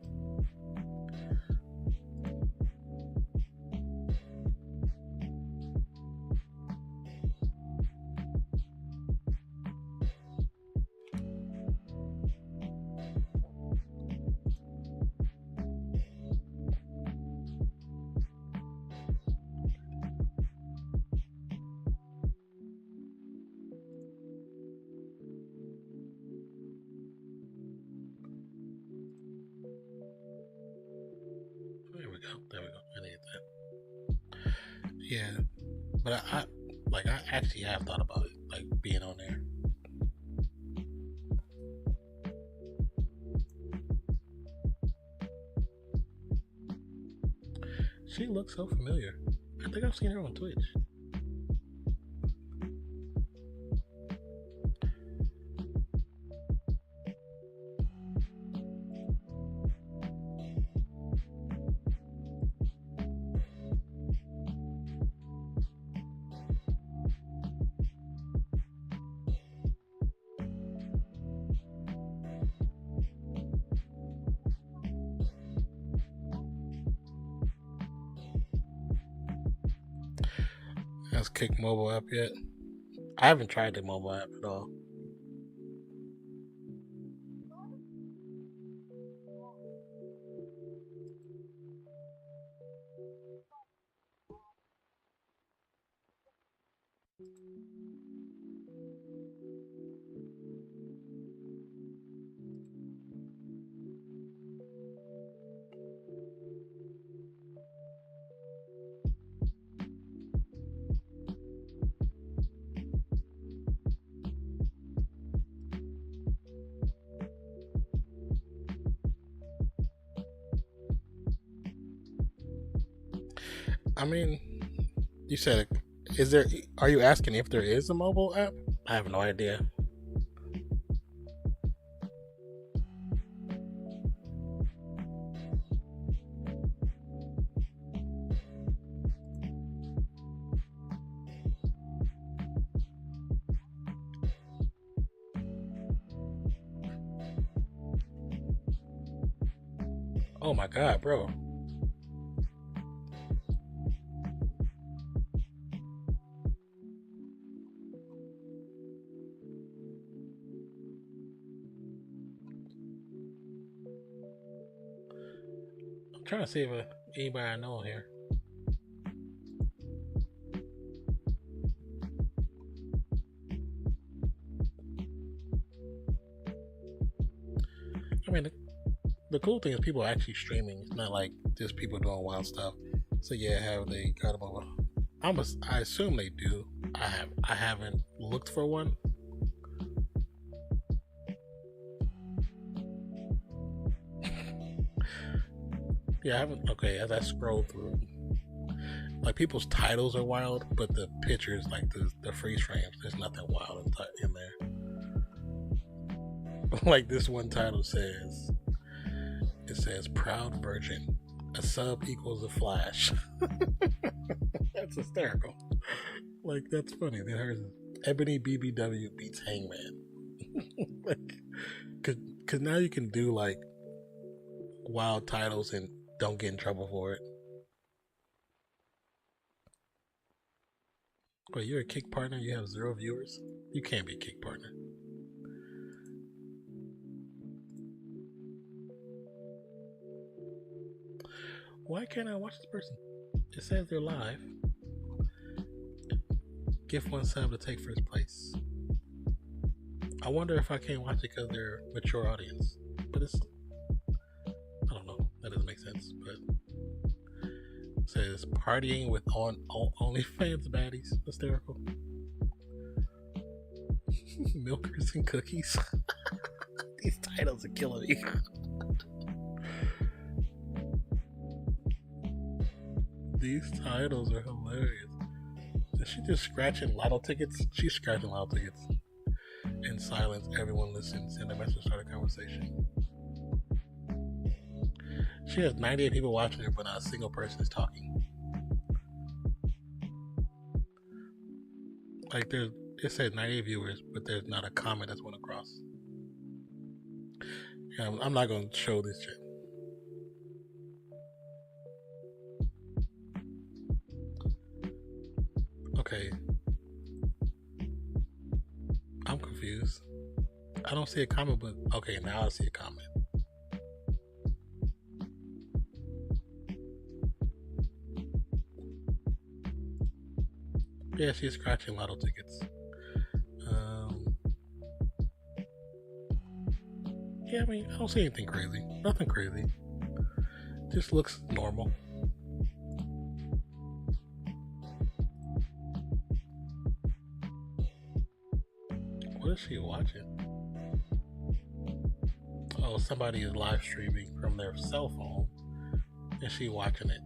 There we go. I need that. Yeah, but I actually have thought about it, like being on there. She looks so familiar. I think I've seen her on Twitch. Has Kick mobile app yet? I haven't tried the mobile app at all. I mean, you said, is there? Are you asking if there is a mobile app? I have no idea. Oh my god, bro. I'm trying to see if anybody I know here. mean, the cool thing is people are actually streaming. It's not like just people doing wild stuff. So yeah, have they got them over? I assume they do. I haven't looked for one. Yeah, I haven't. Okay, as I scroll through, like people's titles are wild, but the pictures, like the freeze frames, there's nothing wild in there. Like this one title says, it says "Proud Virgin," a sub equals a flash. That's hysterical. Like that's funny. Then hers Ebony BBW beats Hangman. Like, cause now you can do like wild titles and don't get in trouble for it. Wait, you're a kick partner? You have 0 viewers? You can't be a kick partner. Why can't I watch this person? It says they're live. Gift 1 sub to take first place. I wonder if I can't watch it because they're mature audience. But it's, I don't know. That doesn't make sense. But it says partying with OnlyFans baddies. Hysterical. Milkers and cookies. These titles are killing me. These titles are hilarious. Is she just scratching lotto tickets? She's scratching lotto tickets. In silence, everyone listens. Send a message, start a conversation. She has 98 people watching her, but not a single person is talking. Like it says 98 viewers, but there's not a comment that's went across. Yeah, I'm not going to show this shit. Okay. I'm confused. I don't see a comment, but okay, now I see a comment. Yeah, she's scratching lotto tickets. Yeah, I mean, I don't see anything crazy. Nothing crazy. Just looks normal. What is she watching? Oh, somebody is live streaming from their cell phone, and she watching it.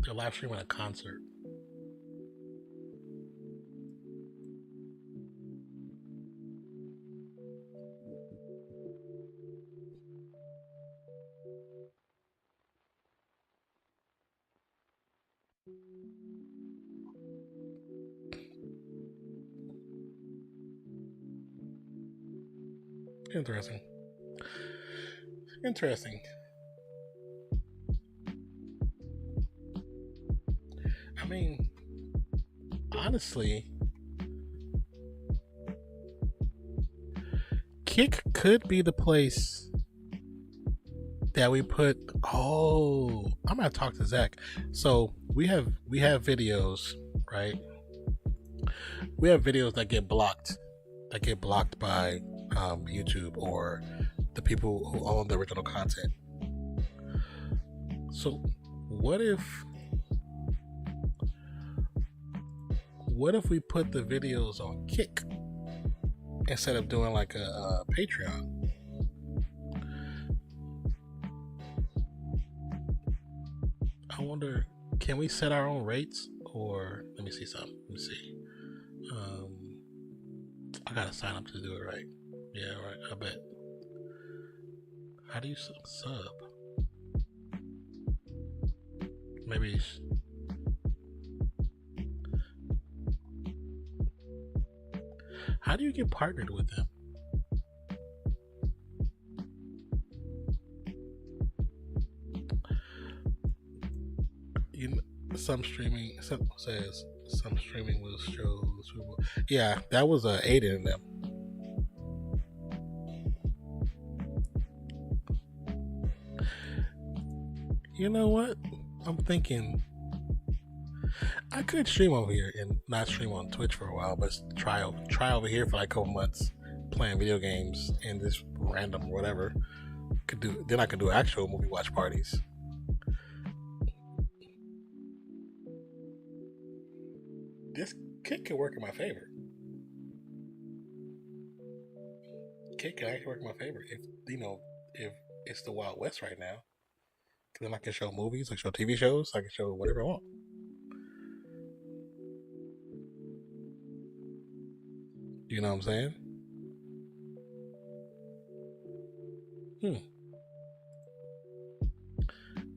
They're live streaming a concert. Interesting. I mean, honestly, Kick could be the place that we put. Oh, I'm gonna talk to Zach. So we have videos, right? We have videos that get blocked by YouTube or the people who own the original content. So what if we put the videos on Kick instead of doing like a Patreon? I wonder, can we set our own rates? Or let me see something. Let me see. I gotta sign up to do it, right? Yeah, right. I bet. How do you sub? Maybe. How do you get partnered with them? Some streaming says some streaming will show. Yeah, that was Aiden in them. You know what? I'm thinking I could stream over here and not stream on Twitch for a while, but try over here for like a couple months, playing video games and this random whatever then I could do actual movie watch parties. This kit can work in my favor. Kit can actually work in my favor if it's the Wild West right now. Because then I can show movies, I can show TV shows, I can show whatever I want. You know what I'm saying?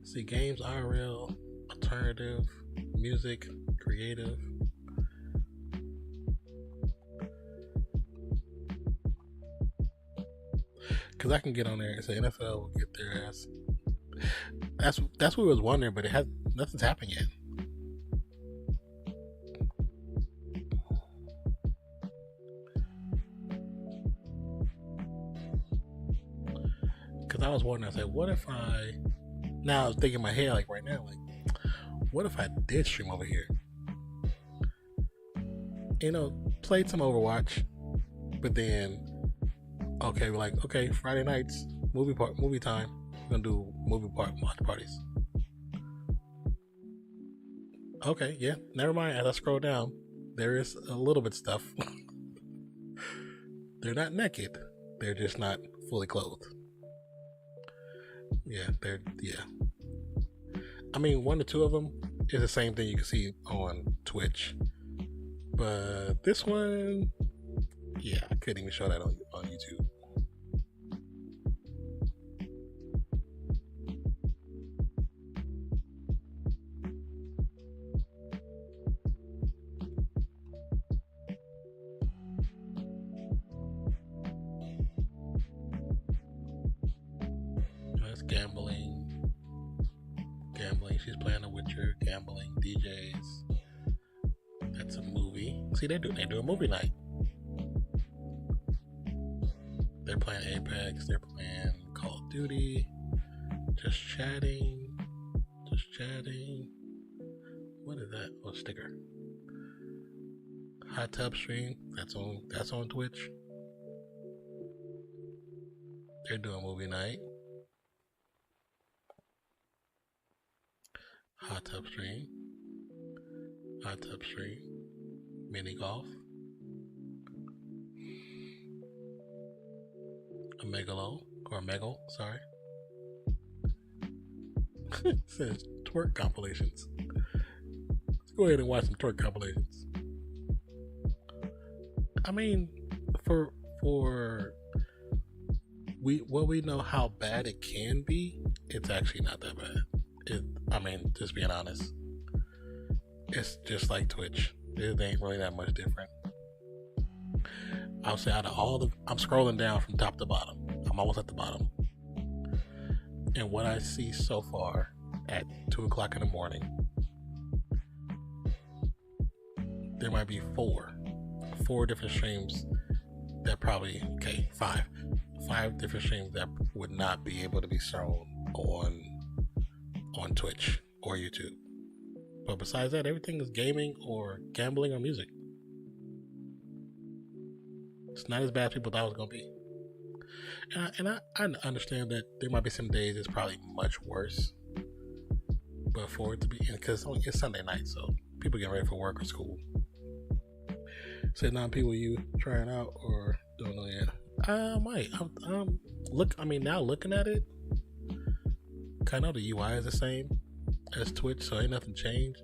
See, games, IRL, alternative, music, creative. Because I can get on there and say NFL will get their ass. That's what I was wondering, but nothing's happened yet. Because I was wondering, I said, what if now I was thinking in my head, like right now, like, what if I did stream over here? Played some Overwatch, but then, okay, we're like, okay, Friday nights, movie time. We're gonna do watch parties. Okay, yeah, never mind. As I scroll down, there is a little bit of stuff. They're not naked. They're just not fully clothed. Yeah. I mean, one or two of them is the same thing you can see on Twitch. But this one, yeah, I couldn't even show that on YouTube. That's gambling. She's playing The Witcher. Gambling. DJs. That's a movie. See, they do a movie night. They're playing Apex. They're playing Call of Duty. Just chatting. What is that? Oh, sticker. Hot tub stream. That's on Twitch. They're doing movie night. Hot tub stream. Mini golf. A Megal, sorry. It says twerk compilations. Let's go ahead and watch some twerk compilations. I mean, for what we know how bad it can be, it's actually not that bad. Just being honest, it's just like Twitch. It ain't really that much different. I'll say out of all I'm scrolling down from top to bottom. I'm almost at the bottom. And what I see so far at 2 o'clock in the morning, there might be four different streams that probably, five different streams that would not be able to be shown on Twitch or YouTube. But besides that, everything is gaming or gambling or music. It's not as bad as people thought it was going to be. And I understand that there might be some days it's probably much worse. But for it to be, because it's Sunday night, so people getting ready for work or school. So now people, you trying out or don't know yet? I might. Now looking at it, I know the UI is the same as Twitch, so ain't nothing changed.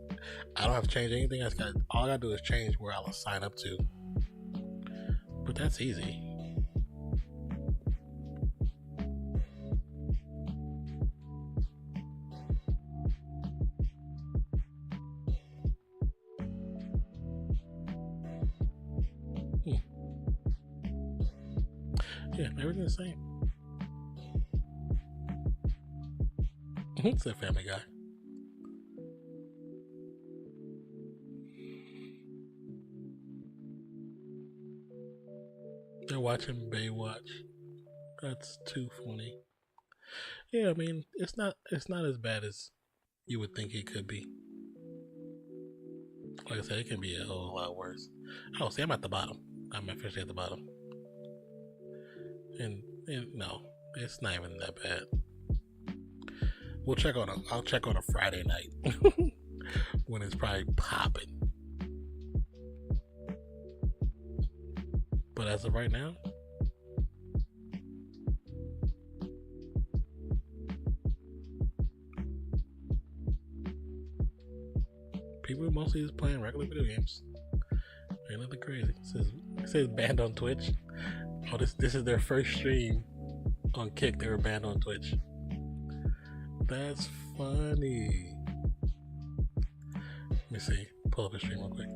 I don't have to change anything. All I gotta do is change where I'll sign up to. But that's easy. Yeah, everything's the same. It's a Family Guy. They're watching Baywatch. That's too funny. Yeah, I mean, it's not as bad as you would think it could be. Like I said, it can be a whole lot worse. Oh, see, I'm at the bottom. I'm officially at the bottom. and no, it's not even that bad. I'll check on a Friday night when it's probably popping. But as of right now, people are mostly just playing regular video games. Ain't nothing crazy. It says banned on Twitch. Oh, this is their first stream on Kick. They were banned on Twitch. That's funny. Let me see. Pull up a stream real quick.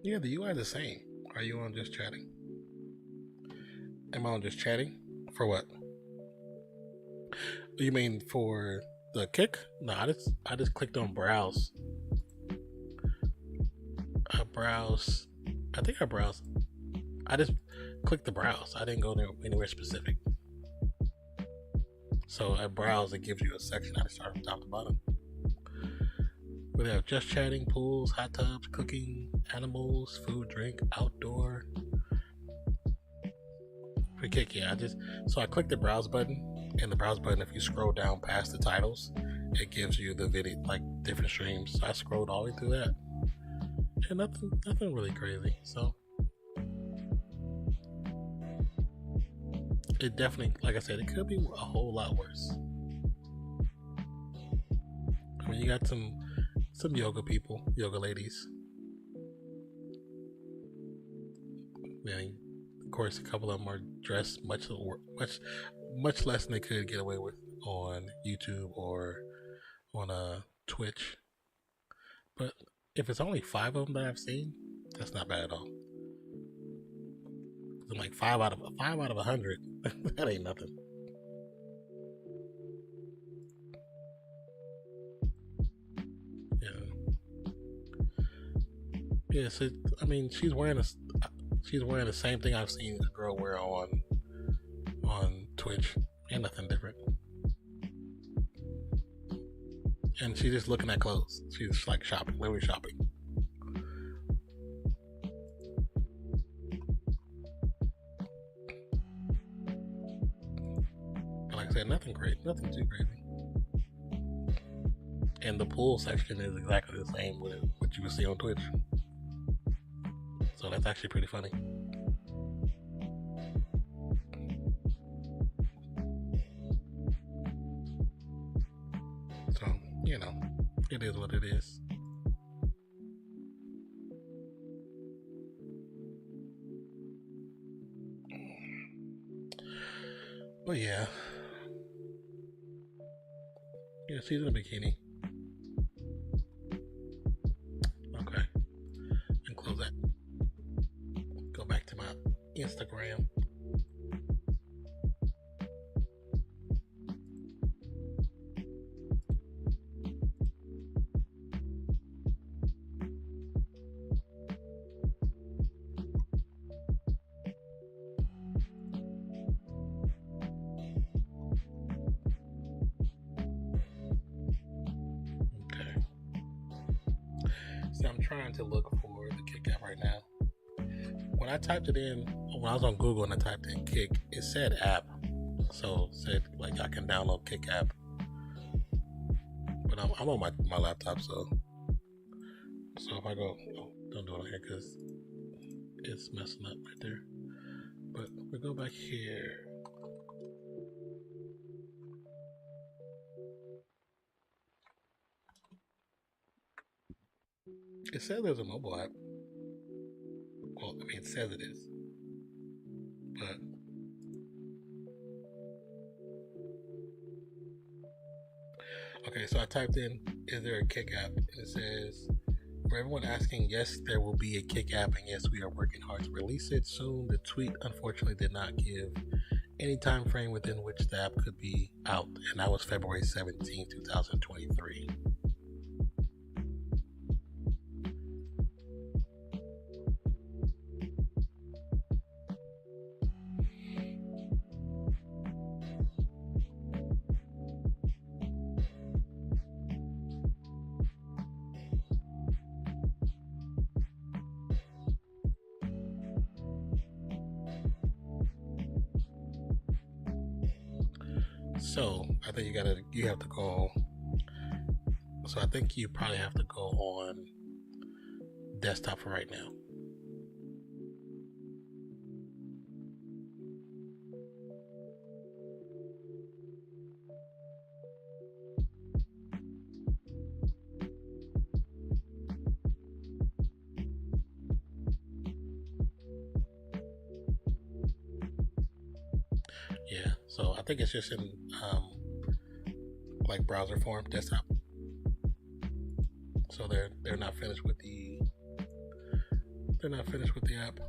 Yeah, the UI is the same. Are you on just chatting? Am I on just chatting? For what? You mean for the Kick? No, I just clicked on browse. I think I browse. I just clicked the browse. I didn't go anywhere specific. So at browse, it gives you a section. I just start from top to bottom. We have just chatting, pools, hot tubs, cooking, animals, food, drink, outdoor. For Kick, yeah. I clicked the browse button, and the browse button, if you scroll down past the titles, it gives you the video, like different streams. So I scrolled all the way through that. And nothing really crazy. So it definitely, like I said, it could be a whole lot worse. I mean, you got some yoga people, yoga ladies. And of course, a couple of them are dressed much less than they could get away with on YouTube or on Twitch. But if it's only 5 of them that I've seen, that's not bad at all. I'm like 5 out of 100. That ain't nothing. Yeah. So I mean, she's wearing the same thing I've seen a girl wear on Twitch. Ain't nothing different. And she's just looking at clothes. She's like shopping, literally shopping. But like I said, nothing too crazy. And the pool section is exactly the same with what you would see on Twitch. So that's actually pretty funny. So, it is what it is. But yeah. Yeah, she's in a bikini. Okay. And close that. Go back to my Instagram. I'm trying to look for the Kick app right now. When I typed it in, when I was on Google and I typed in Kick, it said app. So it said like I can download Kick app. But I'm on my laptop, so if I go, don't do it on here because it's messing up right there. But we go back here. It says there's a mobile app. Well, I mean, it says it is. But okay, so I typed in, is there a Kick app? And it says, for everyone asking, yes, there will be a Kick app, and yes, we are working hard to release it soon. The tweet, unfortunately, did not give any time frame within which the app could be out, and that was February 17, 2023. So I think you have to go. So I think you probably have to go on desktop for right now. Yeah, so I think it's just in like browser form, desktop. So they're not finished with the app.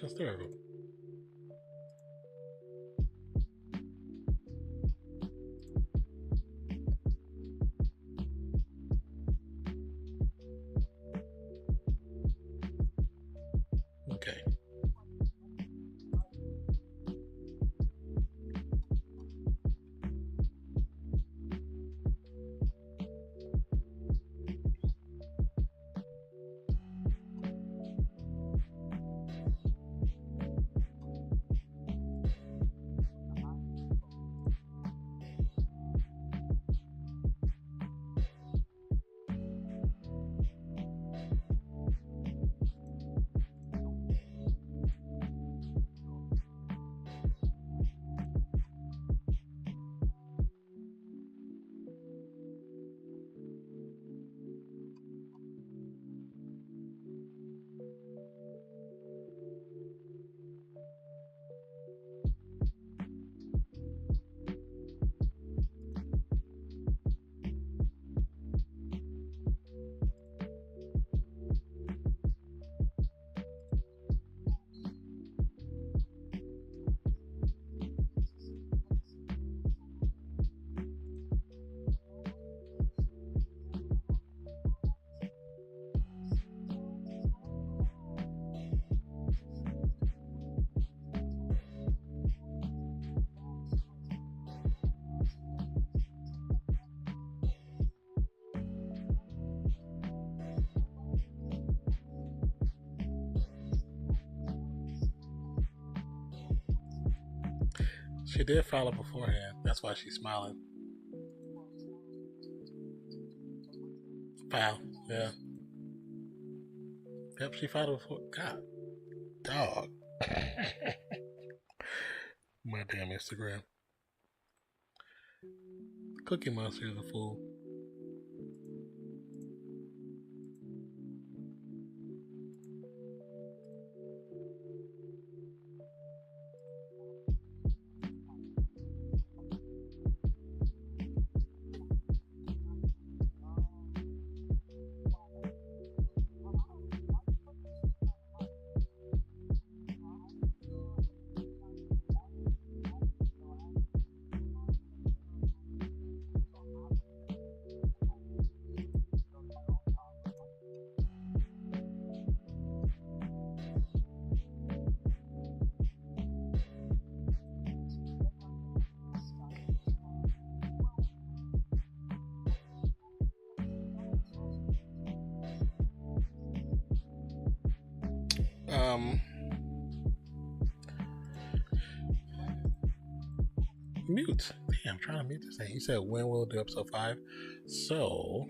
That's terrible. Okay. She did follow beforehand. That's why she's smiling. Foul. Yeah. Yep, she followed before. God, dog. My damn Instagram. Cookie Monster is a fool. Um, mute. Damn, I'm trying to mute this thing. He said when we'll do episode 5. So,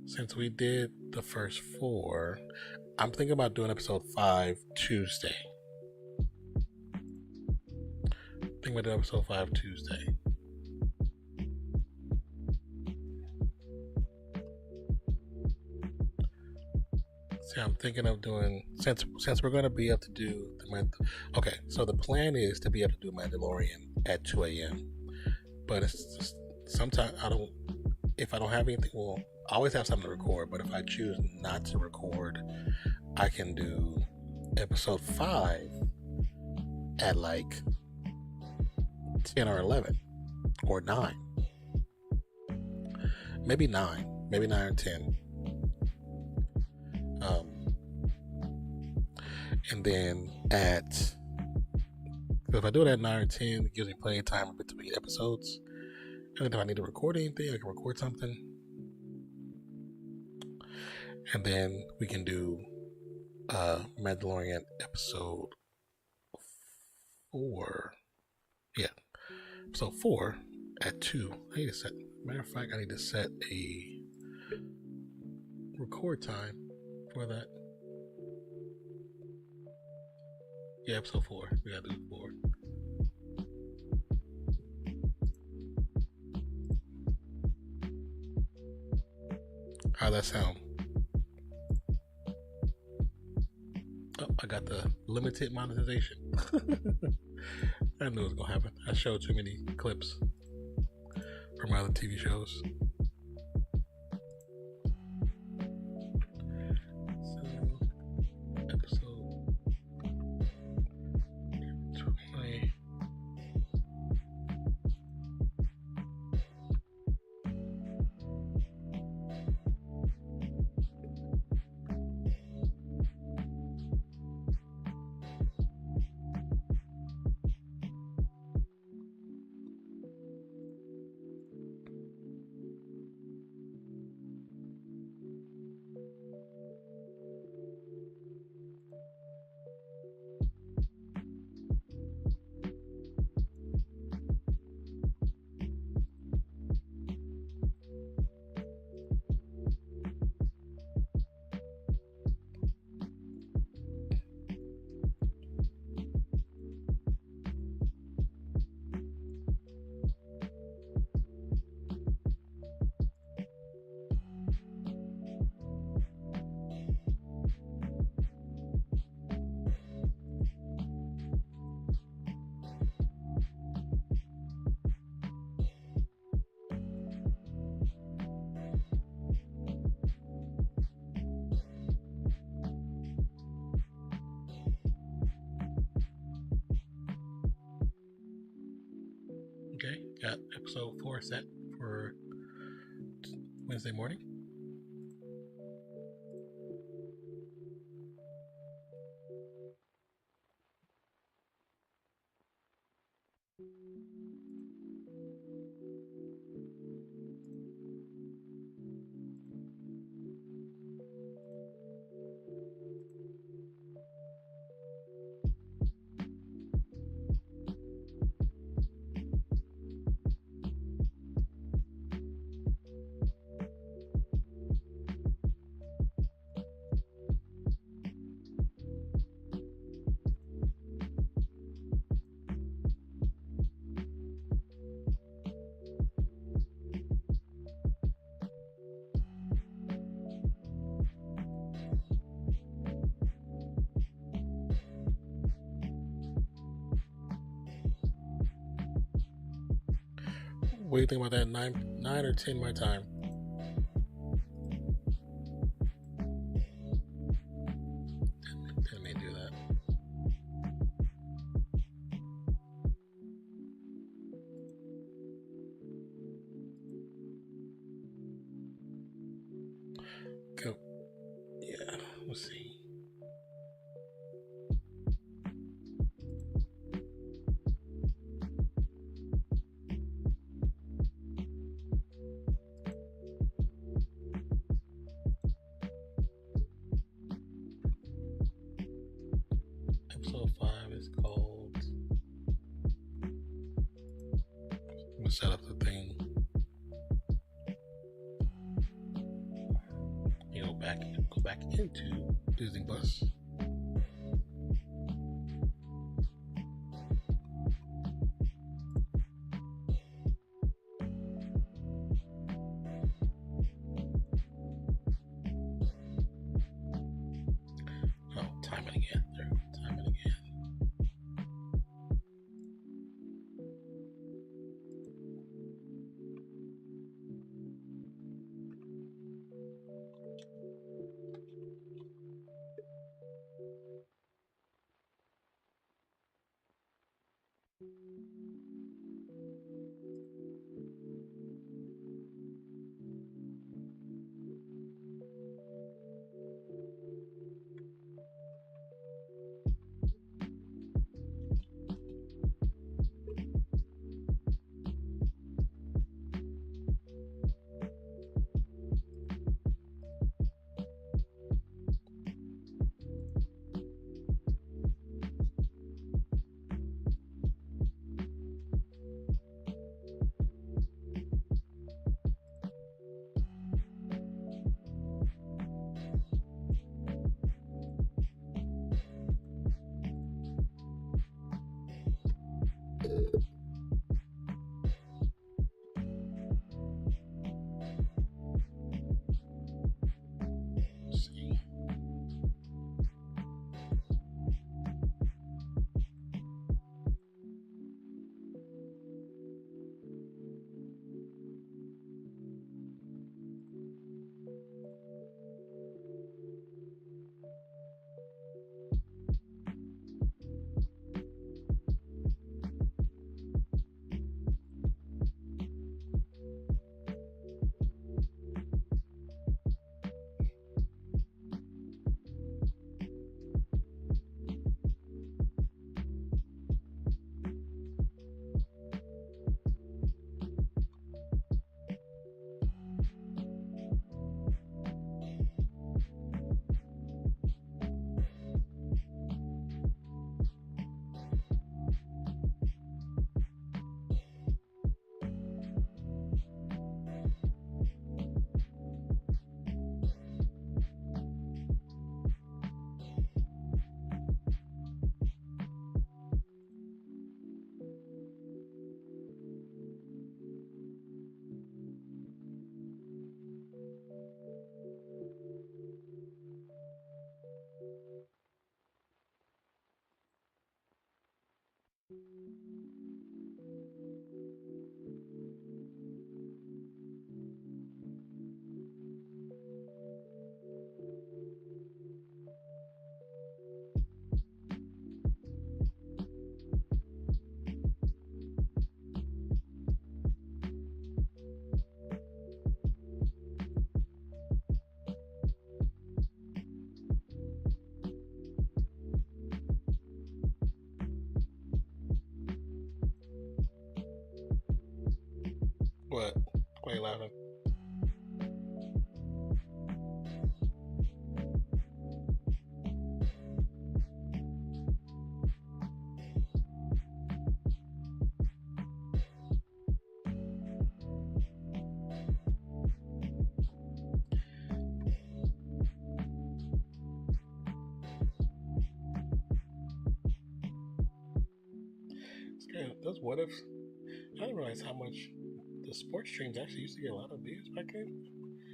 since we did the first 4, I'm thinking about doing episode 5 Tuesday. Thinking about doing episode 5 Tuesday. See, I'm thinking of doing since we're gonna be able to do okay. So the plan is to be able to do Mandalorian at 2 a.m. But it's just sometimes I don't. If I don't have anything, well, I always have something to record. But if I choose not to record, I can do episode 5 at like 10 or 11 or 9, maybe 9 or 10. And then if I do it at 9 or 10, it gives me plenty of time between episodes. And if I need to record anything, I can record something. And then we can do Mandalorian episode 4. Yeah, episode 4 at 2. Matter of fact, I need to set a record time for that. Yeah, episode 4. We gotta do 4. How'd that sound? Oh, I got the limited monetization. I knew it was gonna happen. I showed too many clips from other TV shows. Okay, got episode 4 set for Wednesday morning. What do you think about that? 9 or 10 my time? Let me do that. Go. Yeah, let's see. Episode 5 is called. I'm gonna set up the thing. Go back into Disney Bus. Time and again. Time and again. What? Why are you laughing? Those what ifs. I didn't realize how much the sports streams actually used to get a lot of views back then.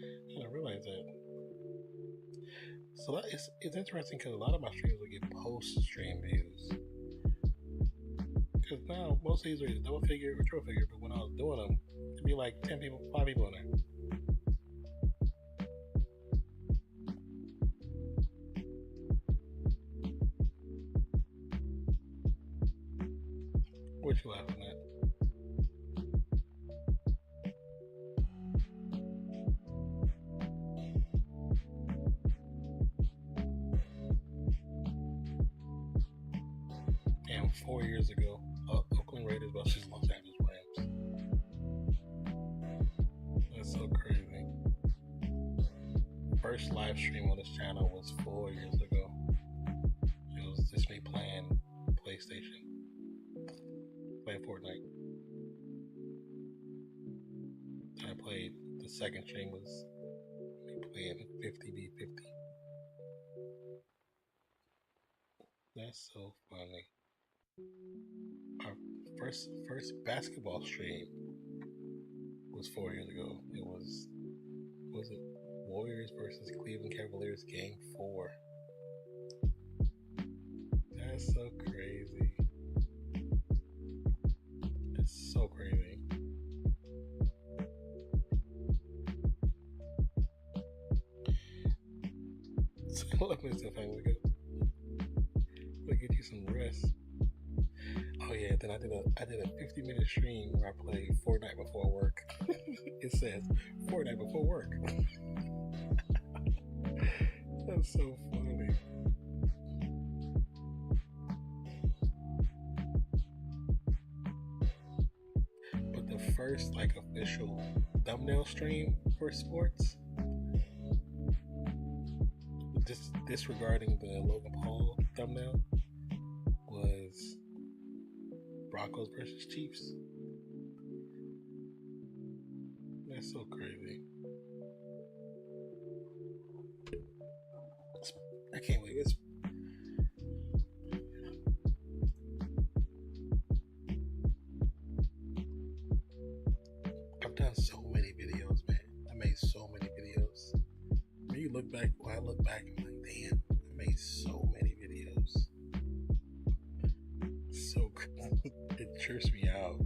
I didn't realize that. So that is, it's interesting because a lot of my streams would get post-stream views. Because now most of these are double figure or triple figure, but when I was doing them, it'd be like 10 people, 5 people in there. What you laughing at? Damn, 4 years ago, Oakland Raiders versus Los Angeles Rams. That's so crazy. First live stream on this channel was 4 years ago. It was just me playing PlayStation, playing Fortnite. I played, the second stream was me playing 50v50. That's so funny. Our first basketball stream was 4 years ago. It was it Warriors versus Cleveland Cavaliers game 4. That's so crazy. It's so crazy. So let me see if I can get you some rest. Oh yeah, then I did a 50-minute stream where I played Fortnite before work. It says Fortnite before work. That's so funny. But the first official thumbnail stream for sports, disregarding the Logan Paul thumbnail, was Broncos versus Chiefs. That's so crazy. I can't believe it's. I've done so many videos, man. I made so many videos. When you look back, when I look back, I'm like, damn, I made so many videos. So it trips me out.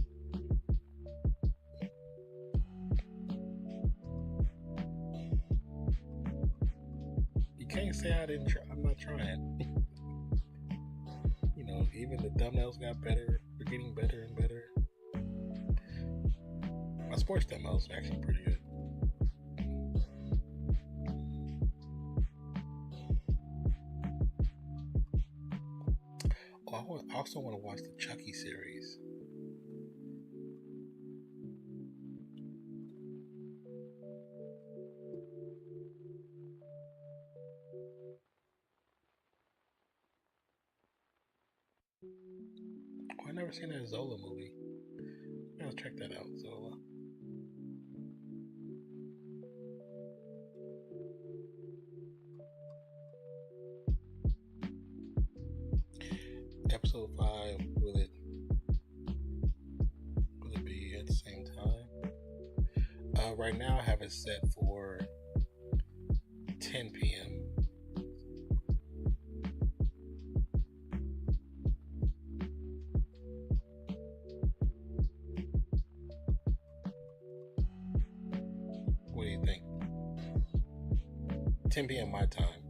You can't say I didn't try. I'm not trying. You know, even the thumbnails got better. They're getting better and better. My sports thumbnails are actually pretty good. Oh, I also want to watch the Chucky series. Oh, I never seen that Zola movie. I'll check that out, Zola. Episode 5, will it be at the same time? Right now I have it set for 10 p.m. What do you think? 10 p.m. my time.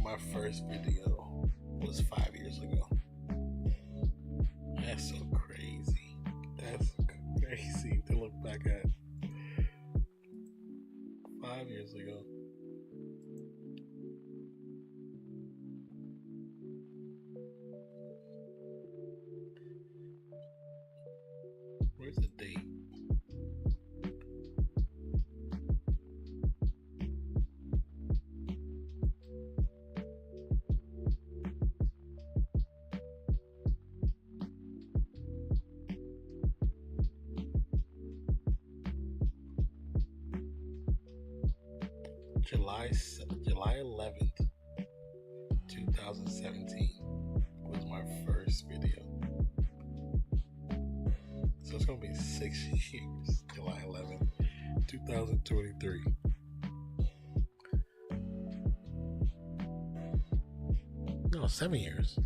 My first video was 5 years ago. That's so crazy. That's crazy to look back at. 5 years ago. Where's the date? July 11th, 2017 was my first video. So it's going to be 6 years, July 11th, 2023. No, 7 years.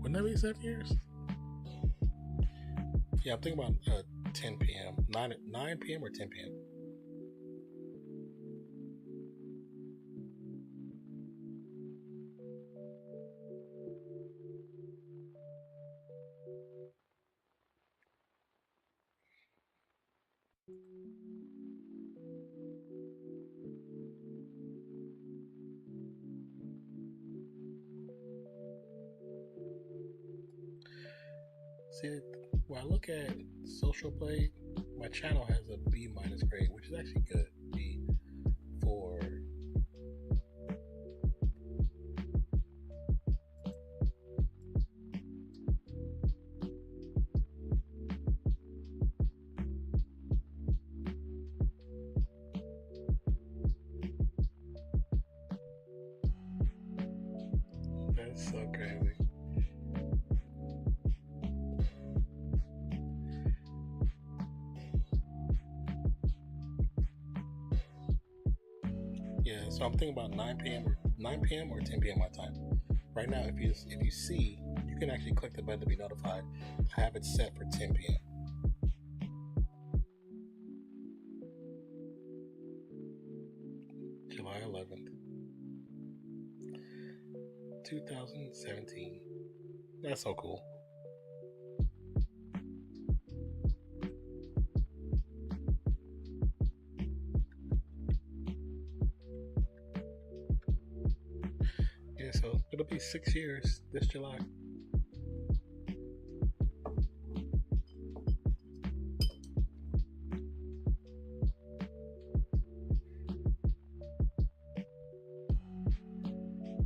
Wouldn't that be 7 years? Yeah, I'm thinking about 10 p.m. 9 p.m. or 10 p.m. See, when I look at social play, my channel has a B- grade, which is actually good. B for that's so crazy. Yeah, so I'm thinking about 9 p.m. or 10 p.m. my time. Right now, if you see, you can actually click the button to be notified. I have it set for 10 p.m. July 11th, 2017. That's so cool. Yeah, so it'll be 6 years this July.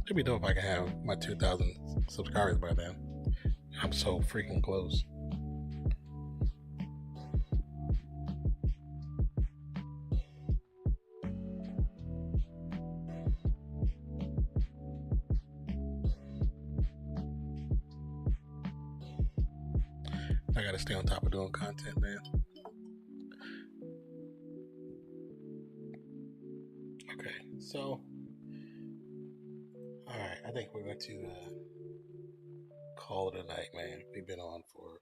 It'd be dope if I could have my 2,000 subscribers by then. I'm so freaking close. I gotta stay on top of doing content, man. Okay, so alright, I think we're going to call it a night, man. We've been on for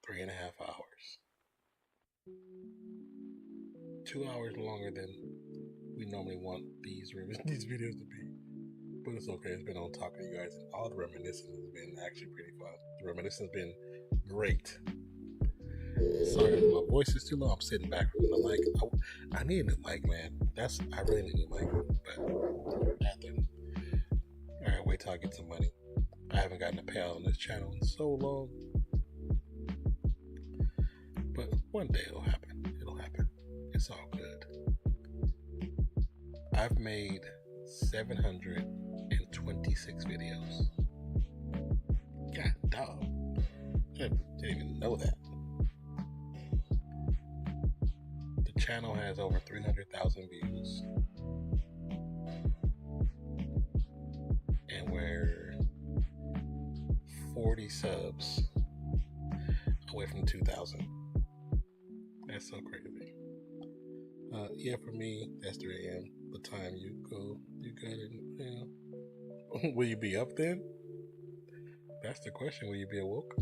3.5 hours. 2 hours longer than we normally want these videos to be. But it's okay, it's been on talking to you guys, and all the reminiscence has been actually pretty fun. The reminiscence has been great. Sorry if my voice is too low. I'm sitting back from the mic. I need a new mic, man. I really need a new mic. But alright, wait till I get some money. I haven't gotten a payout on this channel in so long. But one day it'll happen. It'll happen. It's all good. I've made 726 videos. God dog. I didn't even know that. The channel has over 300,000 views. And we're 40 subs away from 2,000. That's so crazy. Yeah, for me, that's 3 a.m. The time you got it. You know. Will you be up then? That's the question. Will you be awoke?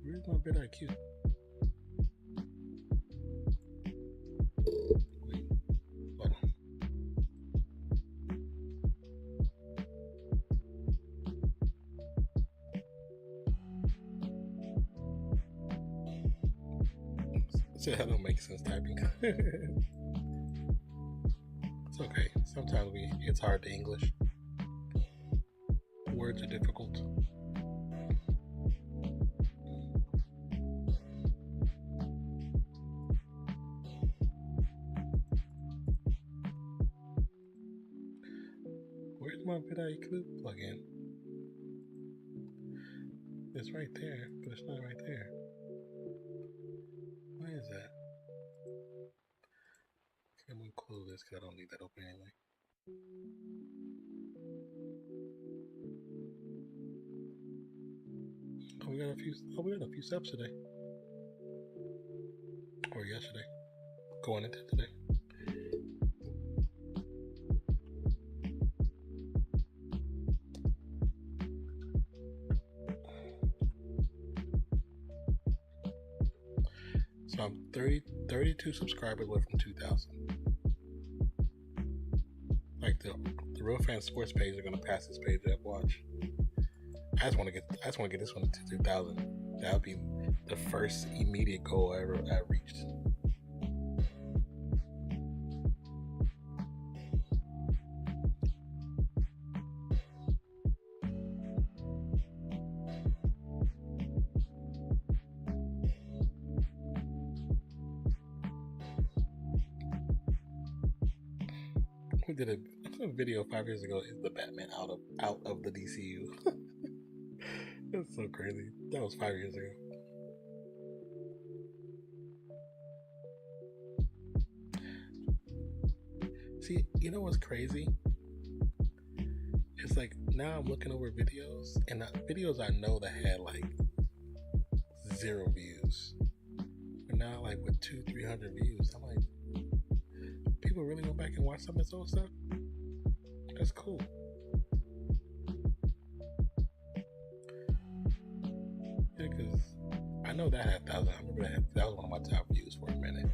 Where's my bid IQ? Wait, hold on. See, that don't make sense typing. It's okay. Sometimes it's hard to English. Words are difficult. Where's my vidIQ plugin? It's right there, but it's not right there. Why is that? I'm gonna close this because I don't need that open anyway. Oh, we got a few subs today. Or yesterday. Going into today. So I'm 32 subscribers away from 2,000. Like the Real Fan Sports page are gonna pass this page up. Watch. I just want to get this one to 2,000. That would be the first immediate goal I reached. We did a video 5 years ago. Is the Batman out of the DCU? That's so crazy. That was 5 years ago. See, you know what's crazy? It's like now I'm looking over videos, and videos I know that had like 0 views, but now like with 200-300 views, I'm like, people really go back and watch some of this old stuff. That's cool. Yeah, because I know that had 1,000. I remember that was one of my top views for a minute.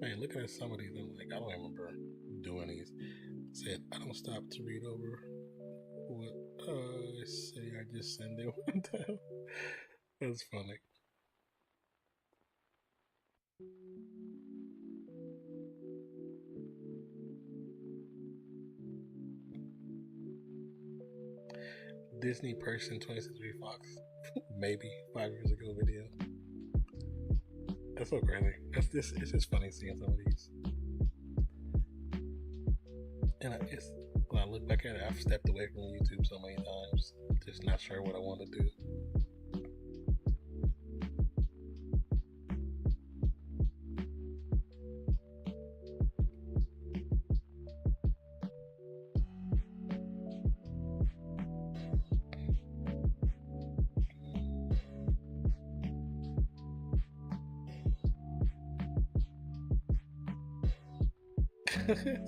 Man, looking at some of these, I'm like, I don't remember doing these. Said, I don't stop to read over what I say. I just send it one time. That's funny. Disney person 20th Century Fox, maybe 5 years ago video. That's so crazy. It's just funny seeing some of these. And when I look back at it, I've stepped away from YouTube so many times, just not sure what I want to do.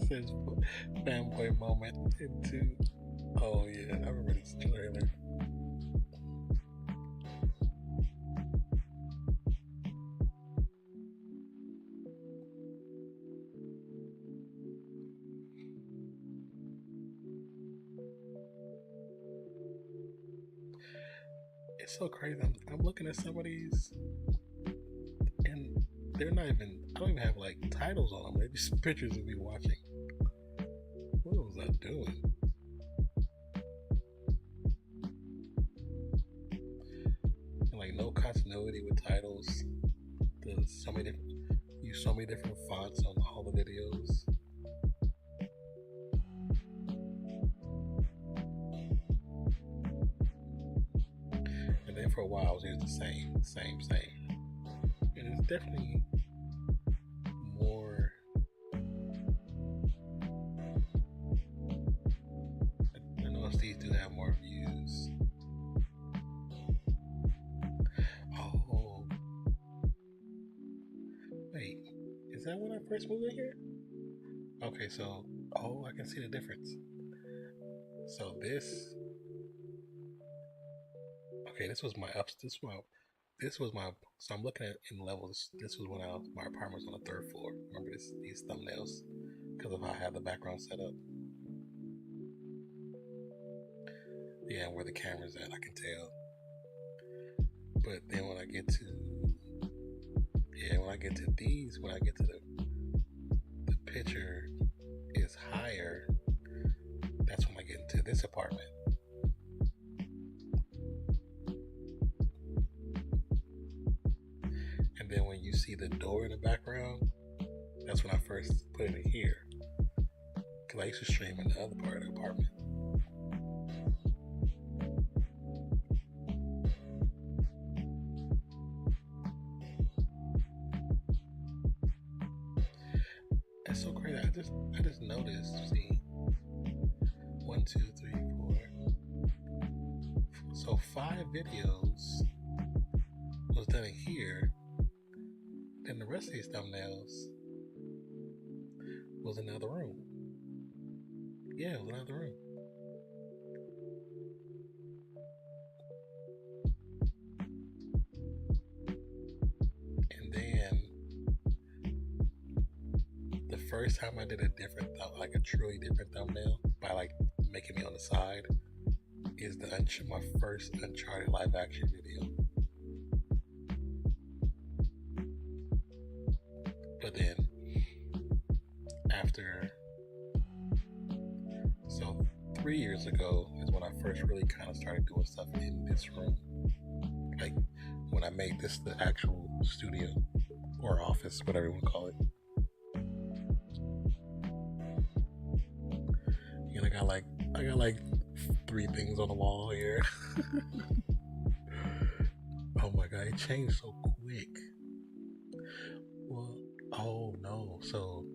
Says fanboy moment into. Oh yeah, I remember this trailer. It's so crazy. I'm looking at some of these, and they're not even. I don't even have like titles on them. They're just pictures of me watching. What was I doing? And like no continuity with titles. There's so many different fonts on all the videos. And then for a while, it was just the same. And it's definitely more. I know these do have more views. Oh, wait, is that when I first moved in here? Okay, so I can see the difference. So this. Okay, this was my ups. So I'm looking at in levels. This was when my apartment was on the 3rd floor. Remember these thumbnails because of how I had the background set up. Yeah, and where the camera's at, I can tell. But then when I get to these, when I get to the picture is higher, that's when I get into this apartment. And then when you see the door in the background, that's when I first put it in here. Because I used to stream in the other part of the apartment. That's so crazy. I just noticed. See, 1, 2, 3, 4. So 5 videos was done in here. Then the rest of these thumbnails was in another room. Yeah, it was another room. And then the first time I did a different, like a truly different thumbnail by like making me on the side, is my first Uncharted live action video. But then after, so 3 years ago is when I first really kind of started doing stuff in this room. Like when I made this the actual studio or office, whatever you want to call it. And I got like 3 things on the wall here. Oh my god, it changed so quick. Well, oh no, so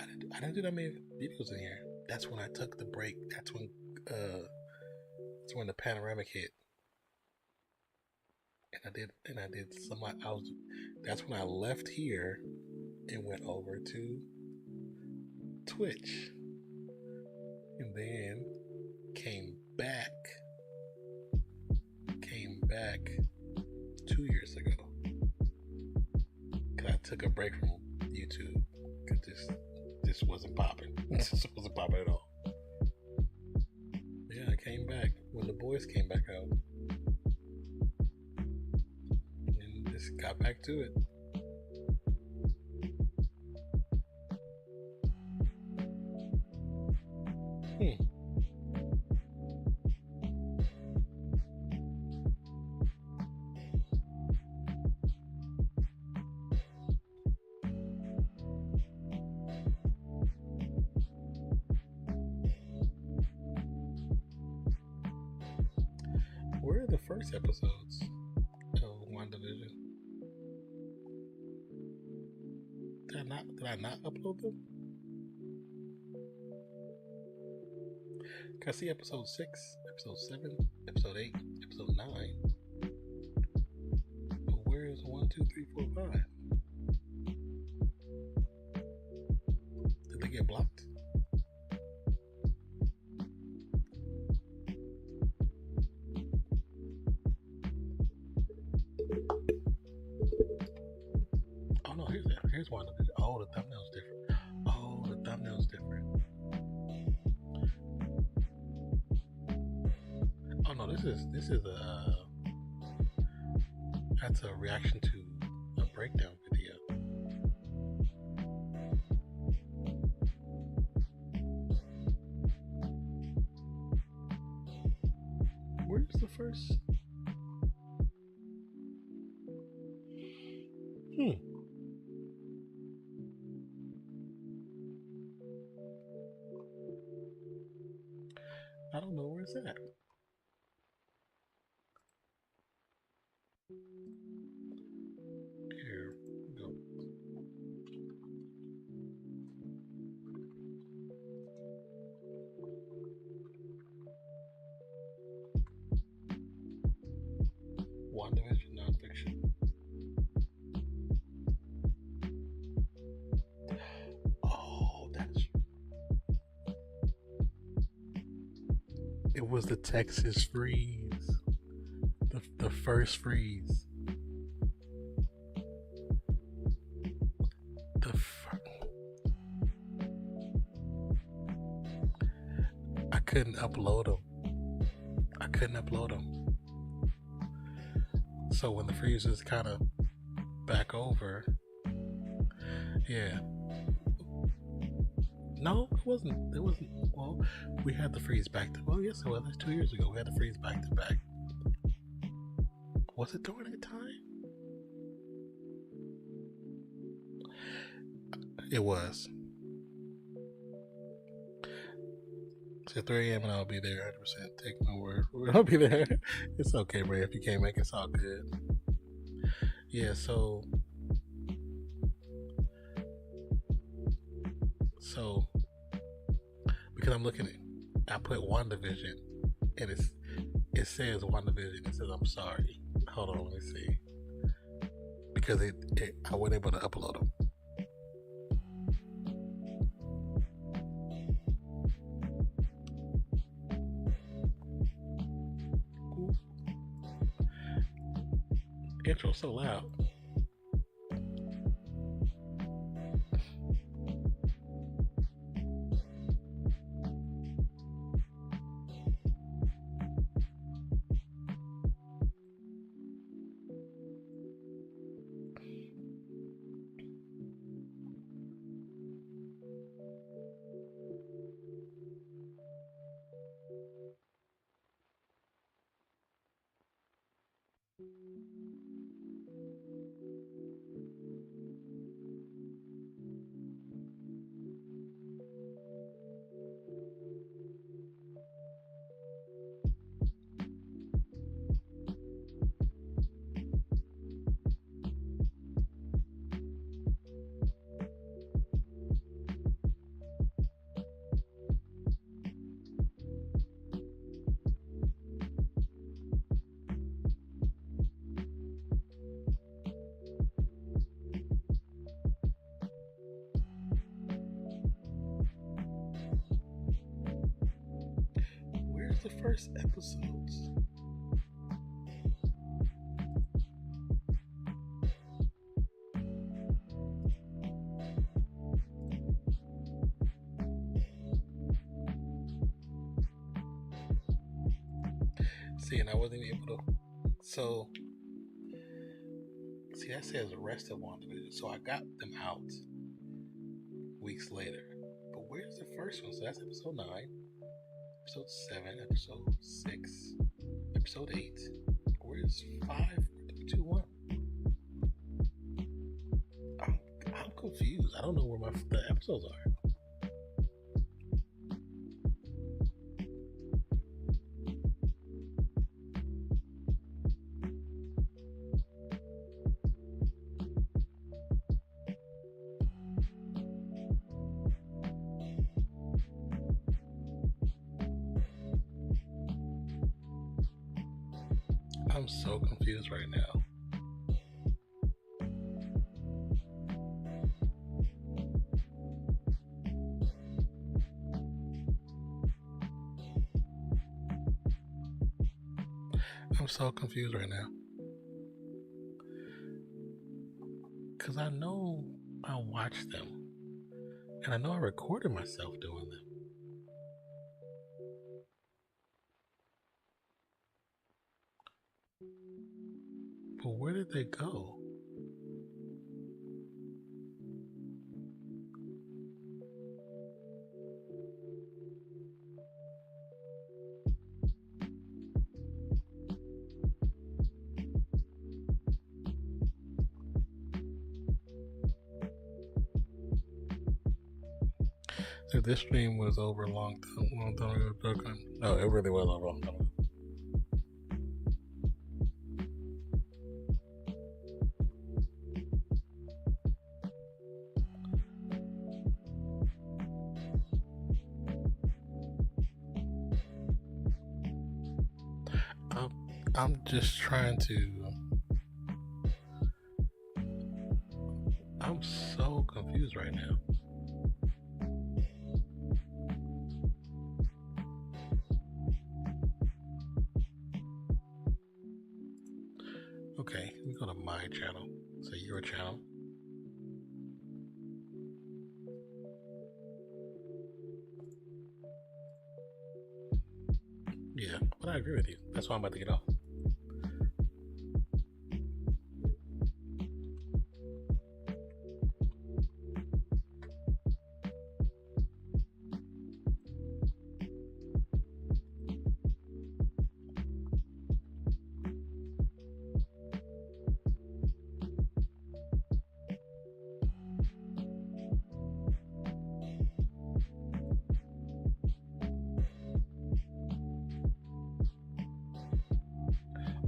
I didn't do that many videos in here. That's when I took the break. That's when the panoramic hit. And I did some I was that's when I left here and went over to Twitch. And then came back 2 years ago. Cause I took a break from YouTube because this wasn't popping. This wasn't popping at all. Yeah, I came back when the boys came back out. And just got back to it. Where are the first episodes of WandaVision? Did I not upload them? Can I see episode 6, episode 7, episode 8, episode 9? But where is 1, 2, 3, 4, 5? Did they get blocked? Oh no, here's one. Oh, the thumbnail's different. Oh, the thumbnail's different. Oh no, this is that's a reaction to a breakdown video. Where's the first? I don't know where's that. Here we go. WandaVision Nonpfixion. Oh, it was the Texas freeze. The first freeze. I couldn't upload them. So when the freeze was kind of back over, yeah. No, it wasn't. Well, we had the freeze back to. Oh yes, it was. That's 2 years ago. We had the freeze back to back. Was it during that time? It was. It's at 3 a.m. and I'll be there 100%. Take my word for it. I'll be there. It's okay, Ray. If you can't make it, it's all good. Yeah, so because I'm looking at, I put WandaVision, and it says WandaVision. It says I'm sorry. Hold on, let me see. Because I wasn't able to upload them. Intro so loud. the first episodes? See, and I wasn't even able to. So, see, that says rest of WandaVision. So I got them out weeks later. But where's the first one? So that's episode 9, episode 7, episode 6, episode 8. Where's 5, 3, 2, 1? I'm confused. I don't know where the episodes are. I'm so confused right now. I'm so confused right now. Because I know I watched them. And I know I recorded myself doing them. But where did they go? So this stream was over a long time ago. No, it really was over a long time ago. I'm just trying to. I'm so confused right now. Okay, let me go to my channel. So your channel. Yeah, but I agree with you. That's why I'm about to get off.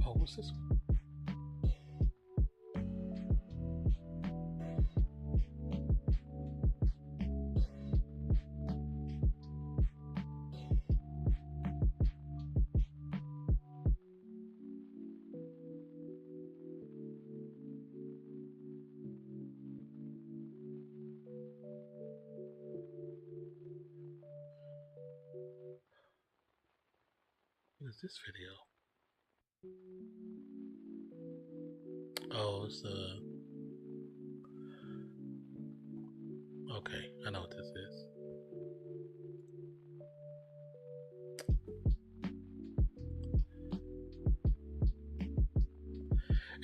Oh, what's this one? What is this video? Oh, it's okay, I know what this is.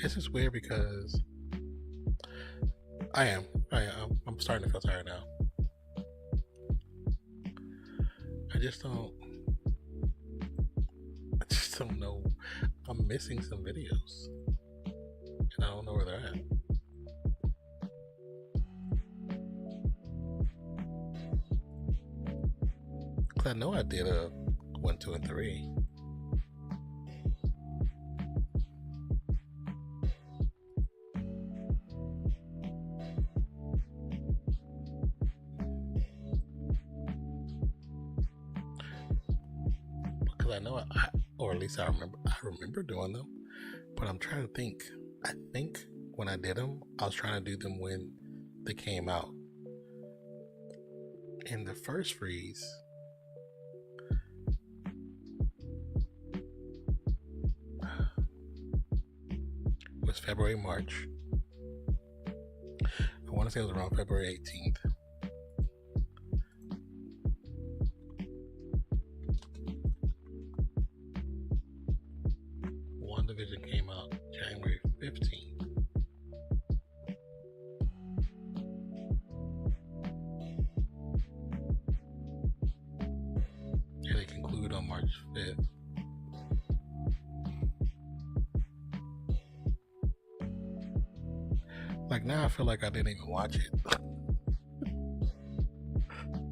It's just weird because I'm starting to feel tired now. I just don't know. I'm missing some videos. And I don't know where they're at. Cause I know I did a 1, 2, and 3. Because I know or at least I remember doing them. But I'm trying to think. I think when I did them, I was trying to do them when they came out. In the first freeze, February, March. I want to say it was around February 18th. WandaVision came out January 15th. And it concluded on March 5th. Like, now I feel like I didn't even watch it.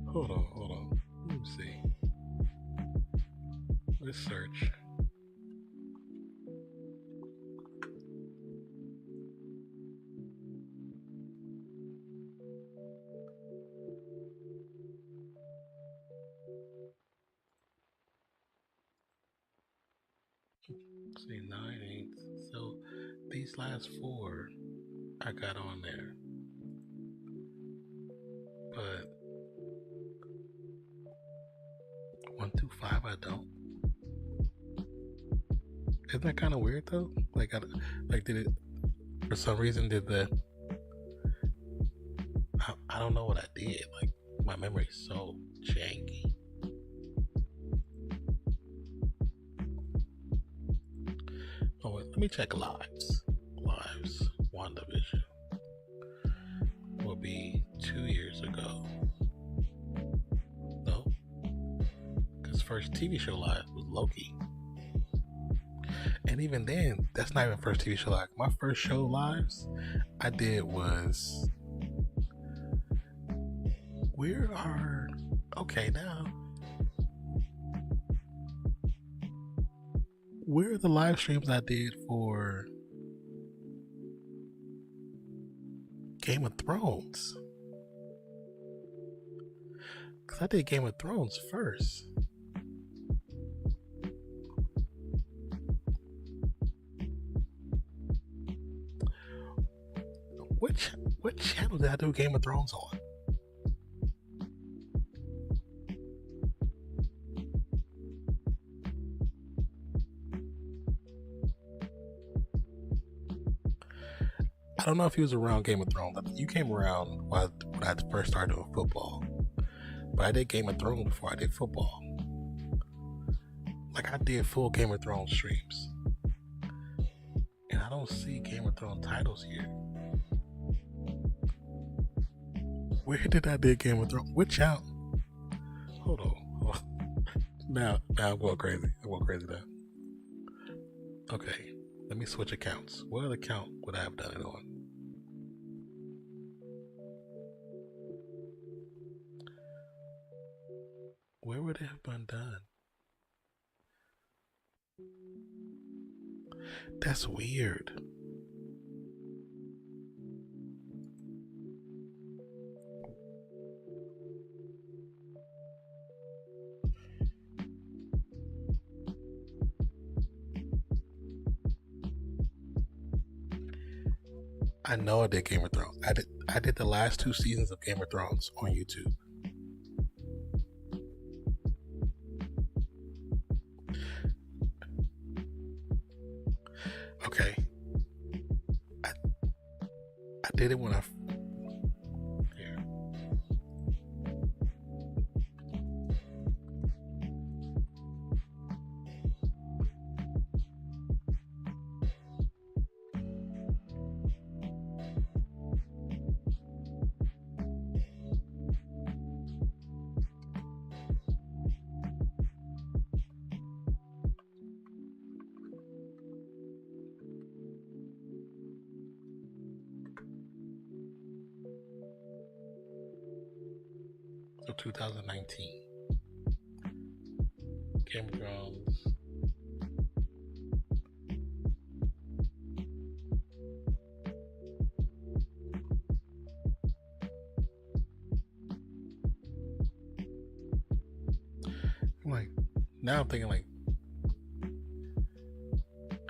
Hold on. Let me see. Let's search. Let's see, 9, 8. So these last 4 I got on there. But 1 through 5 I don't. Isn't that kind of weird though? Like, did it, for some reason, I don't know what I did. Like, my memory's so janky. Oh, wait, let me check lives. WandaVision will be 2 years ago. No, because first TV show live was Loki. And even then, that's not even first TV show live. My first show lives I did was where are the live streams I did for Game of Thrones? Because I did Game of Thrones first. What channel did I do Game of Thrones on? I don't know if he was around Game of Thrones. You came around when I first started doing football. But I did Game of Thrones before I did football. Like, I did full Game of Thrones streams. And I don't see Game of Thrones titles here. Where did I do Game of Thrones? Which channel? Hold on. Now I'm going crazy. Now. Okay, let me switch accounts. What other account would I have done it on? Where would it have been done? That's weird. I know I did Game of Thrones. I did the last 2 seasons of Game of Thrones on YouTube. Okay. I did it when I... Here. So 2019. Game of Thrones. Like, now I'm thinking like,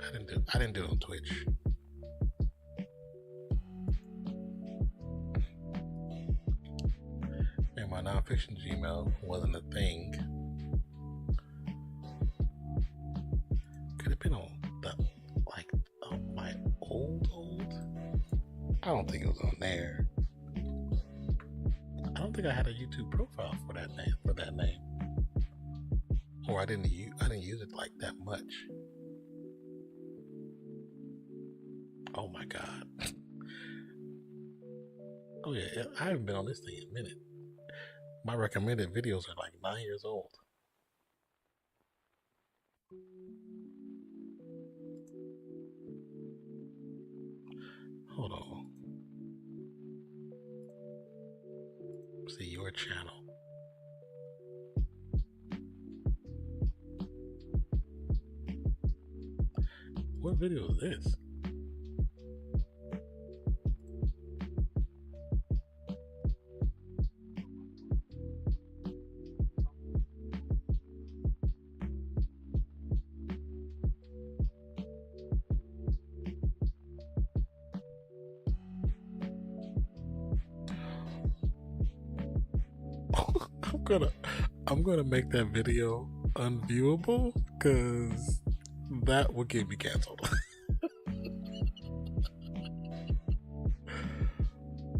I didn't do it on Twitch. And my Nonpfixion Gmail wasn't a thing. Could have been on my old don't think it was on there. I don't think I had a YouTube profile for that name. Or I didn't use it like that much. Oh my god. Oh yeah, I haven't been on this thing in a minute. My recommended videos are like 9 years old. Hold on. See your channel. What video is this? I'm gonna make that video unviewable because that will get me canceled.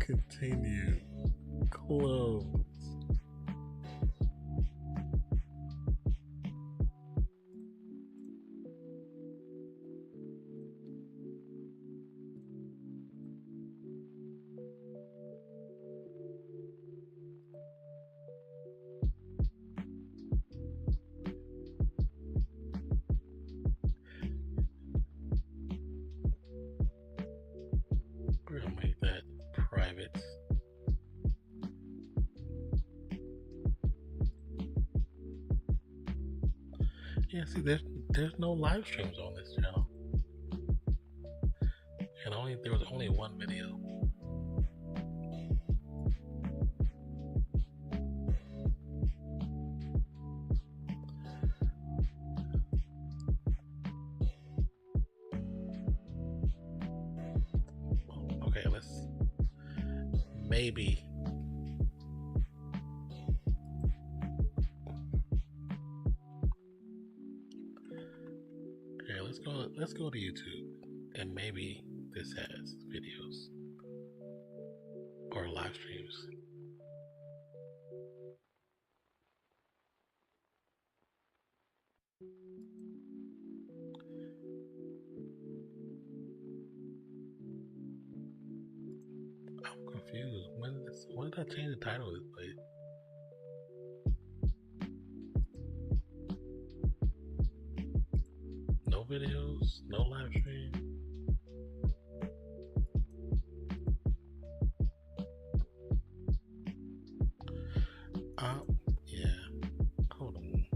Continue. Close. We're gonna make that private. Yeah, see, there's no live streams on this channel, and there was only one video. Okay, let's maybe. Okay, let's go to YouTube, and maybe this has videos or live streams. I'm confused. When did I change the title of this place? No videos, no live stream. Yeah. Hold on.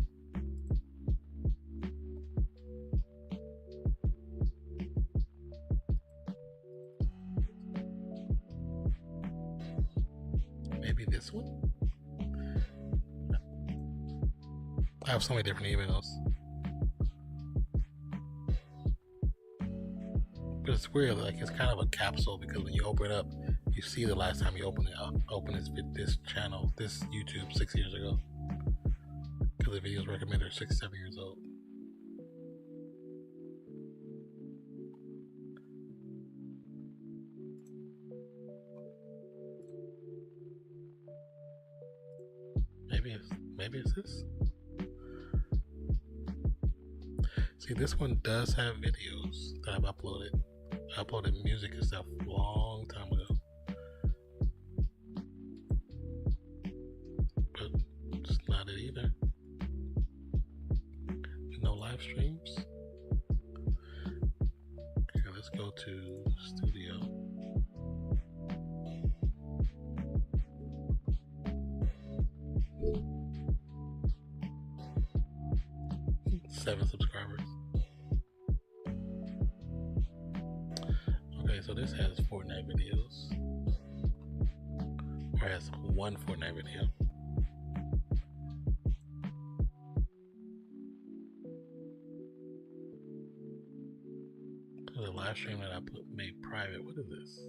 Maybe this one? I have so many different emails. But it's weird, like it's kind of a capsule because when you open it up, you see the last time you opened this channel, this YouTube 6 years ago. Because the videos recommended are 6, 7 years old. Maybe it's this. See, this one does have videos that I've uploaded. I uploaded music and stuff a long time ago. But it's not it either. No live streams. Okay, let's go to studio. Seven subscribers. Okay, so this has Fortnite videos. Or has one Fortnite video. The live stream that I made private. What is this?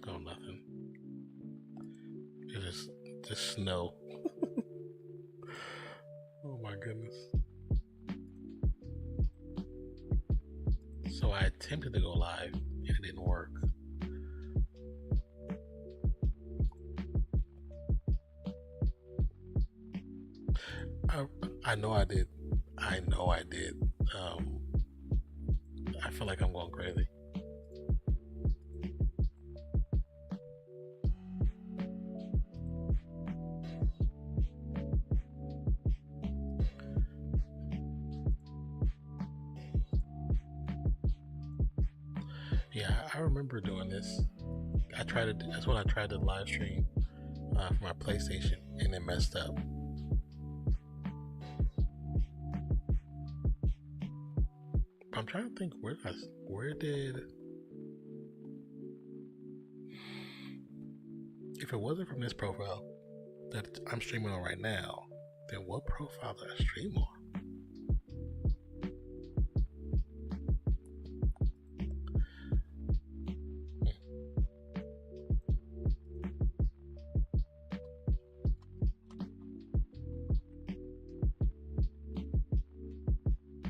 Oh, nothing. It's just just snow. Oh my goodness. So I attempted to go live and it didn't work. I know I did. I know I did. I feel like I'm going crazy. Yeah, I remember doing this. That's when I tried to live stream for my PlayStation and it messed up. I'm trying to think where did, if it wasn't from this profile that I'm streaming on right now, then what profile did I stream on?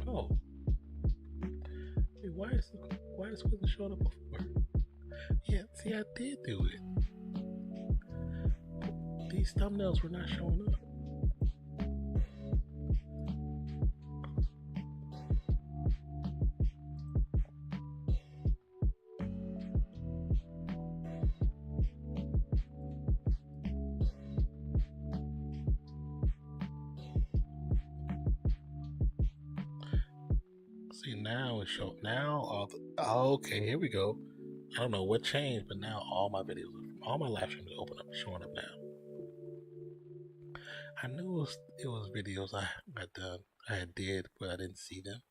Oh, wait, why this wasn't showing up before? Yeah, see, I did do it. These thumbnails were not showing up. See, now it's showing. Now okay, here we go. I don't know what changed, but now all my videos, all my live streams are showing up now. I knew it was videos I did, but I didn't see them.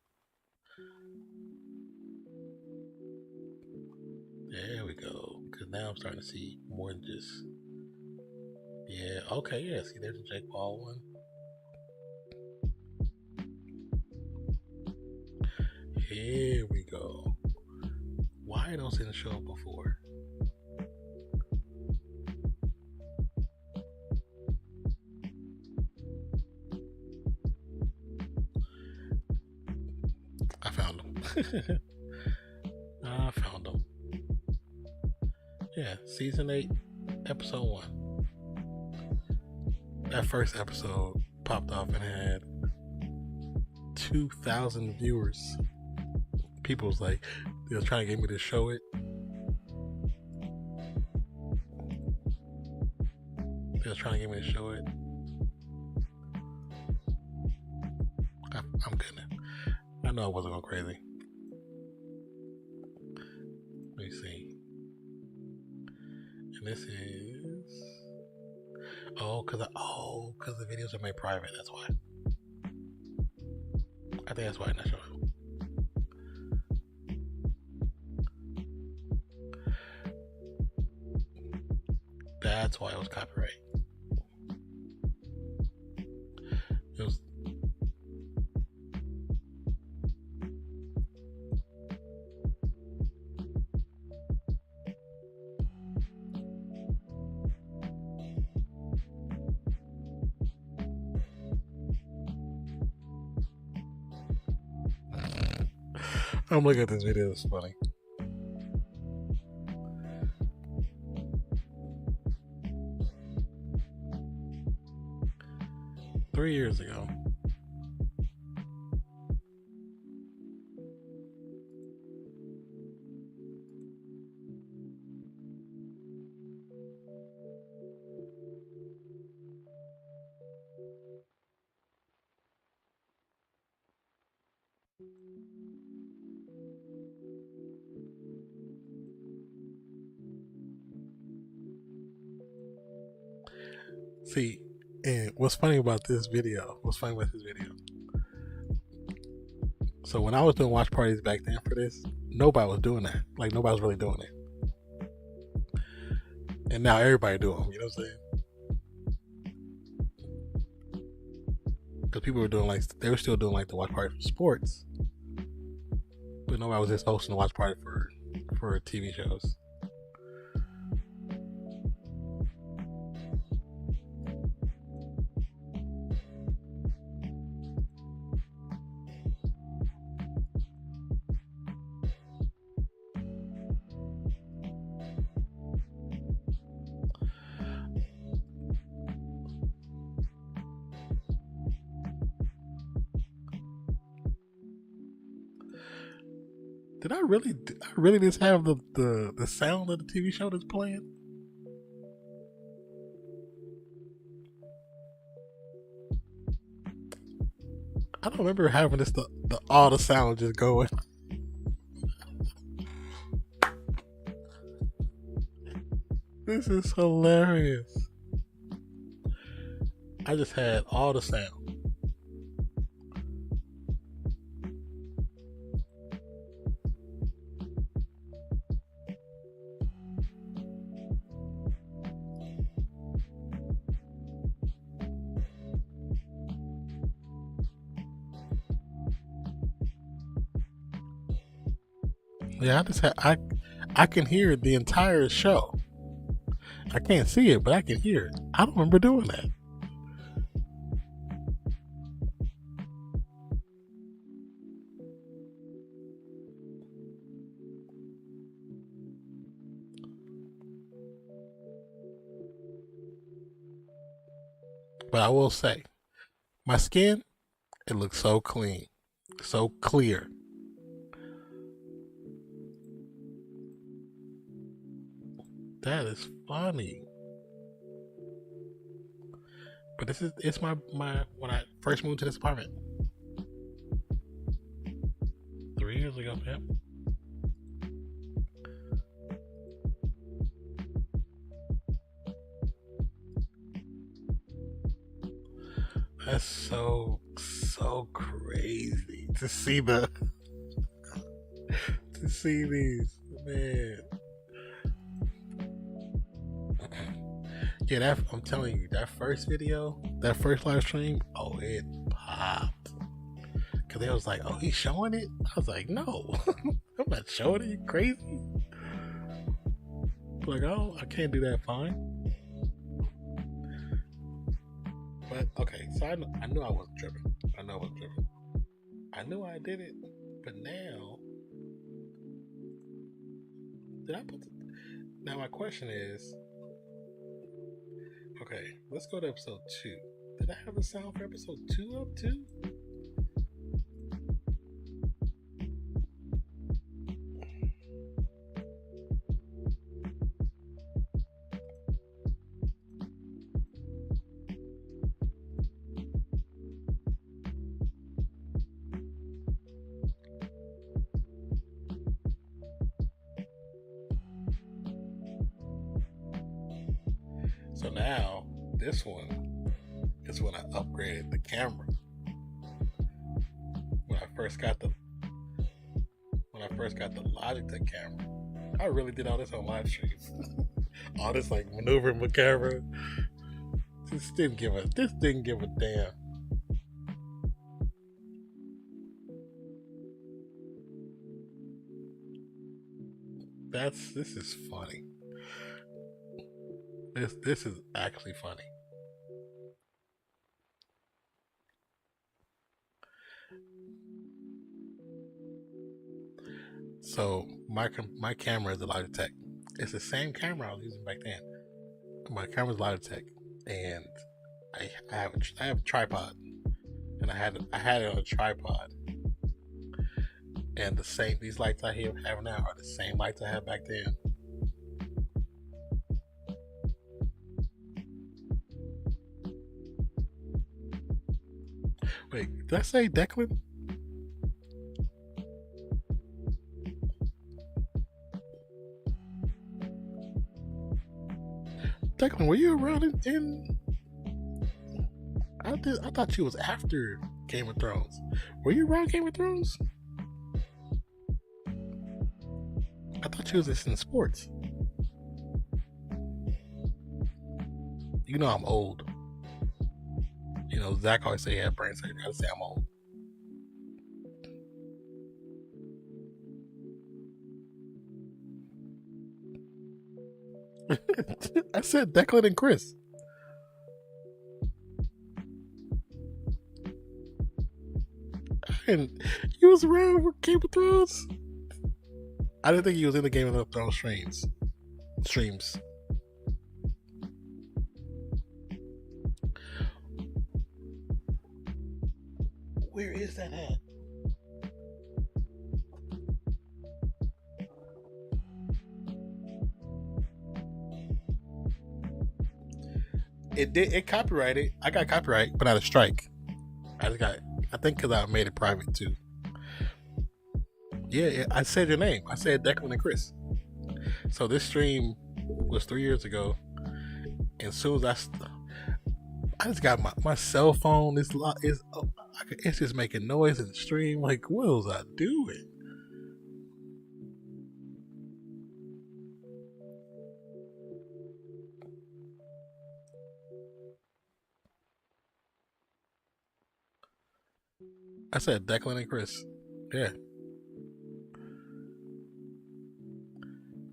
There we go. Because now I'm starting to see more than just. Yeah, okay, yeah. See, there's a Jake Paul one. Here we go. Why those didn't show up before? I found them. I found them. Yeah, season 8, episode 1. That first episode popped off and had 2,000 viewers. People was like, they was trying to get me to show it. They was trying to get me to show it. I'm good now. I know I wasn't going crazy. Let me see. And this is... because the videos are made private, that's why. I think that's why I'm not showing. That's why it was copyright. It was. I'm looking at this video, it's funny. Three years ago. See, and what's funny about this video? So when I was doing watch parties back then for this, nobody was doing that. Like, nobody was really doing it. And now everybody do them, you know what I'm saying? Because people were doing they were still doing like the watch party for sports. But nobody was just hosting a watch party for TV shows. Did I really just have the sound of the TV show that's playing? I don't remember having this the all the sound just going. This is hilarious. I just had all the sound. Yeah, I can hear the entire show. I can't see it, but I can hear it. I don't remember doing that. But I will say, my skin, it looks so clean, so clear. That is funny. But it's my when I first moved to this apartment 3 years ago. Yep. That's so crazy to see to see these, man. Yeah, I'm telling you, that first video, that first live stream, oh, it popped. Cause they was like, oh, he's showing it. I was like, no, I'm not showing it. You crazy? Like, oh, I can't do that. Fine. But okay, so I knew I wasn't tripping. I know I was tripping. I knew I did it, but now, did I put? Now my question is, okay, let's go to episode 2. Did I have the sound for episode 2 up too? So now this one is when I upgraded the camera. When I first got the Logitech camera, I really did all this on live streams. All this like maneuvering my camera. This didn't give a damn. This is funny. This is actually funny. So my camera is a Logitech. It's the same camera I was using back then. My camera's Logitech, and I have a tripod, and I had it on a tripod. And these lights I have now are the same lights I had back then. Wait, did I say Declan? Declan, were you around in I thought you was after Game of Thrones. Were you around Game of Thrones? I thought you was just in sports. You know I'm old. You know, Zach always say he had brain surgery. I say I'm old. I said Declan and Chris. And you was around for Game of Thrones? I didn't think he was in the Game of Thrones streams. Where is that at? It copyrighted. I got copyright, but not a strike. I just got. I think because I made it private too. Yeah, I said your name. I said Declan and Chris. So this stream was 3 years ago, and as soon as I just got my cell phone. It's just making noise in the stream. Like, what was I doing? I said Declan and Chris. Yeah.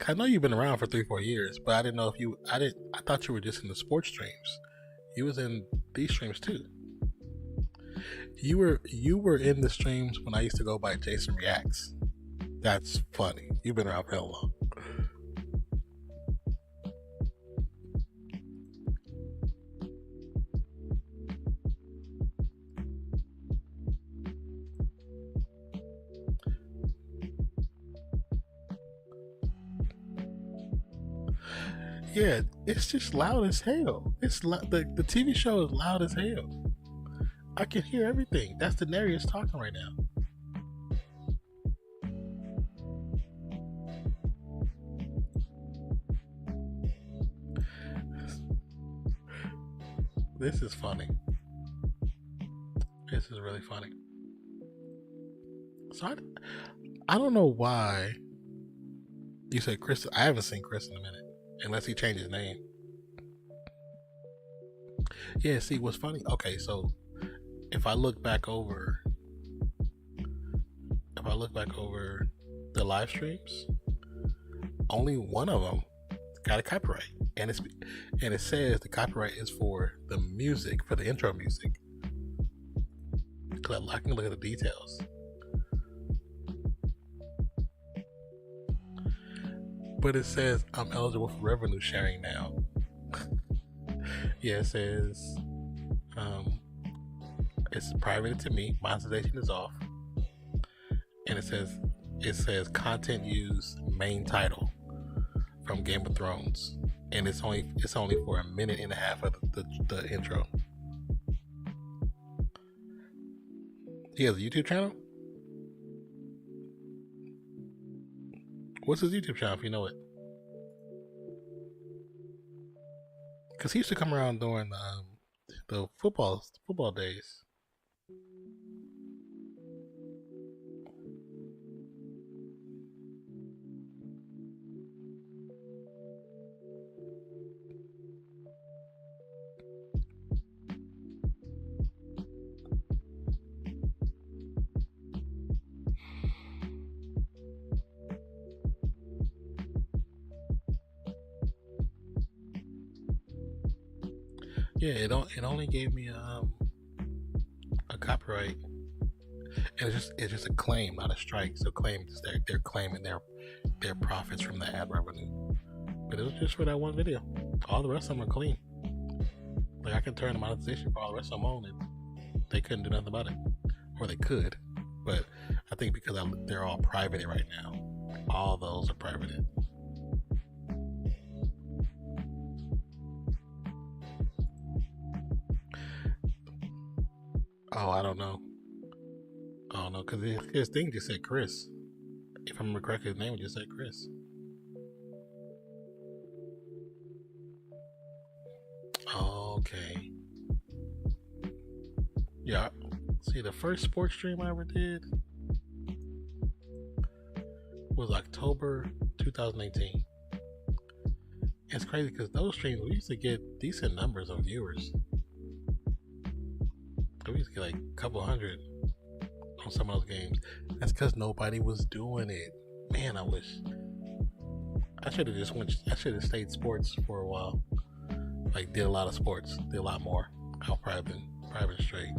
I know you've been around for 3-4 years, but I didn't know if you. I thought you were just in the sports streams. You was in these streams too. You were in the streams when I used to go by Jason Reacts. That's funny. You've been around for hell long. Yeah, it's just loud as hell. The TV show is loud as hell. I can hear everything. That's Daenerys talking right now. This is funny. This is really funny. So I don't know why you said Chris. I haven't seen Chris in a minute, unless he changed his name. Yeah, see what's funny? Okay, so if I look back over the live streams, only one of them got a copyright, and it says the copyright is for the music, for the intro music. I can look at the details. But it says I'm eligible for revenue sharing now. Yeah, it says it's private to me. Monetization is off, and it says content use main title from Game of Thrones, and it's only for a minute and a half of the intro. He has a YouTube channel. What's his YouTube channel if you know it? Because he used to come around during the football days. Yeah, it only gave me a copyright, and it's just a claim, not a strike. So claim is they're claiming their profits from the ad revenue, but it was just for that one video. All the rest of them are clean. Like I can turn the monetization for all the rest of them on, and they couldn't do nothing about it, or they could, but I think because they're all privated right now, all those are privated. Oh, I don't know. Oh no, because his thing just said Chris. If I remember correctly, his name just said Chris. Okay. Yeah. See, the first sports stream I ever did was October 2018. It's crazy because those streams we used to get decent numbers of viewers. We used to get like a couple hundred on some of those games. That's because nobody was doing it. Man, I wish I should have stayed sports for a while. Like did a lot of sports, did a lot more. Out private straight.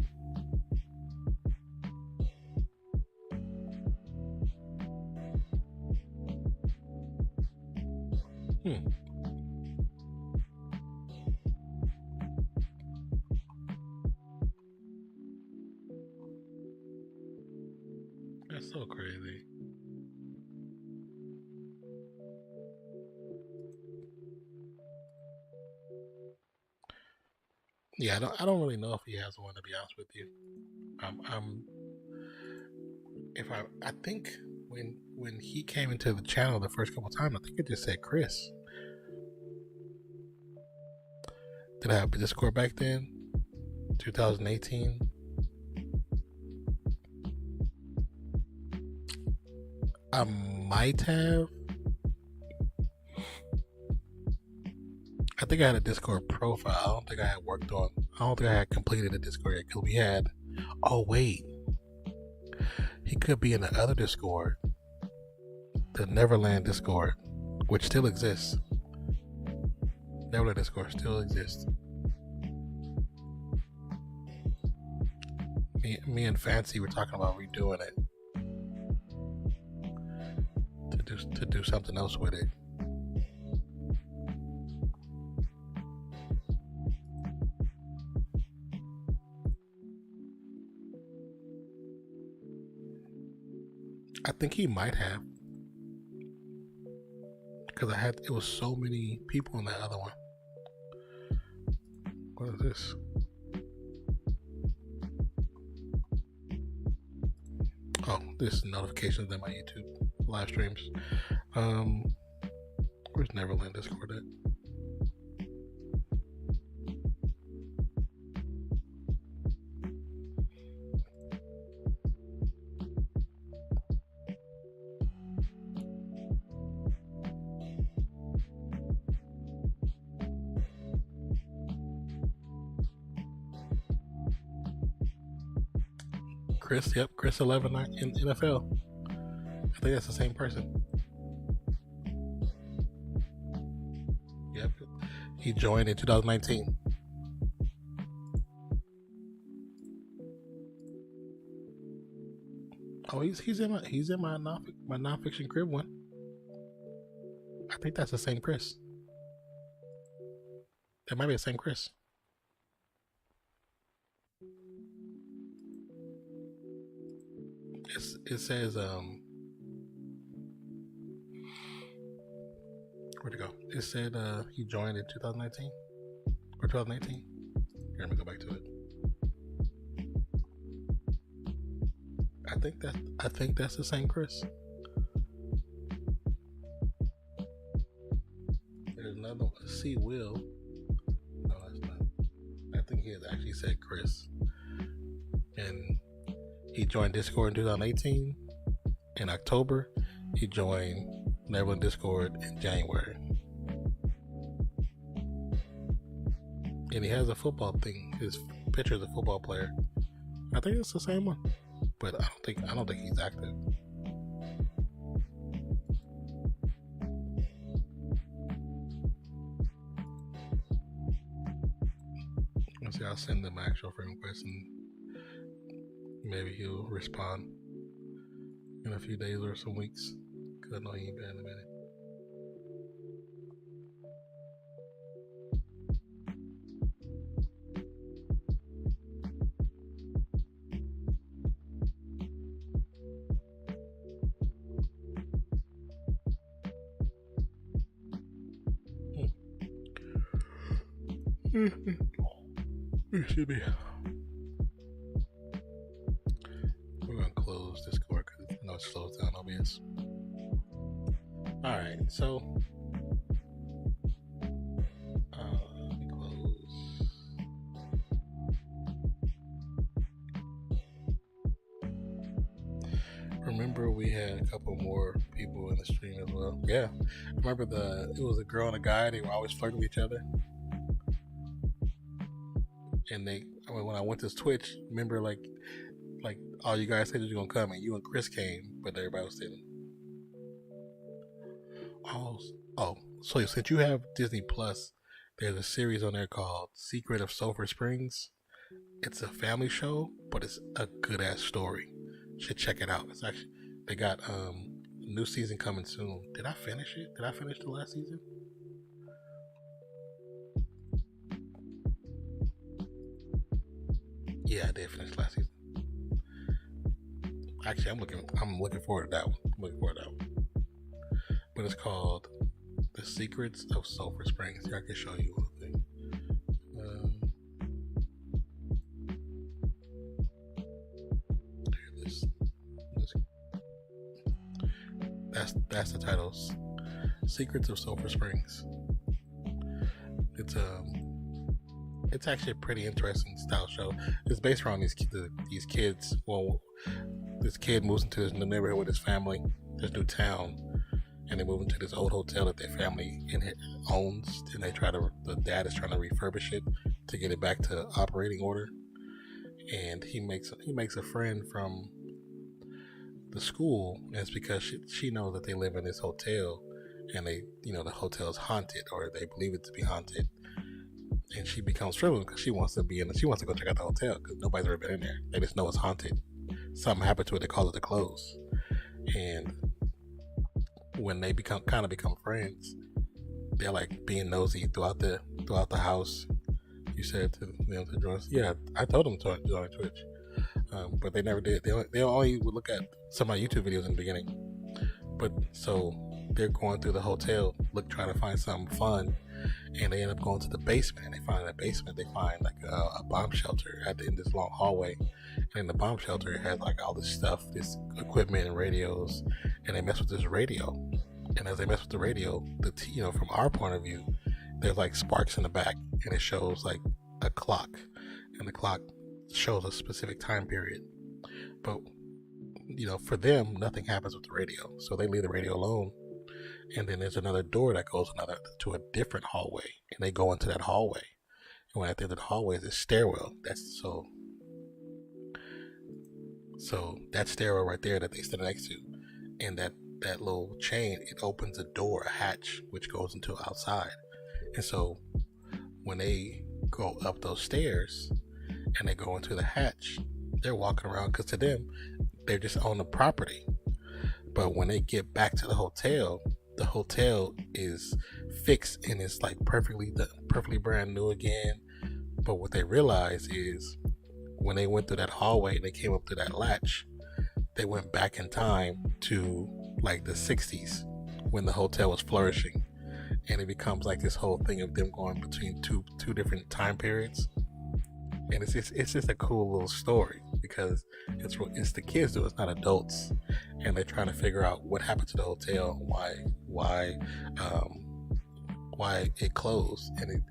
That's so crazy. Yeah, I don't really know if he has one, to be honest with you. I'm if I think when he came into the channel the first couple times, I think it just said Chris. Did I have a Discord back then? 2018. I might have. I think I had a Discord profile. I don't think I had worked on. I don't think I had completed the Discord yet because we had. Oh wait, he could be in the other Discord, the Neverland Discord, which still exists. Neverland Discord still exists. Me and Fancy were talking about redoing it to do something else with it. I think he might have, because it was so many people in that other one. What is this? Oh, this notifications in my YouTube live streams. Where's Neverland Discord at? Chris, yep, Chris 11 in NFL. I think that's the same person. Yep, he joined in 2019. Oh, he's in my nonfiction crib one. I think that's the same Chris. That might be the same Chris. It says where'd it go? It said he joined in 2019 or 2018. Here, let me go back to it. I think that's the same Chris. There's another one. See Will. No, that's not. I think he has actually said Chris. And he joined Discord in 2018. In October, he joined Neverland Discord in January. And he has a football thing. His picture is a football player. I think it's the same one, but I don't think he's active. Let's see. I'll send him an actual friend request and maybe he'll respond in a few days or some weeks, because I know he ain't been in a minute. It should be. We're gonna close Discord because I know it slows down OBS. Alright, so let me close. Remember we had a couple more people in the stream as well. Yeah. Remember it was a girl and a guy, they were always flirting with each other. And when I went to Twitch, remember like all you guys said you were gonna come and you and Chris came, but everybody was sitting. Oh, so since you have Disney Plus, there's a series on there called Secret of Sulphur Springs. It's a family show, but it's a good ass story. You should check it out. It's actually, they got a new season coming soon. Did I finish it? Did I finish the last season? Yeah, I did finish last season. Actually, I'm looking forward to that one. But it's called The Secrets of Sulphur Springs. Here, I can show you one thing. That's the title. Secrets of Sulphur Springs. It's actually a pretty interesting style show. It's based around these kids. Well, this kid moves into this new neighborhood with his family, this new town, and they move into this old hotel that their family owns. And the dad is trying to refurbish it to get it back to operating order. And he makes a friend from the school, and it's because she knows that they live in this hotel, and the hotel is haunted, or they believe it to be haunted. And she becomes friendly because she wants to go check out the hotel because nobody's ever been in there. They just know it's haunted. Something happened to it. They call it to close. And when they become friends, they're like being nosy throughout the house. You said to them to join us. Yeah, I told them to join Twitch, but they never did. They only would look at some of my YouTube videos in the beginning. But so they're going through the hotel, trying to find something fun. And they end up going to the basement, and they find in that basement they find like a bomb shelter at the end of this long hallway. And in the bomb shelter it has like all this stuff, this equipment and radios, and they mess with this radio. And as they mess with the radio, from our point of view, there's like sparks in the back, and it shows like a clock, and the clock shows a specific time period. But for them, nothing happens with the radio, so they leave the radio alone. And then there's another door that goes to a different hallway, and they go into that hallway. And when at the end of the hallway is a stairwell. So that stairwell right there that they stand next to, and that little chain, it opens a door, a hatch, which goes into outside. And so when they go up those stairs and they go into the hatch, they're walking around because to them, they just own the property. But when they get back to the hotel is fixed and it's like perfectly brand new again. But what they realize is when they went through that hallway and they came up to that latch, they went back in time to like the 60s when the hotel was flourishing. And it becomes like this whole thing of them going between two different time periods. And it's just a cool little story because it's the kids do, it's not adults, and they're trying to figure out what happened to the hotel, why it closed, and it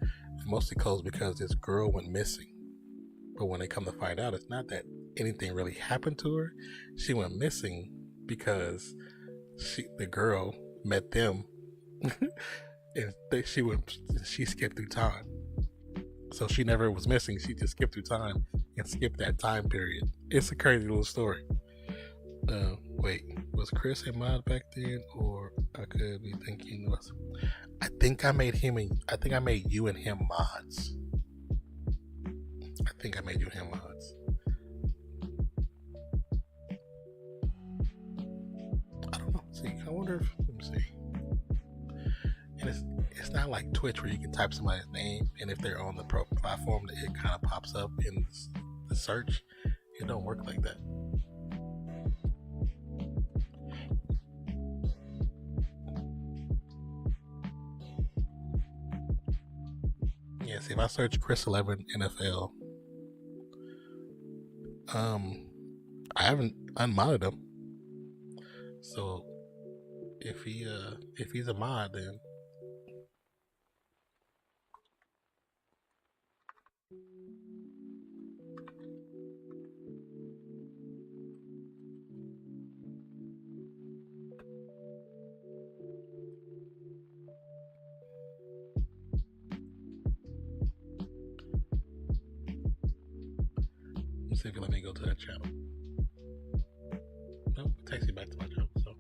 mostly closed because this girl went missing. But when they come to find out, it's not that anything really happened to her. She went missing because the girl met them, and she skipped through time. So she never was missing. She just skipped through time and skipped that time period. It's a crazy little story. Wait, was Chris a mod back then, or I could be thinking I think I made you and him mods. I don't know. See, I wonder if, let me see. And it's not like Twitch where you can type somebody's name, and if they're on the platform, it kind of pops up in the search. It don't work like that. Yeah, see, if I search Chris 11 NFL, I haven't unmodded him. So if he's a mod, then let's see if you let me go to that channel. No, it takes me back to my channel. So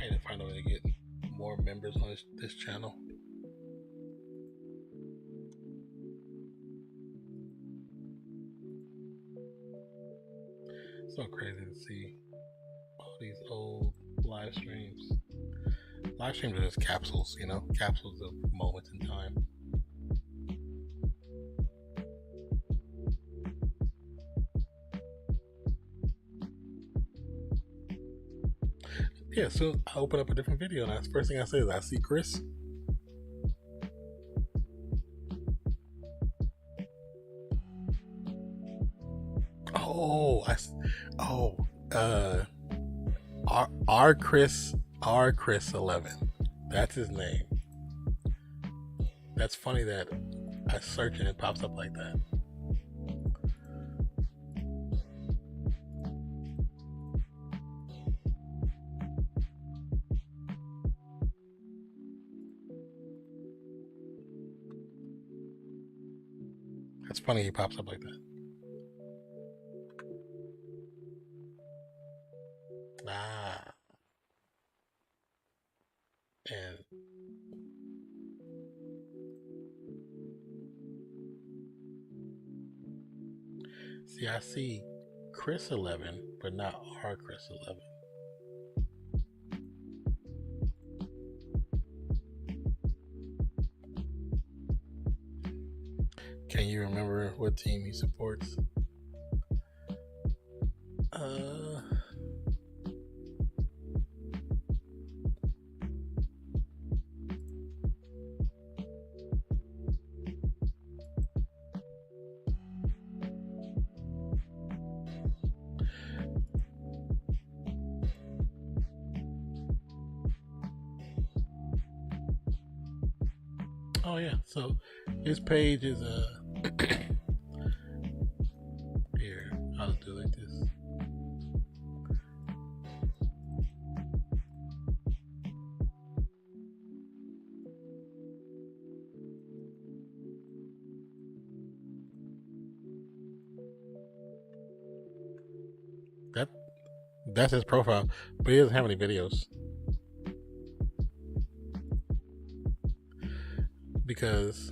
I need to find a way to get more members on this channel. So crazy to see all these old live streams. Live streams are just capsules, you know, capsules of moments in time. Yeah, so I open up a different video, and the first thing I say is, I see Chris. Oh, R Chris 11. That's his name. That's funny that I search and it pops up like that. That's funny he pops up like that. Ah. And see, I see Chris 11, but not R Chris 11. Can you remember what team he supports? Oh yeah, so his page is here. I'll do it like this. That's his profile, but he doesn't have any videos because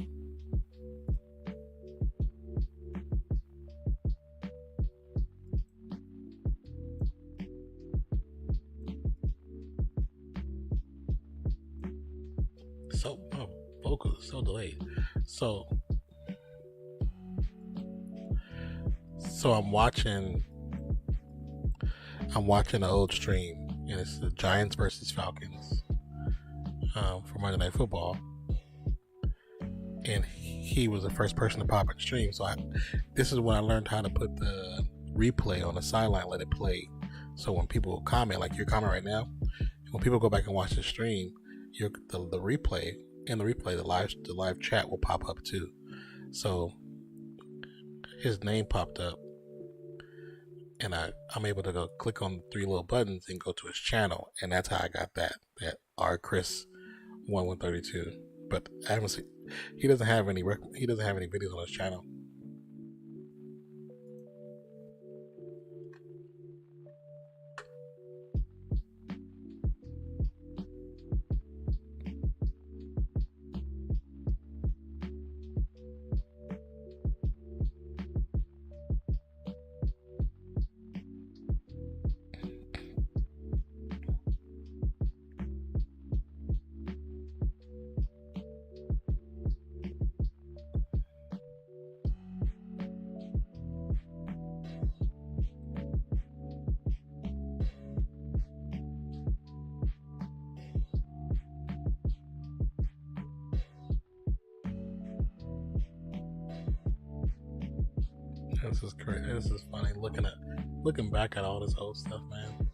vocal is so delayed. So I'm watching an old stream, and it's the Giants versus Falcons for Monday Night Football, and he was the first person to pop in the stream. So this is when I learned how to put the replay on the sideline, let it play. So when people comment, like your comment right now, when people go back and watch the stream, the replay, the live chat will pop up too. So his name popped up, and I'm able to go click on the three little buttons and go to his channel, and that's how I got that R Chris 1132. But I haven't seen. He doesn't have any videos on his channel. This is crazy. This is funny looking back at all this old stuff, man.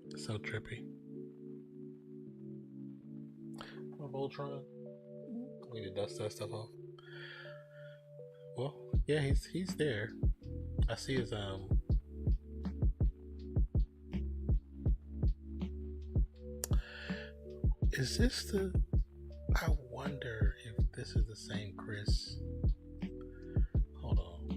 It's so trippy. Oh, Voltron. We need to dust that stuff off. Well, yeah, he's there. I see his Is this the? I wonder if this is the same Chris. Hold on.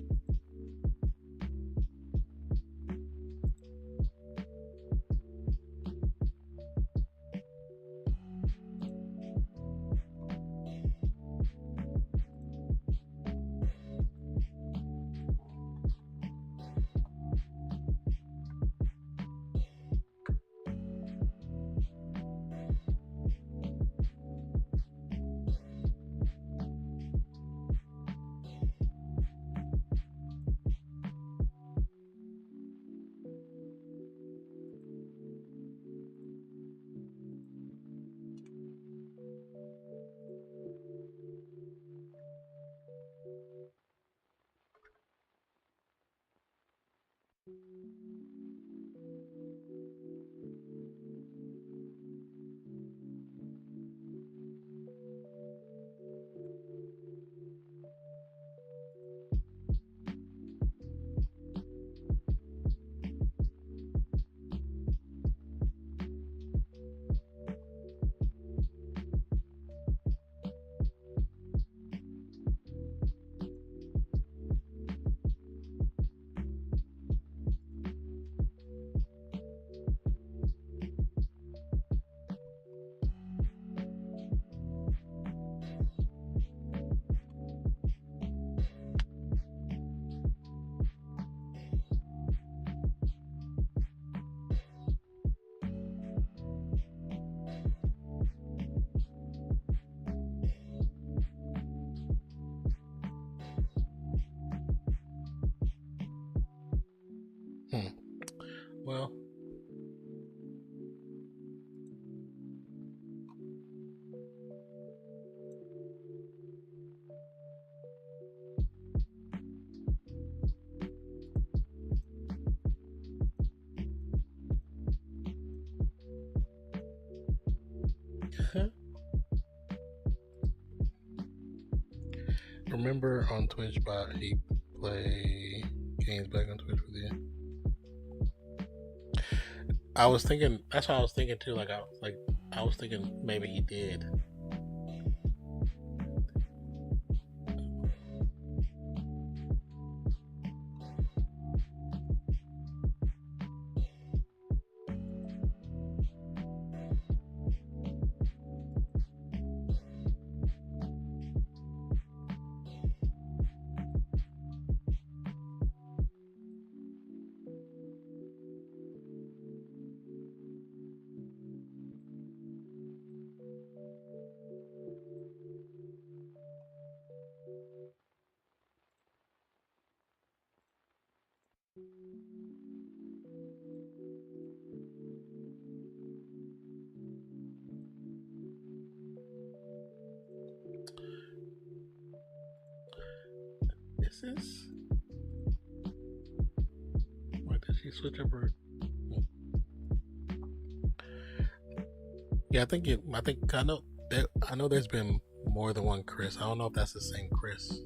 Hmm. Well, remember on Twitch, but he play games back on Twitch with you. I was thinking. That's what I was thinking too. I was thinking maybe he did. Is this? Why did she switch up her? Yeah, I think it. I think I know. I know there's been more than one Chris. I don't know if that's the same Chris.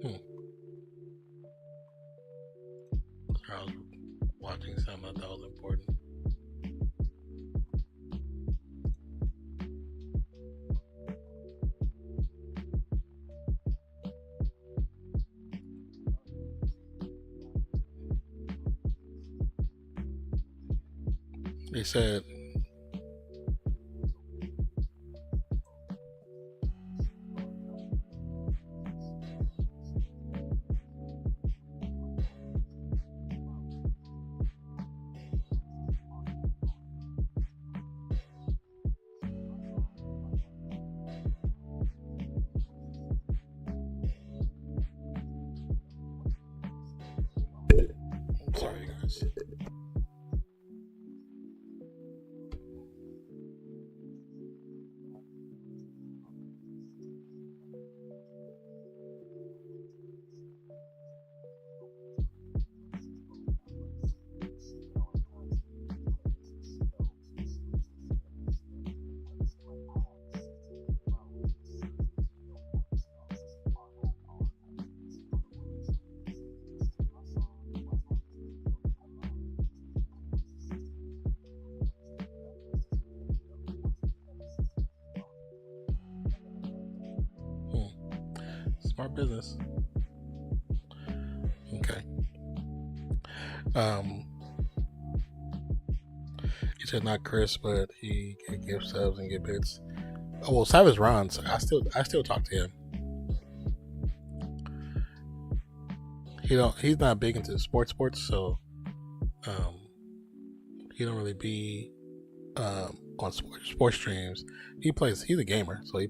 Hmm. I was watching something I thought was important. They said sorry guys. Smart business. Okay. He said not Chris, but he can give subs and get bits. Oh well, Savage Ron. So I still talk to him. He's not big into sports, so he don't really be on sports streams. He's a gamer, so he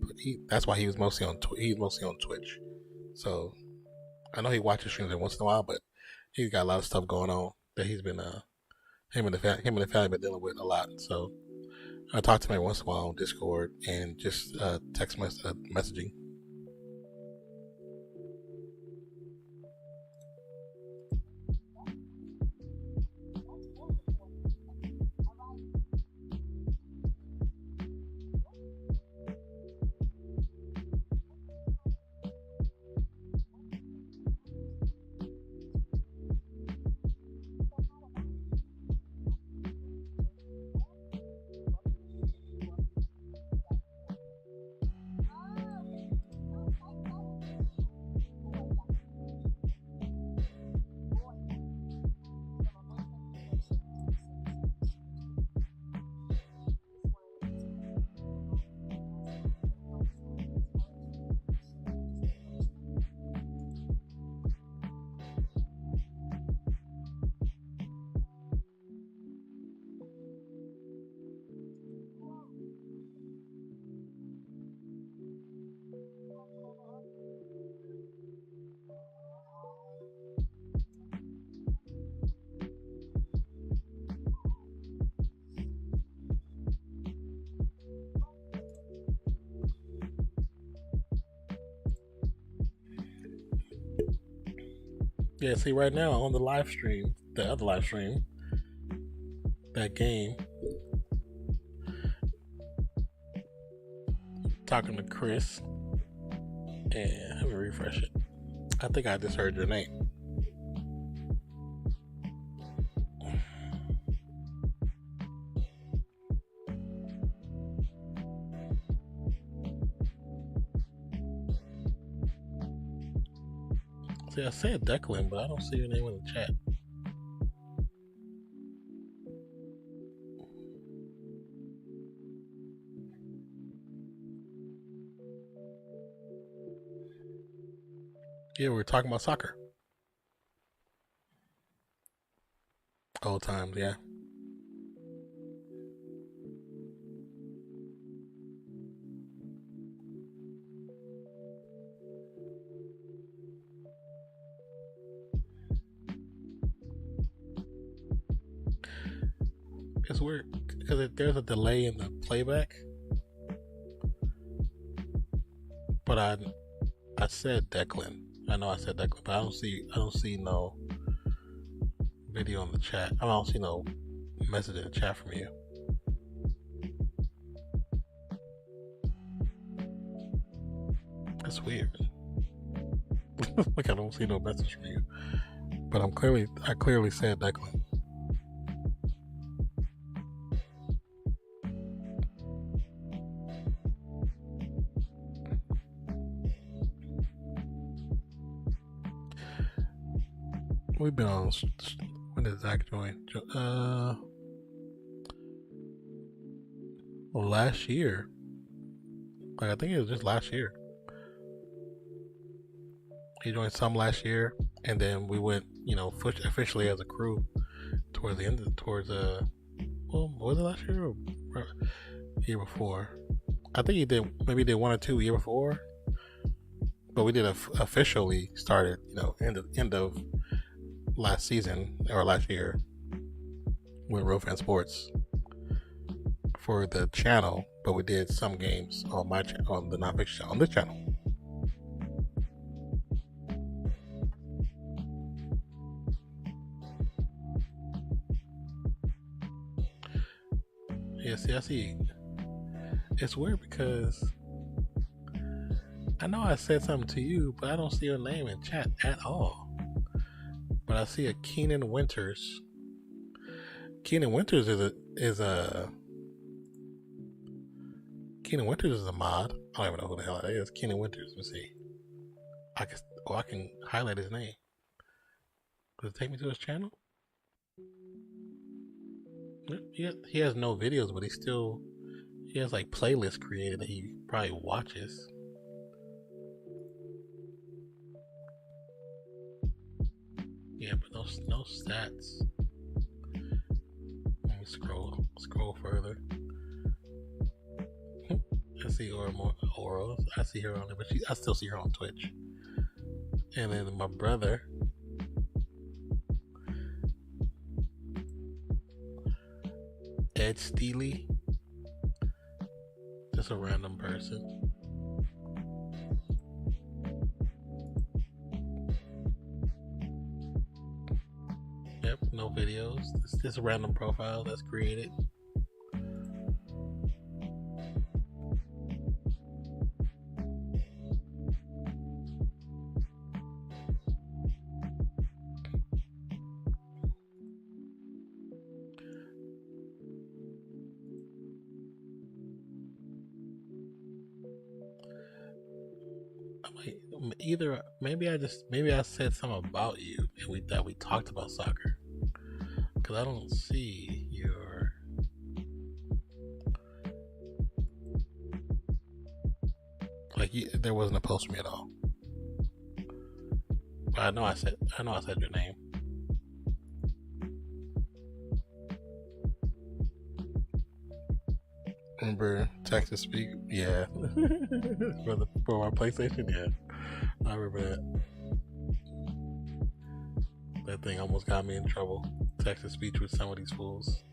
that's why he's mostly on Twitch. So I know he watches streams every once in a while, but he's got a lot of stuff going on that he's been him and the family been dealing with a lot. So I talk to him every once in a while on Discord and just text messaging. Yeah, see, right now on the live stream, the other live stream, that game, talking to Chris, and let me refresh it. I think I just heard your name. See, I said Declan, but I don't see your name in the chat. Yeah, we were talking about soccer. Old times, yeah. It's weird because there's a delay in the playback, but I said Declan. I know I said Declan, but I don't see no video in the chat. I don't see no message in the chat from you. That's weird. Like I don't see no message from you, but I clearly said Declan. We've been on. When did Zach join? Last year. Like I think it was just last year. He joined some last year, and then we went, officially as a crew towards the end. Was it last year or year before? I think he did. Maybe he did 1 or 2 year before, but we did officially started. End of last season or last year with Real Fan Sports for the channel, but we did some games on my channel, on the Nonpfixion, on this channel. Yeah, see, I see. It's weird because I know I said something to you, but I don't see your name in chat at all. But I see a Keenan Winters. Keenan Winters is a mod. I don't even know who the hell that is. Keenan Winters. Let's see. I can highlight his name. Does it take me to his channel? He has no videos, but he has like playlists created that he probably watches. Yeah, but no stats. Let me scroll further. I see Auras. I see her on there, but I still see her on Twitch. And then my brother, Ed Steely, just a random person. Yep, no videos. It's just a random profile that's created. Either maybe I said something about you and we talked about soccer, because I don't see your there wasn't a post from me at all. But I know I said your name. Remember Texas Speak? Yeah. for our PlayStation, yeah. I remember that. That thing almost got me in trouble. Text to speech with some of these fools.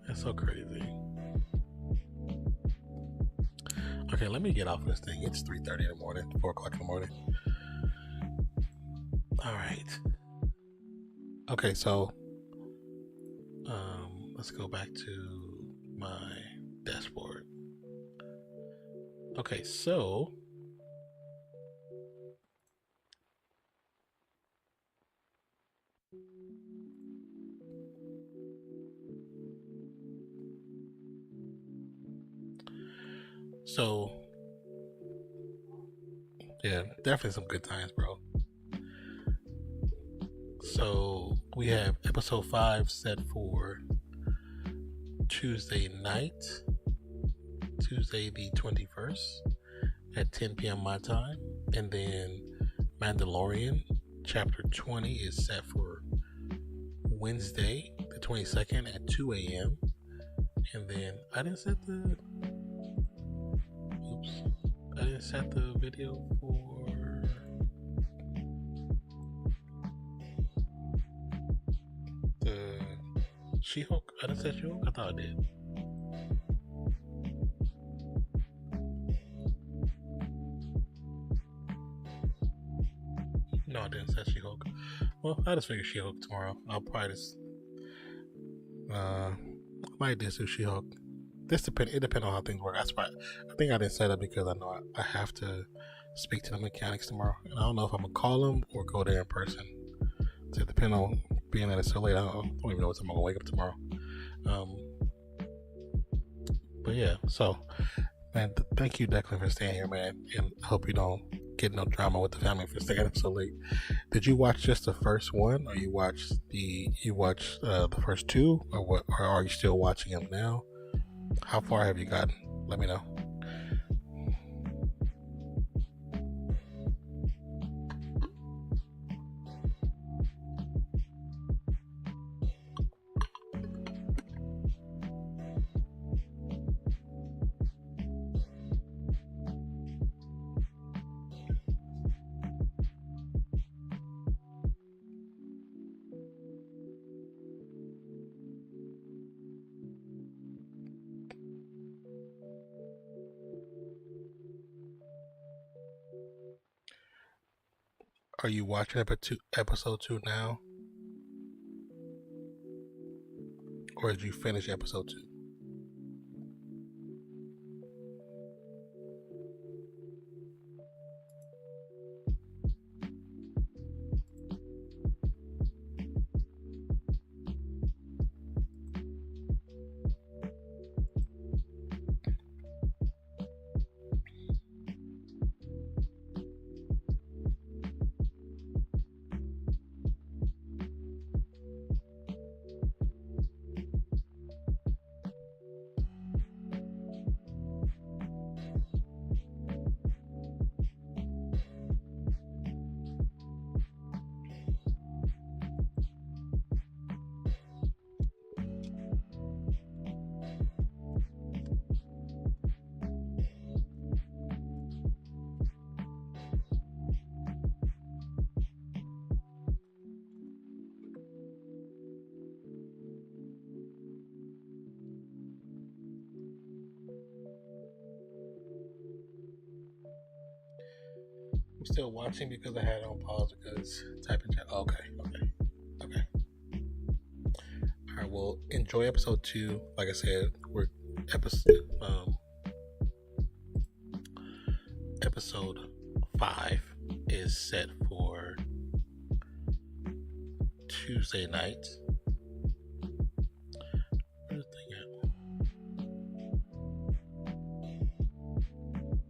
That's so crazy. Okay, let me get off this thing. It's 3:30 in the morning, 4 o'clock in the morning. Alright. Okay, so let's go back to my dashboard. Okay, so yeah, definitely some good times, bro. So we have episode 5 set for Tuesday night, Tuesday the 21st at 10 p.m. my time, and then Mandalorian chapter 20 is set for Wednesday the 22nd at 2 a.m. And then I didn't set the video for the She-Hulk. I didn't set She-Hulk? I thought I did. No, I didn't set She-Hulk. Well, I just figured She-Hulk tomorrow. I'll probably just might just do She-Hulk. It depends on how things work. I think I didn't set it because I know I have to speak to the mechanics tomorrow, and I don't know if I'm gonna call them or go there in person. So it depends on being that it's so late. I don't even know what time I'm gonna wake up tomorrow. But yeah, so man, thank you, Declan, for staying here, man, and I hope you don't get no drama with the family for staying up so late. Did you watch just the first one, or you watched the first two, or what? Or are you still watching them now? How far have you gotten? Let me know. Are you watching episode 2 now? Or did you finish episode 2? still watching because I had it on pause because type in chat. Okay. All right. Well, enjoy episode 2. Like I said, episode 5 is set for Tuesday night. Where's the thing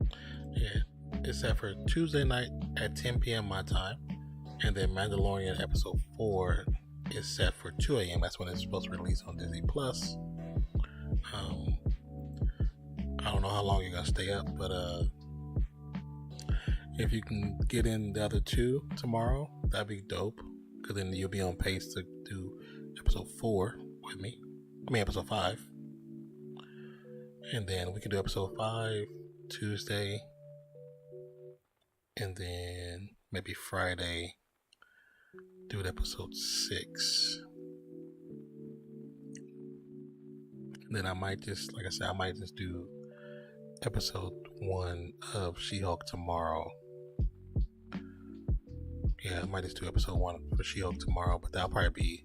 at? Yeah, it's set for Tuesday night at 10 p.m. my time, and then Mandalorian episode 4 is set for 2 a.m. That's when it's supposed to release on Disney Plus. I don't know how long you're gonna stay up, but if you can get in the other 2 tomorrow, that'd be dope. Because then you'll be on pace to do episode 4 with me. Episode 5. And then we can do episode 5 Tuesday. And then maybe Friday do episode 6. And then I might just do episode 1 of She-Hulk tomorrow. Yeah, I might just do episode 1 for She-Hulk tomorrow, but that'll probably be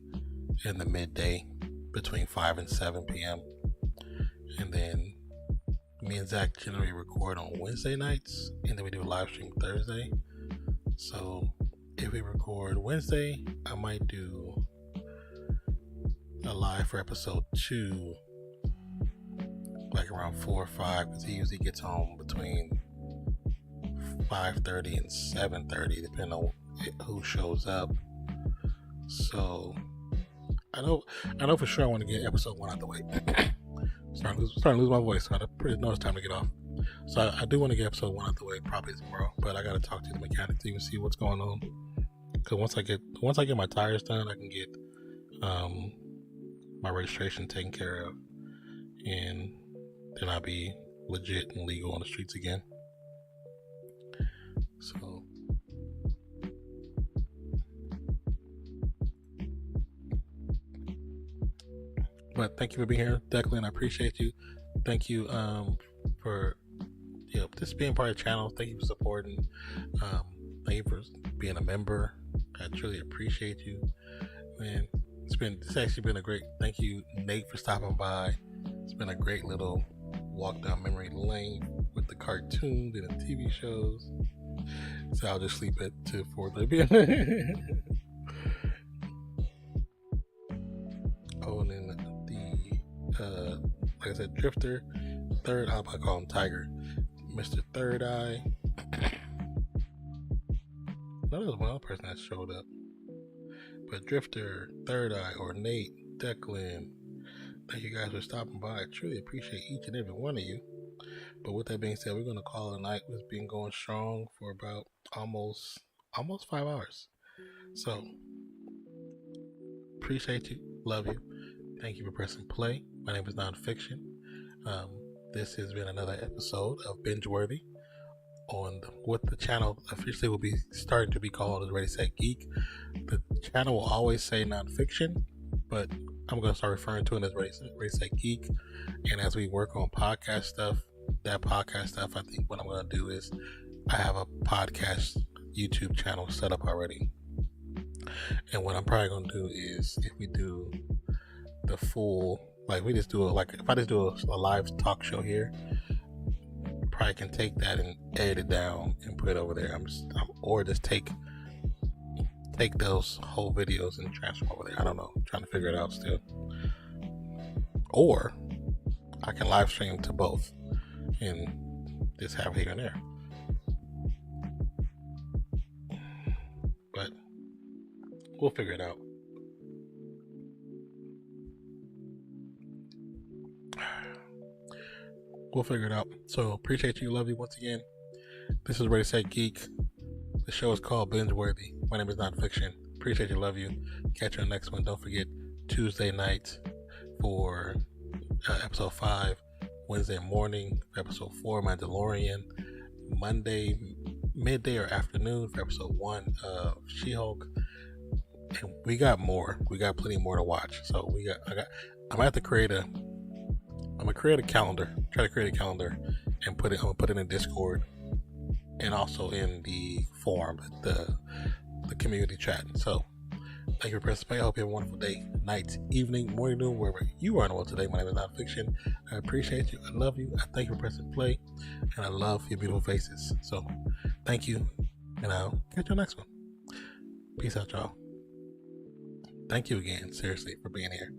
in the midday between 5 and 7 p.m. And then me and Zach generally record on Wednesday nights, and then we do a live stream Thursday. So if we record Wednesday, I might do a live for episode 2 like around 4 or 5, because he usually gets home between 5:30 and 7:30 depending on who shows up. So I know for sure I want to get episode 1 out the way. starting to lose my voice, so I know it's time to get off. So I do want to get episode 1 out the way probably tomorrow, but I got to talk to the mechanic to even see what's going on. Because once I get my tires done, I can get my registration taken care of, and then I'll be legit and legal on the streets again. So but thank you for being here, Declan. I appreciate you. Thank you for just being part of the channel. Thank you for supporting. Thank you for being a member. I truly appreciate you, man. It's actually been a great. Thank you, Nate, for stopping by. It's been a great little walk down memory lane with the cartoons and the TV shows. So I'll just sleep at 4:30. Oh, and then like I said, Drifter, Third Eye, I call him Tiger, Mr. Third Eye. No, there was one other person that showed up. But Drifter, Third Eye, or Nate, Declan, thank you guys for stopping by. I truly appreciate each and every one of you. But with that being said, we're going to call it a night. It's been going strong for about almost 5 hours. So, appreciate you. Love you. Thank you for pressing play. My name is Nonpfixion. This has been another episode of Bingeworthy on what the channel officially will be starting to be called is Ready Set Geek. The channel will always say Nonpfixion, but I'm going to start referring to it as Ready Set Geek. And as we work on podcast stuff, I think what I'm going to do is I have a podcast YouTube channel set up already. And what I'm probably going to do is, if we do the full, like we just do if I just do a live talk show here, probably can take that and edit it down and put it over there. Or just take those whole videos and transfer over there. I don't know. I'm trying to figure it out still. Or I can live stream to both and just have here and there. But we'll figure it out. We'll figure it out. So appreciate you. Love you once again. This is Ready Set Geek. The show is called Bingeworthy. My name is Nonpfixion. Appreciate you. Love you. Catch you on the next one. Don't forget Tuesday night for episode 5. Wednesday morning for episode 4, Mandalorian. Monday midday or afternoon for episode 1 of She-Hulk. And we got more. We got plenty more to watch. So I'm gonna create a calendar. Try to create a calendar and I'm gonna put it in Discord. and also in the forum, the community chat. So thank you for participating. I hope you have a wonderful day, night, evening, morning, noon, wherever you are in the world today. My name is Nonpfixion. I appreciate you. I love you. I thank you for pressing play, and I love your beautiful faces. So thank you, and I'll catch you next one. Peace out, y'all. Thank you again, seriously, for being here.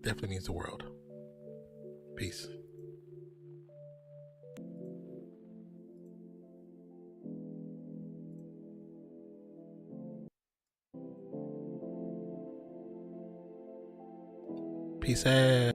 Definitely means the world. Peace. Peace out.